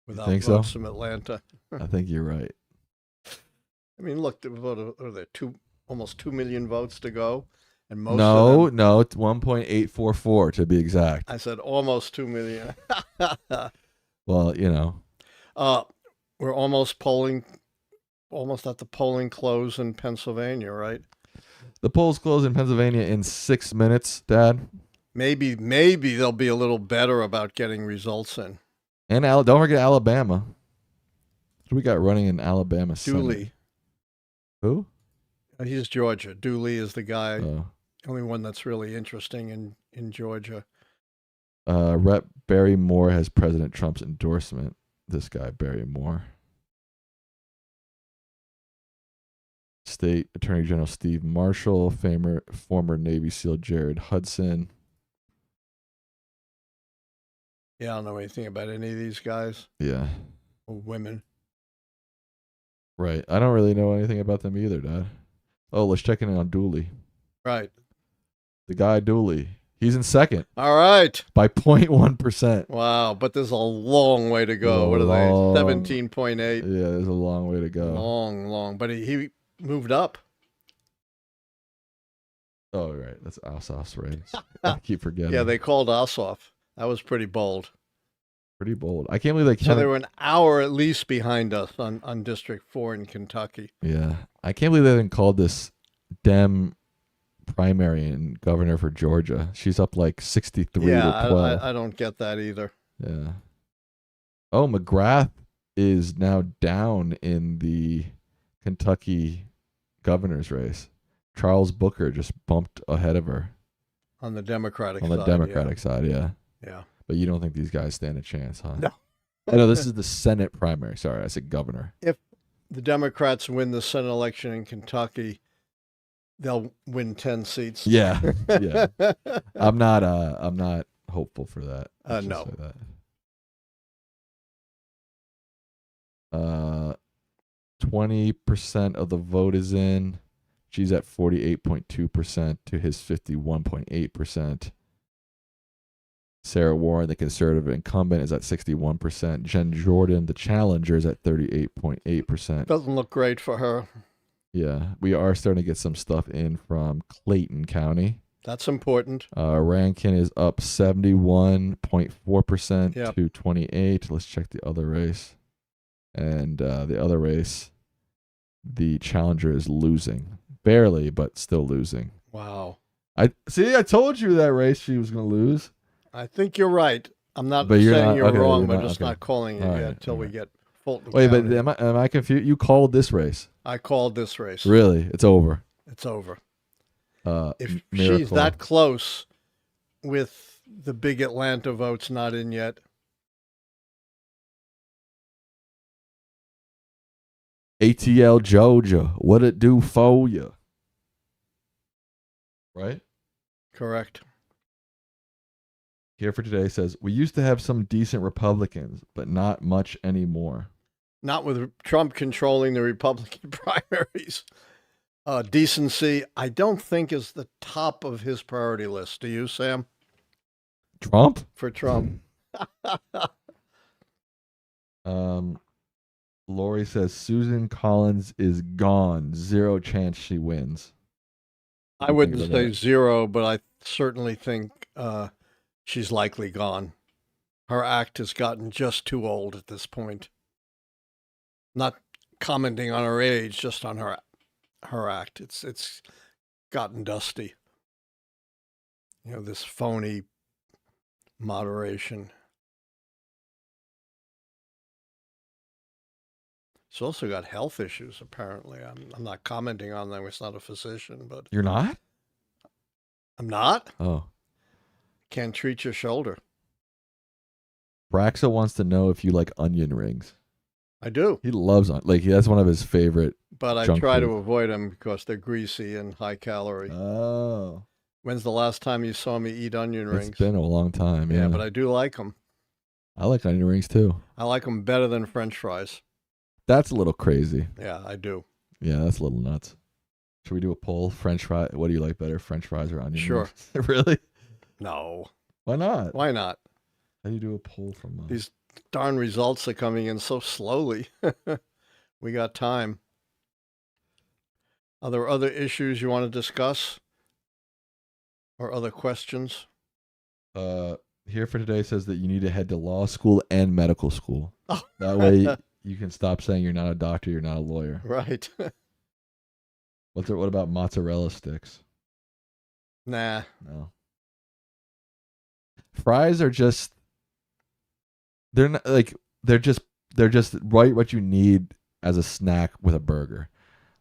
without votes from Atlanta. I think you're right. I mean, look, there were almost 2 million votes to go, and most no, of them, it's 1.844 to be exact. I said almost 2 million. Well, you know, we're almost at the polling close in Pennsylvania, right? The polls close in Pennsylvania in 6 minutes, Dad. Maybe they'll be a little better about getting results in. And don't forget Alabama. What do we got running in Alabama? Dooley. Senate? Who? He's Georgia. Dooley is the guy, only one that's really interesting in Georgia. Rep. Barry Moore has President Trump's endorsement. This guy, Barry Moore. State Attorney General Steve Marshall, former Navy SEAL Jared Hudson. Yeah, I don't know anything about any of these guys. Yeah. Or women. Right. I don't really know anything about them either, Dad. Oh, let's check in on Dooley. Right. The guy Dooley. He's in second All right. by 0.1%. Wow, but there's a long way to go. What are they? 17.8. Yeah, there's a long way to go. Long. But he moved up. Oh, right. That's Ossoff's race. I keep forgetting. Yeah, they called Ossoff. That was pretty bold. Pretty bold. I can't believe they So they were an hour at least behind us on District 4 in Kentucky. Yeah. I can't believe they haven't called this Dem primary and governor for Georgia. She's up like 63 to 12. I don't get that either. Yeah. Oh, McGrath is now down in the Kentucky governor's race. Charles Booker just bumped ahead of her. On the Democratic side. On the Democratic side, yeah. Yeah. But you don't think these guys stand a chance, huh? No. I know this is the Senate primary. Sorry, I said governor. If the Democrats win the Senate election in Kentucky, they'll win 10 seats. Yeah. Yeah. I'm not hopeful for that. No. That. 20% of the vote is in. She's at 48.2% to his 51.8%. Sarah Warren, the conservative incumbent, is at 61%. Jen Jordan, the challenger, is at 38.8%. Doesn't look great for her. Yeah, we are starting to get some stuff in from Clayton County. That's important. Rankin is up 71.4% Yep. to 28. Let's check the other race. And the other race, the challenger is losing. Barely, but still losing. Wow. I told you that race she was going to lose. I think you're right. I'm not But saying you're okay, wrong, you're but not, just okay. not calling it All yet right, until all we right. get Fulton Wait, County. but am I confused? You called this race. I called this race. Really? It's over. It's over. If Miracle. she's that close with the big Atlanta votes not in yet. ATL Georgia, what it do for you? Right? Correct. Here for today says, we used to have some decent Republicans, but not much anymore. Not with Trump controlling the Republican primaries. Decency, I don't think is the top of his priority list. Do you, Sam? Trump? For Trump. Lori says, Susan Collins is gone. 0 chance she wins. I wouldn't say 0, but I certainly think she's likely gone. Her act has gotten just too old at this point. Not commenting on her age, just on her act. It's gotten dusty. You know, this phony moderation. She's also got health issues, apparently. I'm not commenting on them. It's not a physician, but You're not? I'm not. Oh. Can't treat your shoulder. Braxa wants to know if you like onion rings. I do. He loves that's one of his favorite. But I junk try food. to avoid them because they're greasy and high calorie. Oh. When's the last time you saw me eat onion rings? It's been a long time. Yeah, but I do like them. I like onion rings too. I like them better than French fries. That's a little crazy. Yeah, I do. Yeah, that's a little nuts. Should we do a poll? French fry. What do you like better, French fries or onion Sure. rings? Really? No. Why not? Why not? How do you do a poll from These darn results are coming in so slowly. We got time. Are there other issues you want to discuss? Or other questions? Here for today says that you need to head to law school and medical school. Oh. That way you can stop saying you're not a doctor, you're not a lawyer. Right. What about mozzarella sticks? Nah. No. Fries are just they're not they're just right what you need as a snack with a burger.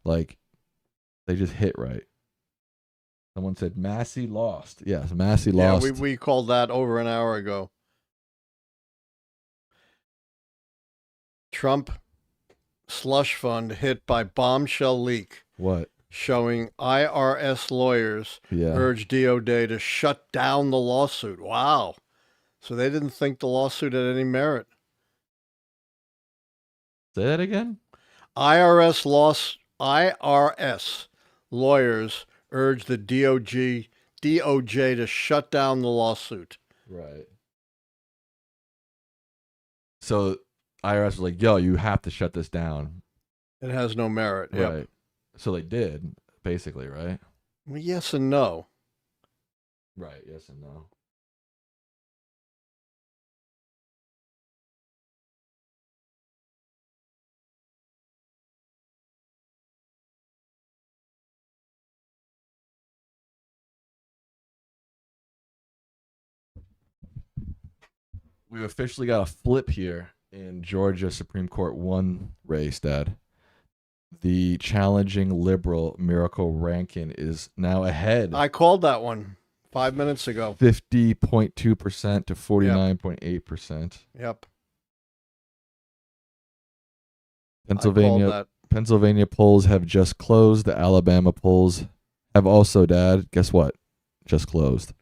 Like they just hit right. Someone said Massey lost. Yes, Massey lost. Yeah, we called that over an hour ago. Trump slush fund hit by bombshell leak. What? Showing IRS lawyers urge DOJ to shut down the lawsuit. Wow. So they didn't think the lawsuit had any merit. Say that again? IRS lawyers urge the DOJ DOJ to shut down the lawsuit. Right. So IRS was like, yo, you have to shut this down. It has no merit. Yep. Right. So they did, basically, right? Well, yes and no. Right. Yes and no. We've officially got a flip here in Georgia Supreme Court 1 race, Dad. The challenging liberal Miracle Rankin is now ahead. I called that one 5 minutes ago. 50.2% to 49.8%. Yep. Pennsylvania polls have just closed. The Alabama polls have also, Dad. Guess what? Just closed.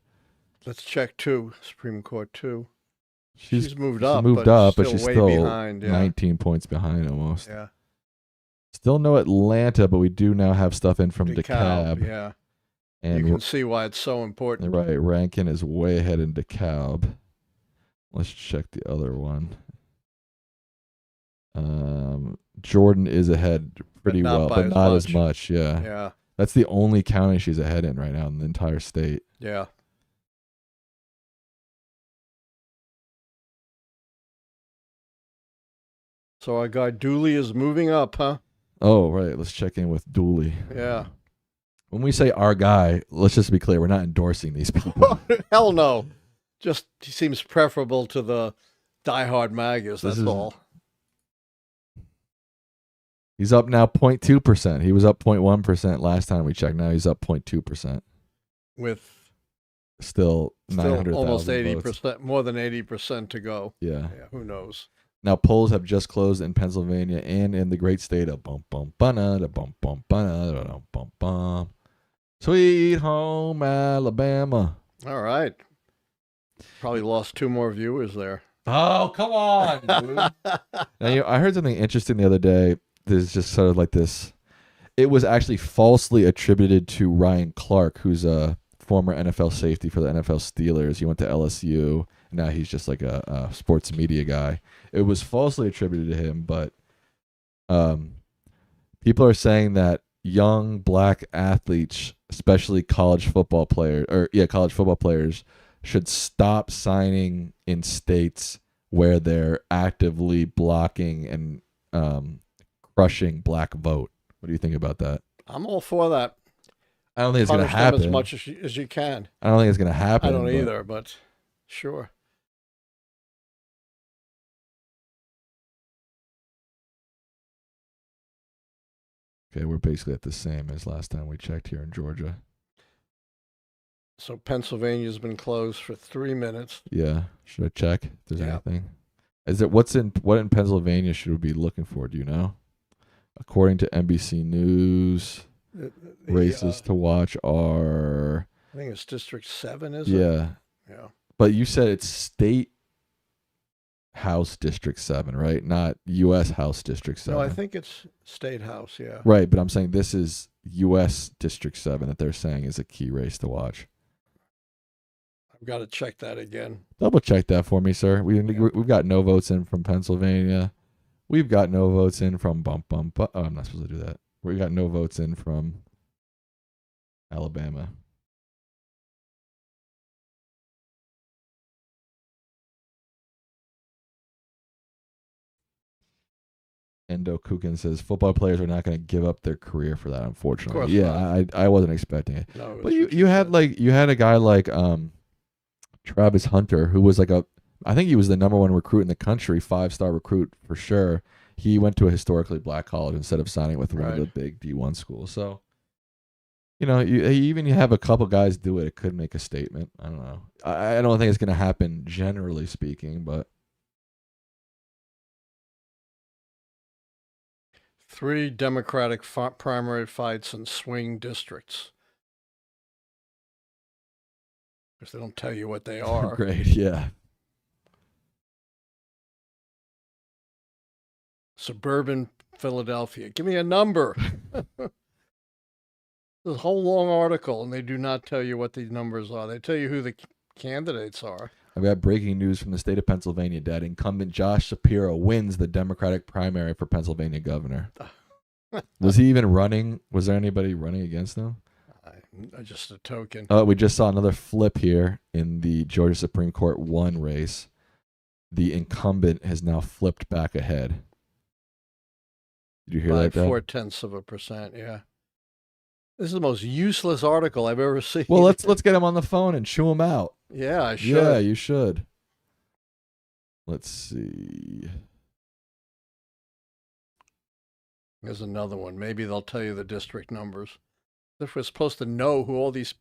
Let's check 2, Supreme Court 2. She's moved up, but still she's way still behind. Yeah. 19 points behind almost. Yeah. Still no Atlanta, but we do now have stuff in from DeKalb. Yeah. And you can see why it's so important. Right. Rankin is way ahead in DeKalb. Let's check the other one. Jordan is ahead pretty well, but not as much. Yeah. Yeah. That's the only county she's ahead in right now in the entire state. Yeah. So our guy Dooley is moving up, huh? Oh, right. Let's check in with Dooley. Yeah. When we say our guy, let's just be clear. We're not endorsing these people. Hell no. Just he seems preferable to the diehard MAGAs, that's all. He's up now 0.2%. He was up 0.1% last time we checked. Now he's up 0.2%. With still 900,000 almost 80%, votes. more than 80% to go. Yeah. Who knows? Now polls have just closed in Pennsylvania and in the great state of bum bum bana da bum bum bana da bum bum. Sweet home Alabama. All right. Probably lost 2 more viewers there. Oh, come on, dude. Now, I heard something interesting the other day. There's just sort of like this. It was actually falsely attributed to Ryan Clark, who's a former NFL safety for the NFL Steelers. He went to LSU. Now he's just like a sports media guy. It was falsely attributed to him, but people are saying that young black athletes, especially college football players, should stop signing in states where they're actively blocking and crushing black vote. What do you think about that? I'm all for that. I don't think it's going to happen. As much as you can. I don't think it's going to happen. I don't either, but sure. Okay, we're basically at the same as last time we checked here in Georgia. So Pennsylvania's been closed for 3 minutes. Yeah. Should I check if there's anything? Is it what in Pennsylvania should we be looking for? Do you know? According to NBC News, races to watch are. I think it's District 7, is it? Yeah. Yeah. But you said it's State House District 7, right? Not U.S. House District 7. No, I think it's State House, yeah. Right, but I'm saying this is U.S. District 7 that they're saying is a key race to watch. I've got to check that again. Double check that for me, sir. We've got no votes in from Pennsylvania. We've got no votes in from Oh, I'm not supposed to do that. We got no votes in from Alabama. Endo Kukin says football players are not going to give up their career for that, unfortunately. Of course not. I wasn't expecting it. No, but you had a guy like Travis Hunter, who was I think he was the #1 recruit in the country, 5-star recruit for sure. He went to a historically black college instead of signing with one of the big D1 schools. So, you have a couple guys do it. It could make a statement. I don't know. I don't think it's going to happen generally speaking, but 3 Democratic primary fights in swing districts. Because they don't tell you what they are. Great, yeah. Suburban Philadelphia. Give me a number. There's a whole long article, and they do not tell you what these numbers are. They tell you who the candidates are. I've got breaking news from the state of Pennsylvania, Dad. Incumbent Josh Shapiro wins the Democratic primary for Pennsylvania governor. Was he even running? Was there anybody running against him? Just a token. We just saw another flip here in the Georgia Supreme Court 1 race. The incumbent has now flipped back ahead. Did you hear By that, Dad? 0.4%, yeah. This is the most useless article I've ever seen. Well, let's get him on the phone and chew him out. Yeah, I should. Yeah, you should. Let's see. There's another one. Maybe they'll tell you the district numbers. If we're supposed to know who all these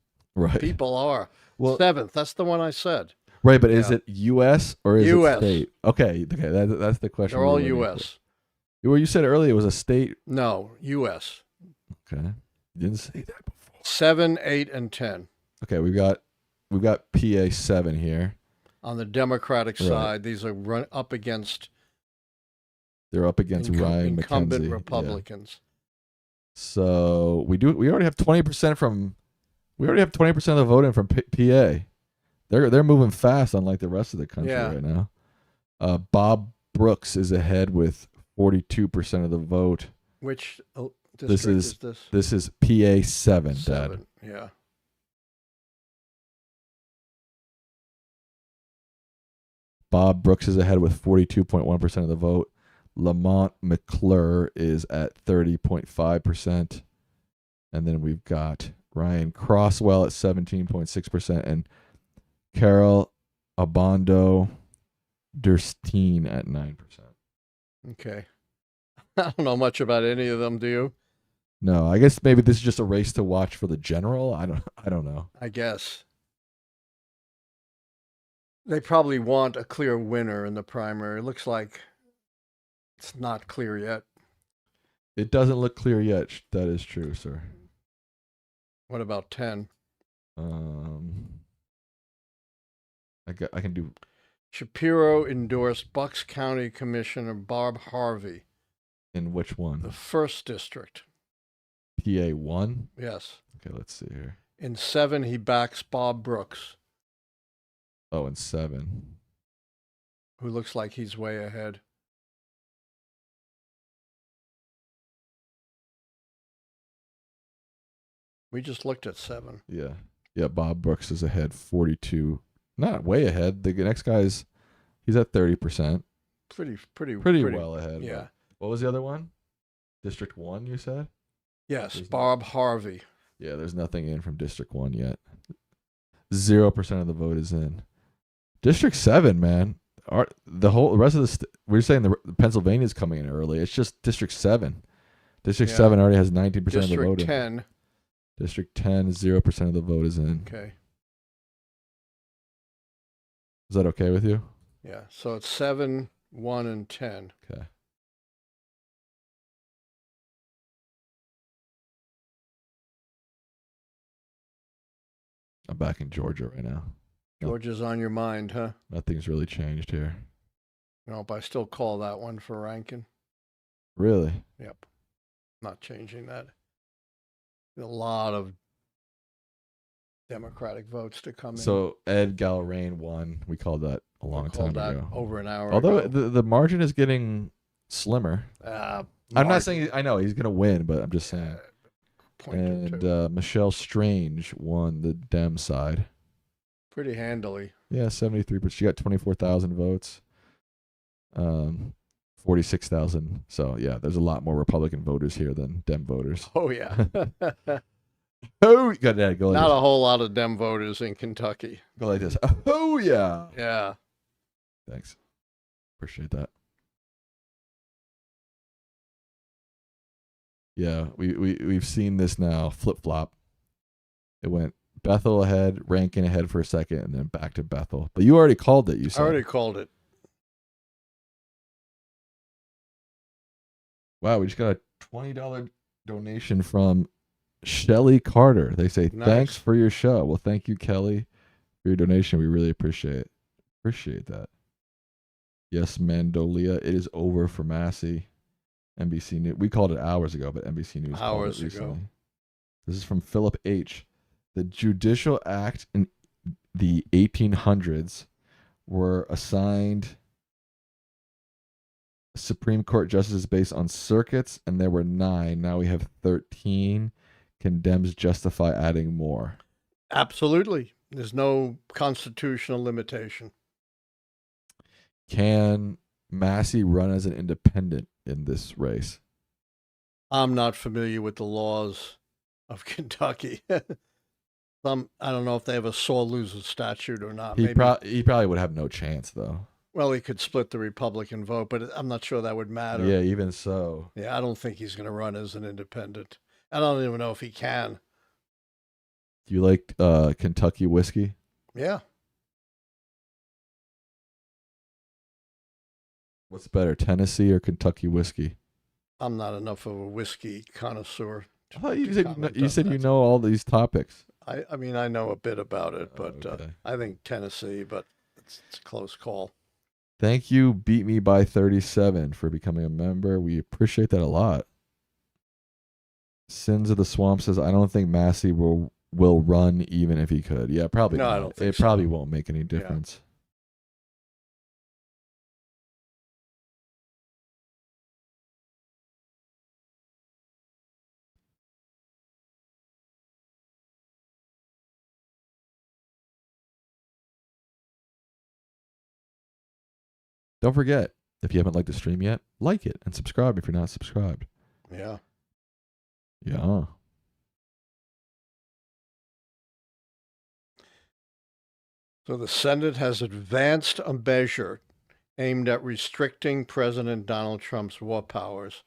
people are. Well, 7th, that's the one I said. Right, but is it U.S. or is US. it state? Okay, that's the question. They're all U.S. Well, you said earlier it was a state. No, U.S. Okay, you didn't say that before. 7, 8, and 10. Okay, we've got PA 7 here. On the Democratic side, these are up against. They're up against Ryan incumbent McKenzie. Republicans. Yeah. So we already have 20% from. We already have 20% of the vote in from PA. They're moving fast, unlike the rest of the country right now. Bob Brooks is ahead with 42% of the vote. Which district is this? This is PA 7, Dad. Yeah. Bob Brooks is ahead with 42.1% of the vote. Lamont McClure is at 30.5%. And then we've got Ryan Crosswell at 17.6% and Carol Abondo Durstein at 9%. Okay. I don't know much about any of them, do you? No, I guess maybe this is just a race to watch for the general. I don't know. I guess. They probably want a clear winner in the primary. It looks like it's not clear yet. It doesn't look clear yet. That is true, sir. What about 10? I can do. Shapiro endorsed Bucks County Commissioner Bob Harvey. In which one? The 1st district. PA 1? Yes. Okay, let's see here. In 7, he backs Bob Brooks. Oh, and 7. Who looks like he's way ahead. We just looked at 7. Yeah. Yeah, Bob Brooks is ahead 42. Not way ahead. The next guy's he's at 30%. Pretty well ahead. Yeah. What was the other one? District 1, you said? Yes, Bob Harvey. Yeah, there's nothing in from District 1 yet. 0% of the vote is in. District 7, man. The rest of the we're saying the Pennsylvania's coming in early. It's just District 7. District 7 already has 19% of the vote. District 10. District 10, 0% of the vote is in. Okay. Is that okay with you? Yeah. So it's 7, 1, and 10. Okay. I'm back in Georgia right now. Georgia's on your mind, huh? Nothing's really changed here. Nope, I still call that one for Rankin. Really? Yep. Not changing that. A lot of Democratic votes to come in. So Ed Galrain won. We called that a long time ago. Over an hour Although ago. the margin is getting slimmer. I'm not saying I know he's going to win, but I'm just saying. And Michelle Strange won the Dem side. Pretty handily. Yeah, 73%. She got 24,000 votes. 46,000. So, yeah, there's a lot more Republican voters here than Dem voters. Oh, yeah. Oh, go like Not a whole lot of Dem voters in Kentucky. Go like this. Oh, yeah. Yeah. Thanks. Appreciate that. Yeah, we've seen this now flip-flop. It went Bethel ahead, Rankin ahead for a second, and then back to Bethel. But you already called it, you said. I already called it. Wow, we just got a $20 donation from Shelly Carter. They say, Nice. Thanks for your show. Well, thank you, Kelly, for your donation. We really appreciate it. Appreciate that. Yes, Mandolia. It is over for Massey. NBC News. We called it hours ago, but NBC News Hours called it recently. ago. This is from Philip H. The Judicial Act in the 1800s were assigned Supreme Court justices based on circuits, and there were 9. Now we have 13. Can Dems justify adding more? Absolutely. There's no constitutional limitation. Can Massey run as an independent in this race? I'm not familiar with the laws of Kentucky. I don't know if they have a sore loser statute or not. He probably would have no chance, though. Well, he could split the Republican vote, but I'm not sure that would matter. Yeah, even so. Yeah, I don't think he's going to run as an independent. I don't even know if he can. Do you like Kentucky whiskey? Yeah. What's better, Tennessee or Kentucky whiskey? I'm not enough of a whiskey connoisseur. I thought you said you know all these topics. I mean, I know a bit about it, but okay. I think Tennessee, but it's a close call. Thank you, Beat Me by 37, for becoming a member. We appreciate that a lot. Sins of the Swamp says, I don't think Massey will run even if he could. Yeah, probably not. I don't think it probably won't make any difference. Don't forget, if you haven't liked the stream yet, like it and subscribe if you're not subscribed. Yeah. Yeah. So the Senate has advanced a measure aimed at restricting President Donald Trump's war powers.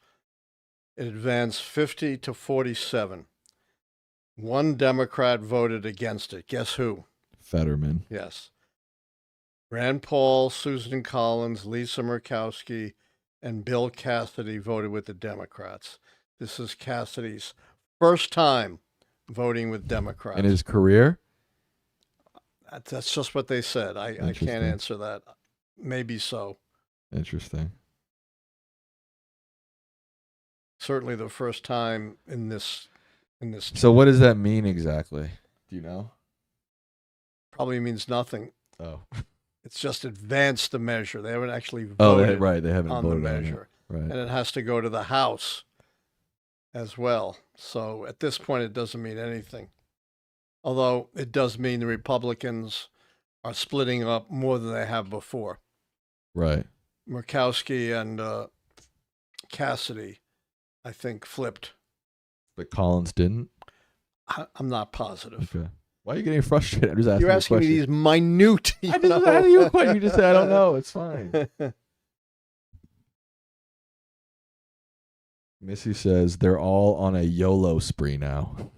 It advanced 50 to 47. One Democrat voted against it. Guess who? Fetterman. Yes. Rand Paul, Susan Collins, Lisa Murkowski, and Bill Cassidy voted with the Democrats. This is Cassidy's first time voting with Democrats. In his career? That's just what they said. I can't answer that. Maybe so. Interesting. Certainly the first time in this. So what does that mean exactly? Do you know? Probably means nothing. Oh. It's just advanced the measure. They haven't actually voted right. They haven't on voted the on measure. it. Right. And it has to go to the House as well. So at this point, it doesn't mean anything. Although it does mean the Republicans are splitting up more than they have before. Right. Murkowski and Cassidy, I think, flipped. But Collins didn't? I'm not positive. Okay. Why are you getting frustrated? I'm just asking. You're asking me these minute. I just asked you a question. You just said, I don't know. It's fine. Missy says they're all on a YOLO spree now.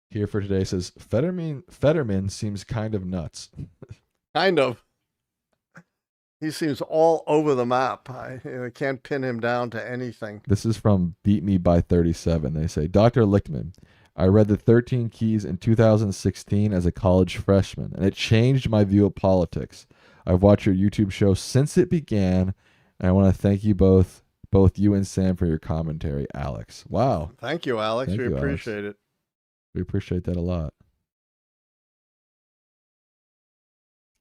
Here for today says Fetterman seems kind of nuts. Kind of. He seems all over the map. I can't pin him down to anything. This is from Beat Me by 37. They say, Dr. Lichtman, I read the 13 Keys in 2016 as a college freshman, and it changed my view of politics. I've watched your YouTube show since it began, and I want to thank you both you and Sam for your commentary, Alex. Wow. Thank you, Alex. We appreciate it. We appreciate that a lot.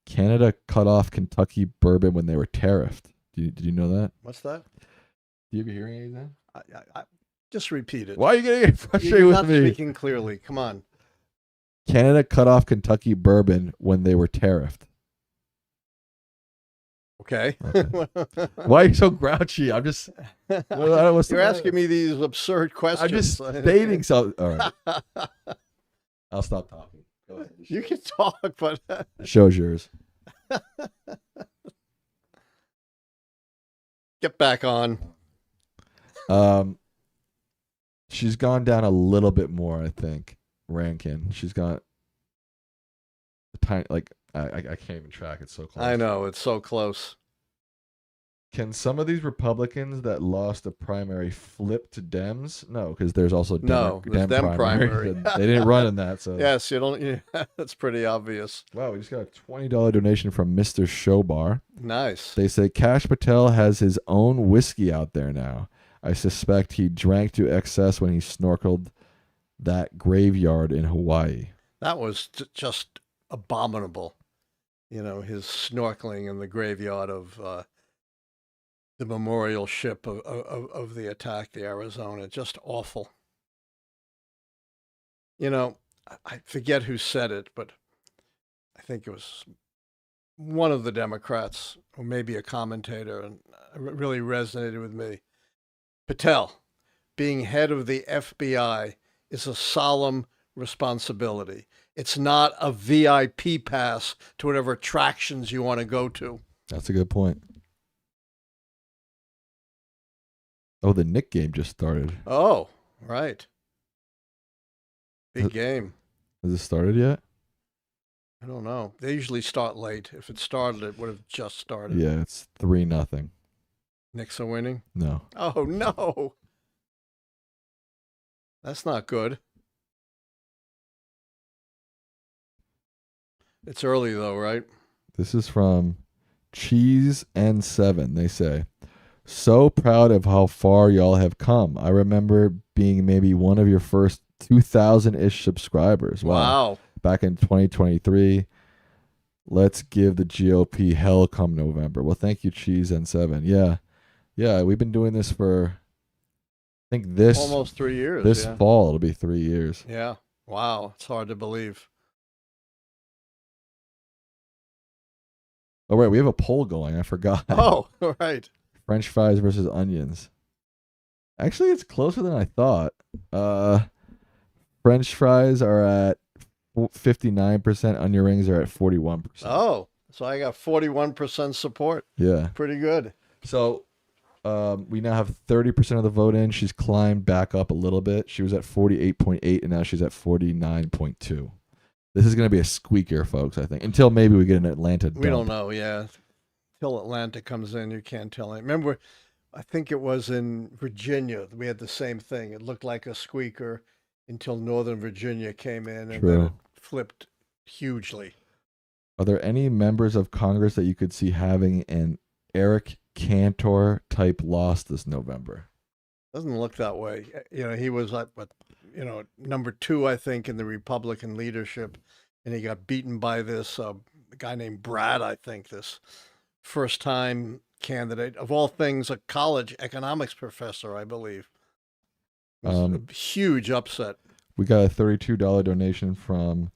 Canada cut off Kentucky bourbon when they were tariffed. Did you know that? What's that? Do you have a hearing aid then? I just repeat it. Why are you getting frustrated You're with not me? speaking clearly. Come on. Canada cut off Kentucky bourbon when they were tariffed. Okay. Why are you so grouchy? I'm just. You're asking me these absurd questions. I'm just stating something. All right. I'll stop talking. Go ahead. You can talk, but The show's yours. Get back on. She's gone down a little bit more, I think. Rankin. She's got a tiny, like I can't even track. It's so close. I know, it's so close. Can some of these Republicans that lost a primary flip to Dems? No, because there's also Dem primary. They didn't run in that. So Yes, you don't. Yeah, that's pretty obvious. wow, we just got a $20 donation from Mr. Showbar. Nice. They say Kash Patel has his own whiskey out there now. I suspect he drank to excess when he snorkeled that graveyard in Hawaii. That was just abominable. His snorkeling in the graveyard of the memorial ship of the attack, the Arizona. Just awful. I forget who said it, but I think it was one of the Democrats, or maybe a commentator, and it really resonated with me. Patel, being head of the FBI is a solemn responsibility. It's not a VIP pass to whatever attractions you want to go to. That's a good point. Oh, the Knick game just started. Oh, right. Big game. Has it started yet? I don't know. They usually start late. If it started, it would have just started. Yeah, it's 3-0. Knicks are winning? No. Oh, no. That's not good. It's early, though, right? This is from Cheese and 7. They say, so proud of how far y'all have come. I remember being maybe one of your first 2,000-ish subscribers. Wow. Back in 2023. Let's give the GOP hell come November. Well, thank you, Cheese and 7. Yeah. Yeah, we've been doing this for, I think this. Almost 3 years. This fall, it'll be 3 years. Yeah. Wow. It's hard to believe. Oh, right. We have a poll going. I forgot. Oh, right. French fries versus onions. Actually, it's closer than I thought. French fries are at 59%. Onion rings are at 41%. Oh, so I got 41% support. Yeah. Pretty good. So we now have 30% of the vote in. She's climbed back up a little bit. She was at 48.8, and now she's at 49.2. This is going to be a squeaker, folks, I think, until maybe we get an Atlanta dump. We don't know, yeah. Till Atlanta comes in, you can't tell. Remember, I think it was in Virginia. We had the same thing. It looked like a squeaker until Northern Virginia came in, and then it flipped hugely. Are there any members of Congress that you could see having an Eric Cantor type loss this November? Doesn't look that way. He was like, number 2, I think, in the Republican leadership, and he got beaten by this guy named Brad, I think, this first-time candidate, of all things, a college economics professor, I believe. It was a huge upset. We got a $32 donation from,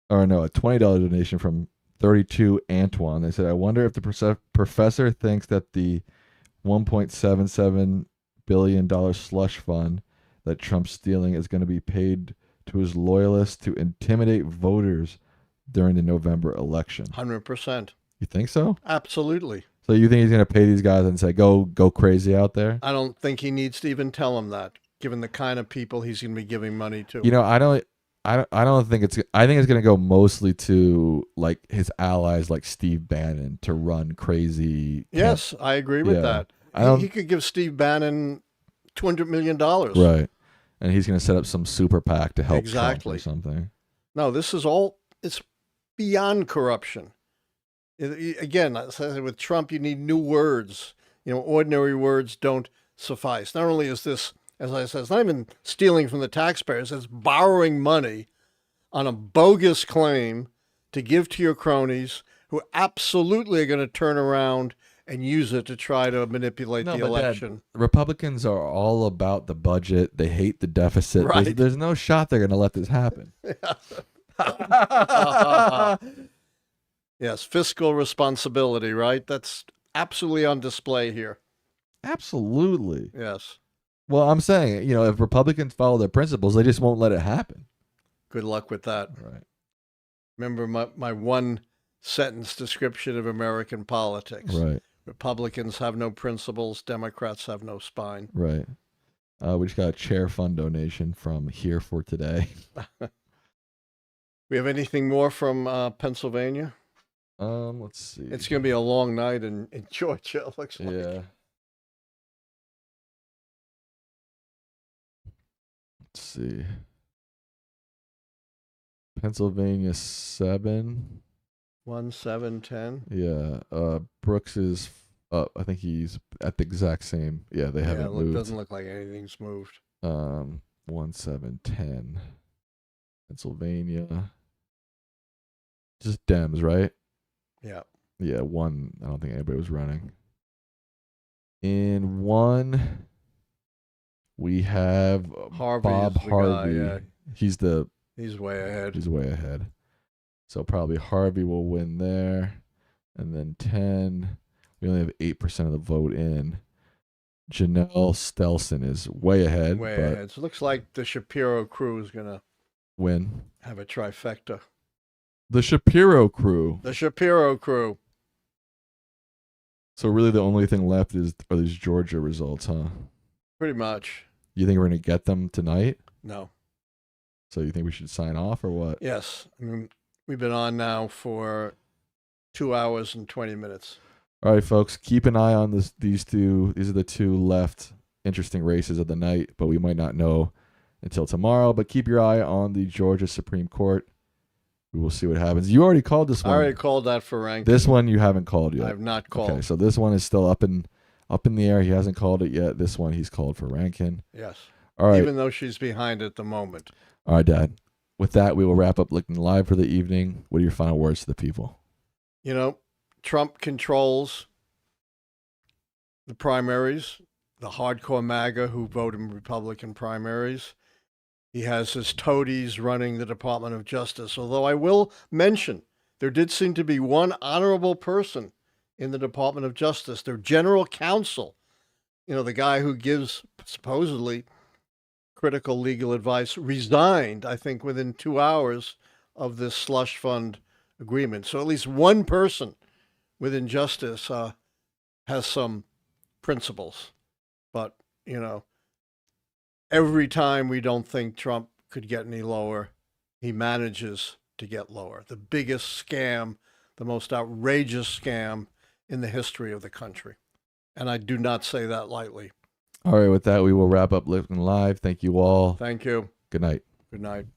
or no, a $20 donation from 32 Antoine. They said, I wonder if the professor thinks that the $1.77 billion slush fund that Trump's stealing is going to be paid to his loyalists to intimidate voters during the November election. 100%. You think so? Absolutely. So you think he's going to pay these guys and say, go crazy out there? I don't think he needs to even tell them that, given the kind of people he's going to be giving money to. I don't think I think it's going to go mostly to like his allies like Steve Bannon to run crazy. Yes, I agree with that. He could give Steve Bannon $200 million. Right. And he's going to set up some super PAC to help Trump or something. No, this is it's beyond corruption. Again, with Trump, you need new words. Ordinary words don't suffice. Not only is this, as I said, it's not even stealing from the taxpayers, it's borrowing money on a bogus claim to give to your cronies who absolutely are going to turn around and use it to try to manipulate the election. Dad, Republicans are all about the budget. They hate the deficit. Right. There's no shot they're going to let this happen. Yes, fiscal responsibility, right? That's absolutely on display here. Absolutely. Yes. Well, I'm saying, if Republicans follow their principles, they just won't let it happen. Good luck with that. Right. Remember my one-sentence description of American politics. Right. Republicans have no principles. Democrats have no spine. Right. We just got a chair fund donation from Here for Today. We have anything more from Pennsylvania? Let's see. It's going to be a long night in Georgia, it looks like. Yeah. Let's see. I think he's at the exact same. Yeah, they Yeah, haven't it moved. doesn't look like anything's moved. 1, 7, 10. Pennsylvania. Just Dems, right? Yeah. Yeah, 1. I don't think anybody was running. In 1, we have Harvey Bob is the Harvey. guy. Yeah, He's he's way ahead. He's way ahead. So probably Harvey will win there. And then 10, we only have 8% of the vote in. Janelle Stelson is way ahead, Way but ahead. So it looks like the Shapiro crew is going to win. have a trifecta. The Shapiro crew. The Shapiro crew. So really the only thing left are these Georgia results, huh? Pretty much. You think we're going to get them tonight? No. So you think we should sign off or what? Yes. I mean, we've been on now for 2 hours and 20 minutes. All right, folks, keep an eye on these two. These are the 2 left interesting races of the night, but we might not know until tomorrow. But keep your eye on the Georgia Supreme Court. We will see what happens. You already called this one. I already called that for Rankin. This one you haven't called yet. I have not called. Okay, so this one is still up in the air. He hasn't called it yet. This one he's called for Rankin. Yes. All right. Even though she's behind at the moment. All right, Dad. With that, we will wrap up Looking Live for the evening. What are your final words to the people? You know, Trump controls the primaries, the hardcore MAGA who vote in Republican primaries. He has his toadies running the Department of Justice. Although I will mention, there did seem to be one honorable person in the Department of Justice, their general counsel, the guy who gives supposedly critical legal advice, resigned, I think, within 2 hours of this slush fund agreement. So at least one person within justice has some principles. But, every time we don't think Trump could get any lower, he manages to get lower. The biggest scam, the most outrageous scam in the history of the country. And I do not say that lightly. All right, with that, we will wrap up Looking Live. Thank you all. Thank you. Good night. Good night.